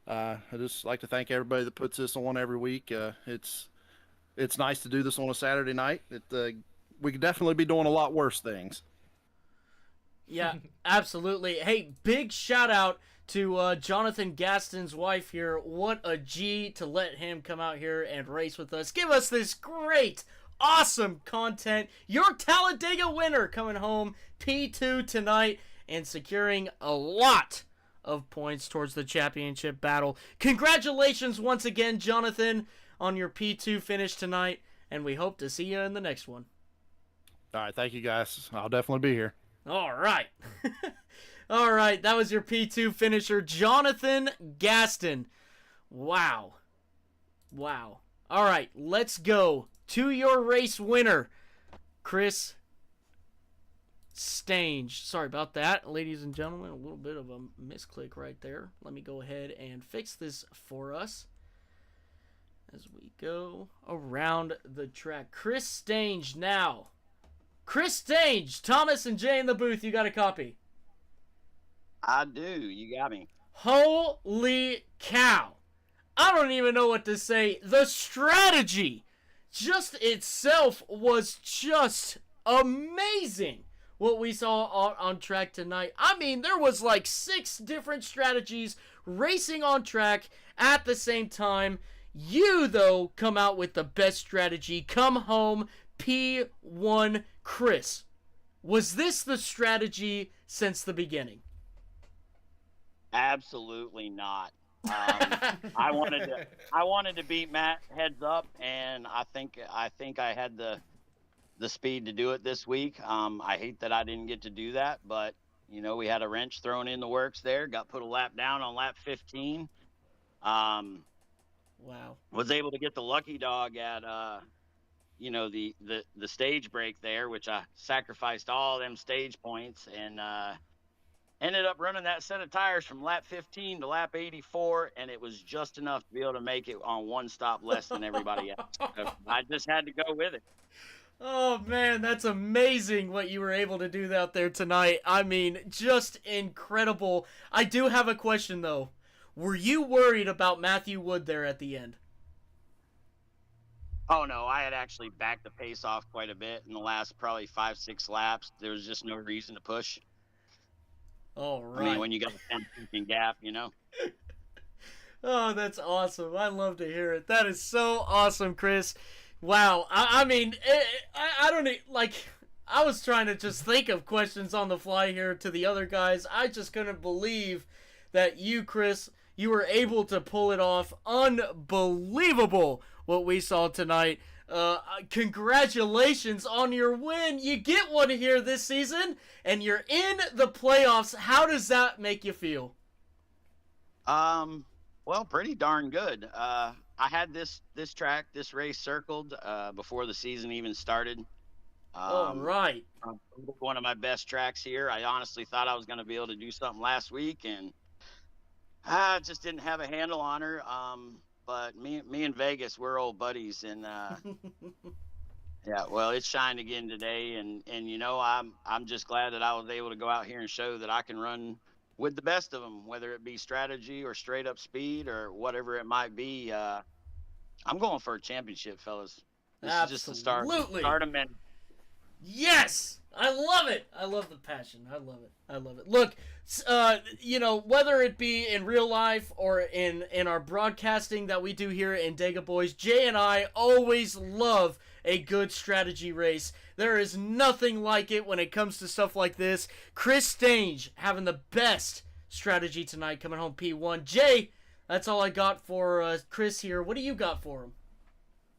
I just like to thank everybody that puts this on every week. It's nice to do this on a Saturday night. We could definitely be doing a lot worse things. Yeah, absolutely. Hey, big shout out to Jonathan Gaston's wife here. What a G to let him come out here and race with us. Give us this great, awesome content. Your Talladega winner coming home P2 tonight and securing a lot of points towards the championship battle. Congratulations once again, Jonathan, on your P2 finish tonight, and we hope to see you in the next one. All right, thank you guys. I'll definitely be here. All right. All right, that was your P2 finisher, Jonathan Gaston. Wow. All right, let's go to your race winner, Chris Stange. Sorry about that, ladies and gentlemen. A little bit of a misclick right there. Let me go ahead and fix this for us as we go around the track. Chris Stange now. Chris Stange, Thomas and Jay in the booth, you got a copy? I do. You got me. Holy cow. I don't even know what to say. The strategy just itself was just amazing what we saw on track tonight. I mean, there was like 6 different strategies racing on track at the same time. You, though, come out with the best strategy. Come home P1. Chris, was this the strategy since the beginning? Absolutely not. I wanted to beat Matt heads up, and I think I had the speed to do it this week. I hate that I didn't get to do that, but we had a wrench thrown in the works there. Got put a lap down on lap 15. Wow. Was able to get the lucky dog at the stage break there, which I sacrificed all them stage points, and ended up running that set of tires from lap 15 to lap 84, and it was just enough to be able to make it on one stop less than everybody else. So I just had to go with it. Oh man, that's amazing what you were able to do out there tonight. I mean, just incredible. I do have a question though. Were you worried about Matthew Wood there at the end? Oh no, I had actually backed the pace off quite a bit in the last probably 5-6 laps. There was just no reason to push. All I right. mean, when you got a 10-second gap, you know. Oh, that's awesome. I love to hear it. That is so awesome, Chris. Wow. I mean, I don't like. I was trying to just think of questions on the fly here to the other guys. I just couldn't believe that you, Chris, you were able to pull it off. Unbelievable what we saw tonight. Congratulations on your win. You get one here this season, and you're in the playoffs. How does that make you feel? Well, pretty darn good. I had this race circled before the season even started. All right. One of my best tracks here. I honestly thought I was going to be able to do something last week, and I just didn't have a handle on her. But me and Vegas, we're old buddies, and yeah, well, it shined again today, and you know, I'm just glad that I was able to go out here and show that I can run with the best of them, whether it be strategy or straight up speed or whatever it might be. I'm going for a championship, fellas. This is just the start. Start 'em in. Yes, I love it. I love the passion. I love it. I love it. Look, you know, whether it be in real life or in our broadcasting that we do here in Dega Boys, Jay and I always love a good strategy race. There is nothing like it when it comes to stuff like this. Chris Stange having the best strategy tonight, coming home P1. Jay, that's all I got for Chris here. What do you got for him?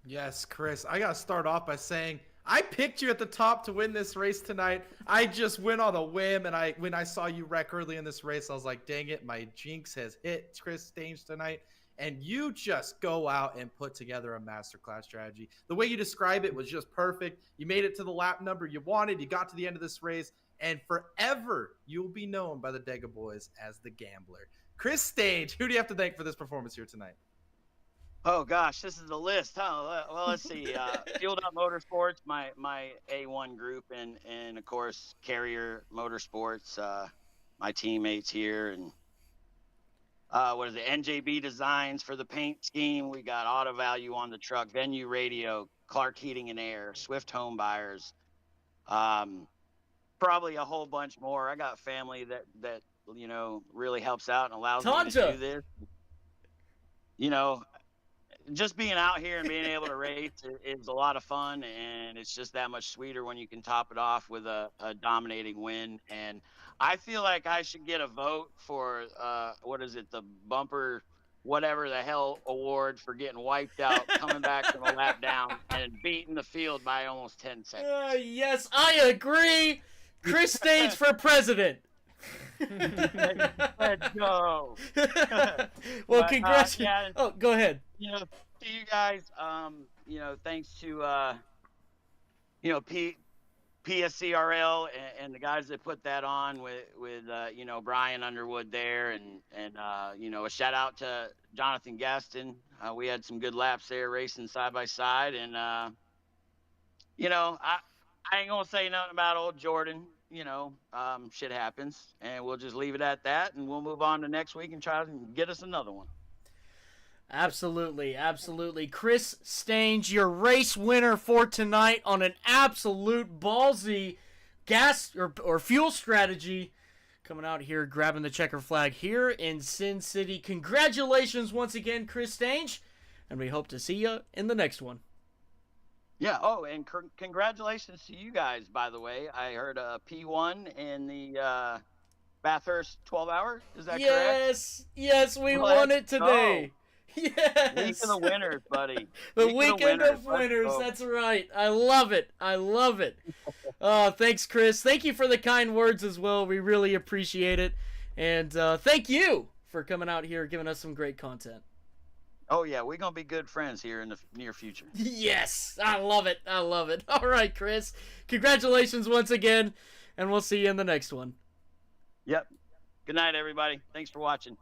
Yes, Chris, I got to start off by saying I picked you at the top to win this race tonight. I just went on a whim, and when I saw you wreck early in this race, I was like, dang it, my jinx has hit Chris Stange tonight. And you just go out and put together a masterclass strategy. The way you describe it was just perfect. You made it to the lap number you wanted. You got to the end of this race, and forever you'll be known by the Dega Boys as the Gambler. Chris Stange, who do you have to thank for this performance here tonight? Oh gosh, this is the list, huh? Well, let's see. Fueled Up Motorsports, my A1 group, and of course Carrier Motorsports, my teammates here, and what is it? NJB Designs for the paint scheme. We got Auto Value on the truck, Venue Radio, Clark Heating and Air, Swift Home Buyers, probably a whole bunch more. I got family that you know really helps out and allows me to do this. You know, just being out here and being able to race is a lot of fun, and it's just that much sweeter when you can top it off with a dominating win. And I feel like I should get a vote for what is it, the bumper whatever the hell award for getting wiped out, coming back from a lap down and beating the field by almost 10 seconds. Yes, I agree. Chris Stange for president. Let's go. Well, congrats. Yeah, oh, go ahead. You know, to you guys, you know, thanks to, you know, PSCRL and the guys that put that on with you know, Brian Underwood there, and you know, a shout out to Jonathan Gaston. We had some good laps there racing side by side, and you know, I ain't gonna say nothing about old Jordan. You know, shit happens, and we'll just leave it at that, and we'll move on to next week and try to get us another one. Absolutely, absolutely. Chris Stange, your race winner for tonight on an absolute ballsy gas or fuel strategy. Coming out here, grabbing the checker flag here in Sin City. Congratulations once again, Chris Stange, and we hope to see you in the next one. Yeah. Oh, and congratulations to you guys, by the way. I heard a P1 in the Bathurst 12-hour. Is that correct? Yes, we won it today. Yes. Week of the winners, buddy. The weekend of winners. That's right. I love it. I love it. Thanks, Chris. Thank you for the kind words as well. We really appreciate it. And thank you for coming out here, giving us some great content. Oh, yeah. We're going to be good friends here in the near future. Yes. I love it. I love it. All right, Chris. Congratulations once again, and we'll see you in the next one. Yep. Good night, everybody. Thanks for watching.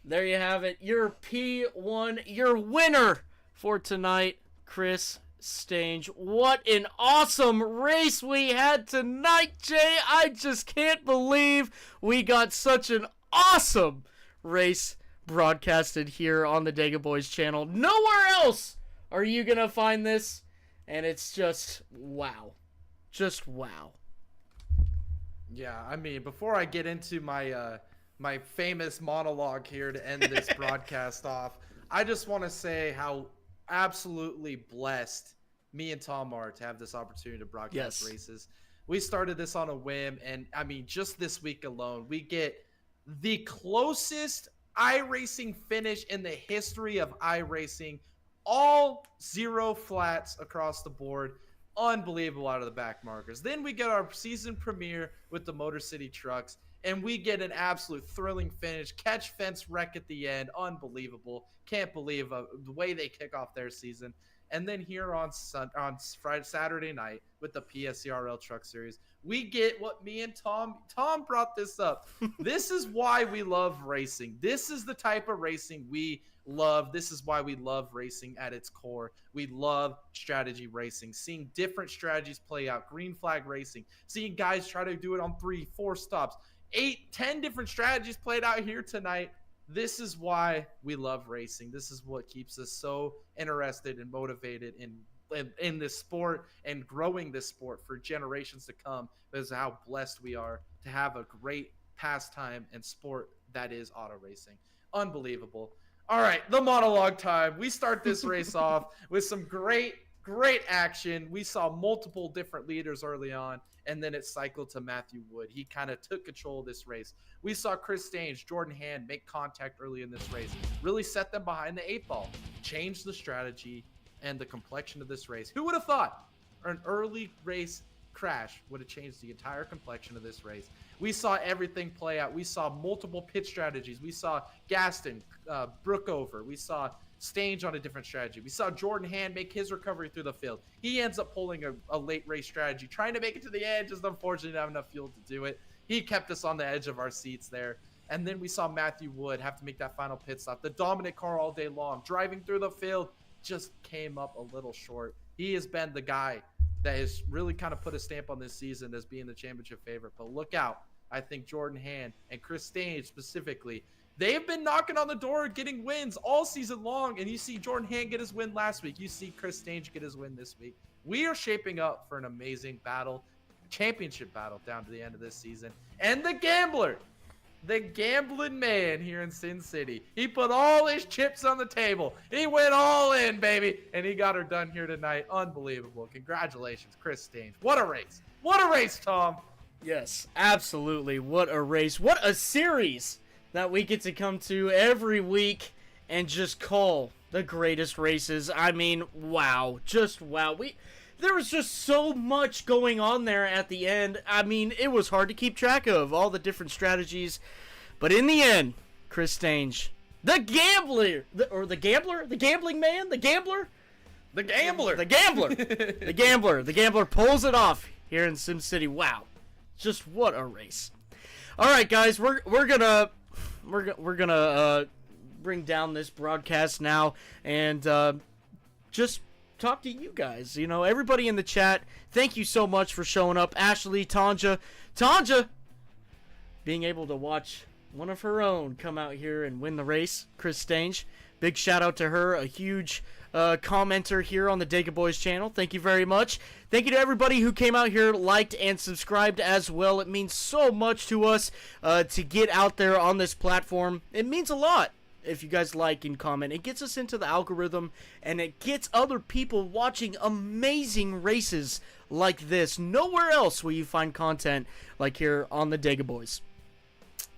There you have it. Your P1, your winner for tonight, Chris Stange, what an awesome race we had tonight, Jay. I just can't believe we got such an awesome race broadcasted here on the Dega Boys channel. Nowhere else are you gonna find this, and it's just wow. Just wow. Yeah, I mean, before I get into my my famous monologue here to end this broadcast off, I just want to say how absolutely blessed me and Tom are to have this opportunity to broadcast races. We started this on a whim, and I mean, just this week alone, we get the closest iRacing finish in the history of iRacing. All 0 flats across the board. Unbelievable out of the back markers. Then we get our season premiere with the Motor City trucks, and we get an absolute thrilling finish. Catch fence wreck at the end. Unbelievable. Can't believe the way they kick off their season. And then here on Saturday night with the PSCRL Truck Series, we get what me and Tom brought this up. This is why we love racing. This is the type of racing we love. This is why we love racing at its core. We love strategy racing, seeing different strategies play out, green flag racing, seeing guys try to do it on 3, 4 stops, 8, 10 different strategies played out here tonight. This is why we love racing. This is what keeps us so interested and motivated in this sport and growing this sport for generations to come, because of how blessed we are to have a great pastime and sport that is auto racing. Unbelievable. All right, the monologue time. We start this race off with some great action. We saw multiple different leaders early on, and then it cycled to Matthew Wood. He kind of took control of this race. We saw Chris Stange, Jordan Hand make contact early in this race, really set them behind the 8 ball, changed the strategy and the complexion of this race. Who would have thought an early race crash would have changed the entire complexion of this race? We saw everything play out. We saw multiple pit strategies. We saw Gaston, Brookover. We saw Stange on a different strategy. We saw Jordan Hand make his recovery through the field. He ends up pulling a late race strategy, trying to make it to the edge, just unfortunately didn't have enough fuel to do it. He kept us on the edge of our seats there. And then we saw Matthew Wood have to make that final pit stop. The dominant car all day long, driving through the field, just came up a little short. He has been the guy that has really kind of put a stamp on this season as being the championship favorite. But look out. I think Jordan Hand and Chris Stange specifically, they've been knocking on the door getting wins all season long. And you see Jordan Hand get his win last week. You see Chris Stange get his win this week. We are shaping up for an amazing battle, championship battle down to the end of this season. And the gambler, the gambling man here in Sin City, he put all his chips on the table. He went all in, baby, and he got her done here tonight. Unbelievable. Congratulations, Chris Stange. What a race. What a race, Tom. Yes, absolutely. What a race. What a series that we get to come to every week and just call the greatest races. I mean, wow. Just wow. There was just so much going on there at the end. I mean, it was hard to keep track of all the different strategies. But in the end, Chris Stange, the gambler, the gambling man, the gambler, the gambler pulls it off here in Sim City. Wow. Just what a race. All right, guys, we're gonna bring down this broadcast now and just talk to you guys. You know, everybody in the chat, thank you so much for showing up. Ashley, Tanja, being able to watch one of her own come out here and win the race. Chris Stange, big shout out to her, a huge commenter here on the Dega Boys channel. Thank you very much. Thank you to everybody who came out here, liked and subscribed as well. It means so much to us to get out there on this platform. It means a lot if you guys like and comment. It gets us into the algorithm and it gets other people watching amazing races like this. Nowhere else will you find content like here on the Dega Boys.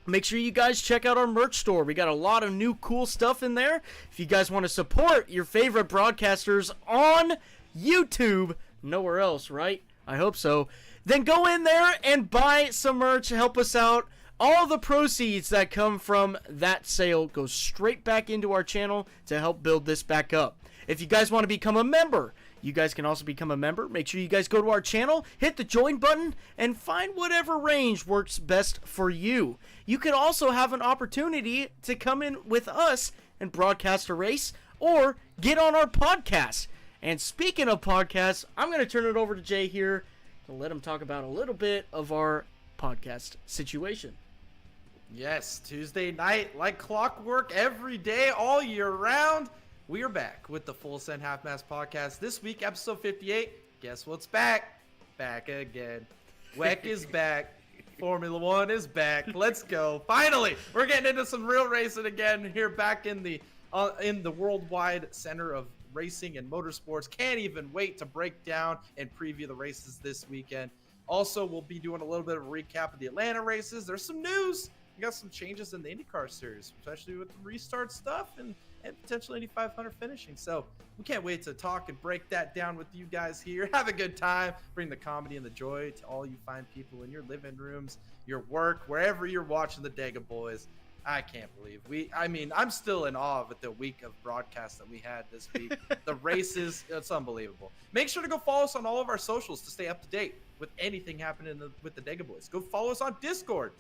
Make sure you guys check out our merch store. We got a lot of new cool stuff in there. If you guys want to support your favorite broadcasters on YouTube, nowhere else, right? I hope so. Then go in there and buy some merch. Help us out. All the proceeds that come from that sale go straight back into our channel to help build this back up. If you guys want to become a member, you guys can also become a member. Make sure you guys go to our channel, hit the join button, and find whatever range works best for you. You could also have an opportunity to come in with us and broadcast a race or get on our podcast And speaking of podcasts, I'm going to turn it over to Jay here to let him talk about a little bit of our podcast situation. Yes, Tuesday night, like clockwork, every day, all year round. We are back with the Full Send Half Mast podcast. This week, episode 58. Guess what's back? Back again. WEC is back. Formula One is back. Let's go. Finally, we're getting into some real racing again here back in the worldwide center of racing and motorsports. Can't even wait to break down and preview the races this weekend. Also, we'll be doing a little bit of a recap of the Atlanta races. There's some news. We got some changes in the IndyCar series, especially with the restart stuff and potential Indy 500 finishing. So we can't wait to talk and break that down with you guys here. Have a good time. Bring the comedy and the joy to all you fine people in your living rooms, your work, wherever you're watching the Dega Boys. I can't believe I'm still in awe with the week of broadcasts that we had this week. The races, it's unbelievable. Make sure to go follow us on all of our socials to stay up to date with anything happening with the Dega Boys. Go follow us on Discord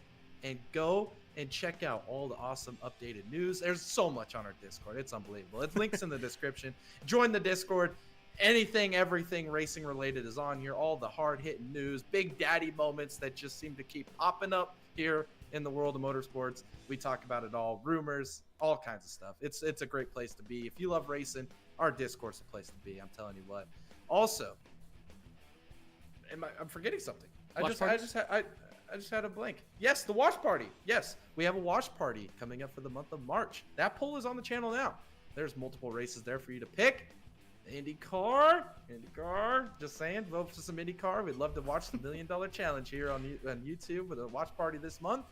and go and check out all the awesome updated news. There's so much on our Discord. It's unbelievable. It's links in the description. Join the Discord. Anything, everything racing related is on here. All the hard-hitting news, big daddy moments that just seem to keep popping up here in the world of motorsports. We talk about it all, rumors, all kinds of stuff. It's a great place to be. If you love racing, our Discord's the place to be. I'm telling you what. Also, I'm forgetting something. I just had a blank. Yes, the watch party. Yes, we have a watch party coming up for the month of March. That poll is on the channel now. There's multiple races there for you to pick. IndyCar, just saying, vote for some IndyCar. We'd love to watch the $1 Million Challenge here on YouTube with a watch party this month.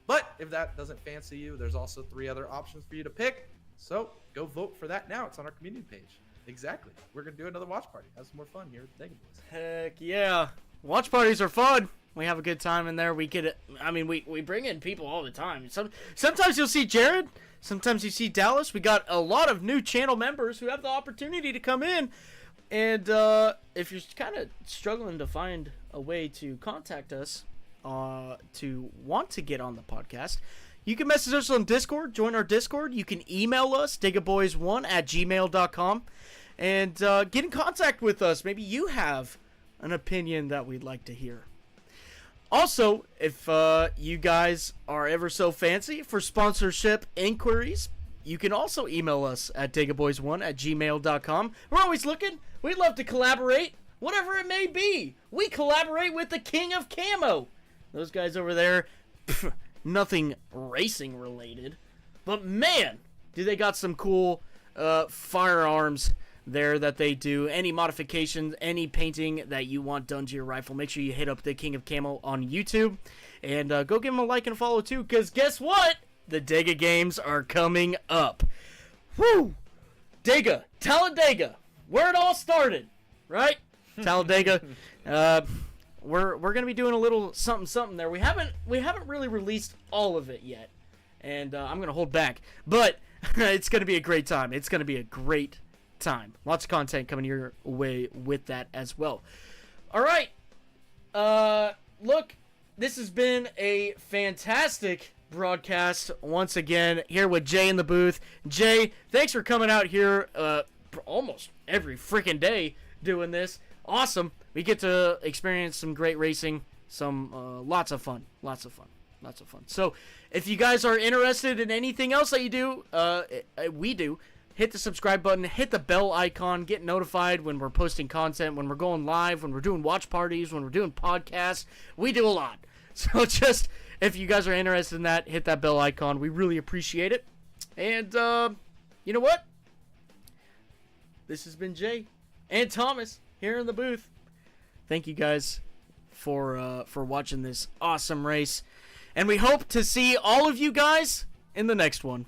But if that doesn't fancy you, there's also 3 other options for you to pick. So go vote for that now. It's on our community page. Exactly. We're going to do another watch party. Have some more fun here at the Dega Boys. Heck yeah. Watch parties are fun. We have a good time in there. We bring in people all the time. Sometimes you'll see Jared. Sometimes you see Dallas. We got a lot of new channel members who have the opportunity to come in. And if you're kind of struggling to find a way to contact us to want to get on the podcast, you can message us on Discord. Join our Discord. You can email us, degaboys1@gmail.com, and get in contact with us. Maybe you have an opinion that we'd like to hear. Also, if you guys are ever so fancy for sponsorship inquiries, you can also email us at degaboys1@gmail.com. We're always looking. We'd love to collaborate, whatever it may be. We collaborate with the King of Camo. Those guys over there, nothing racing related. But man, do they got some cool firearms there that they do. Any modifications, any painting that you want done to your rifle, make sure you hit up the King of Camo on YouTube and go give him a like and follow too, because guess what, the Dega games are coming up. Woo! Dega, Talladega, where it all started, right? Talladega. We're gonna be doing a little something there. We haven't really released all of it yet, and I'm gonna hold back, but it's gonna be a great time. It's gonna be a great time. Lots of content coming your way with that as well. All right. Look, this has been a fantastic broadcast once again here with Jay in the booth. Jay, thanks for coming out here almost every freaking day doing this. Awesome. We get to experience some great racing, some lots of fun. So, if you guys are interested in anything else that you do, we do, hit the subscribe button, hit the bell icon, get notified when we're posting content, when we're going live, when we're doing watch parties, when we're doing podcasts. We do a lot. So just, if you guys are interested in that, hit that bell icon. We really appreciate it. And, you know what? This has been Jay and Thomas here in the booth. Thank you guys for watching this awesome race. And we hope to see all of you guys in the next one.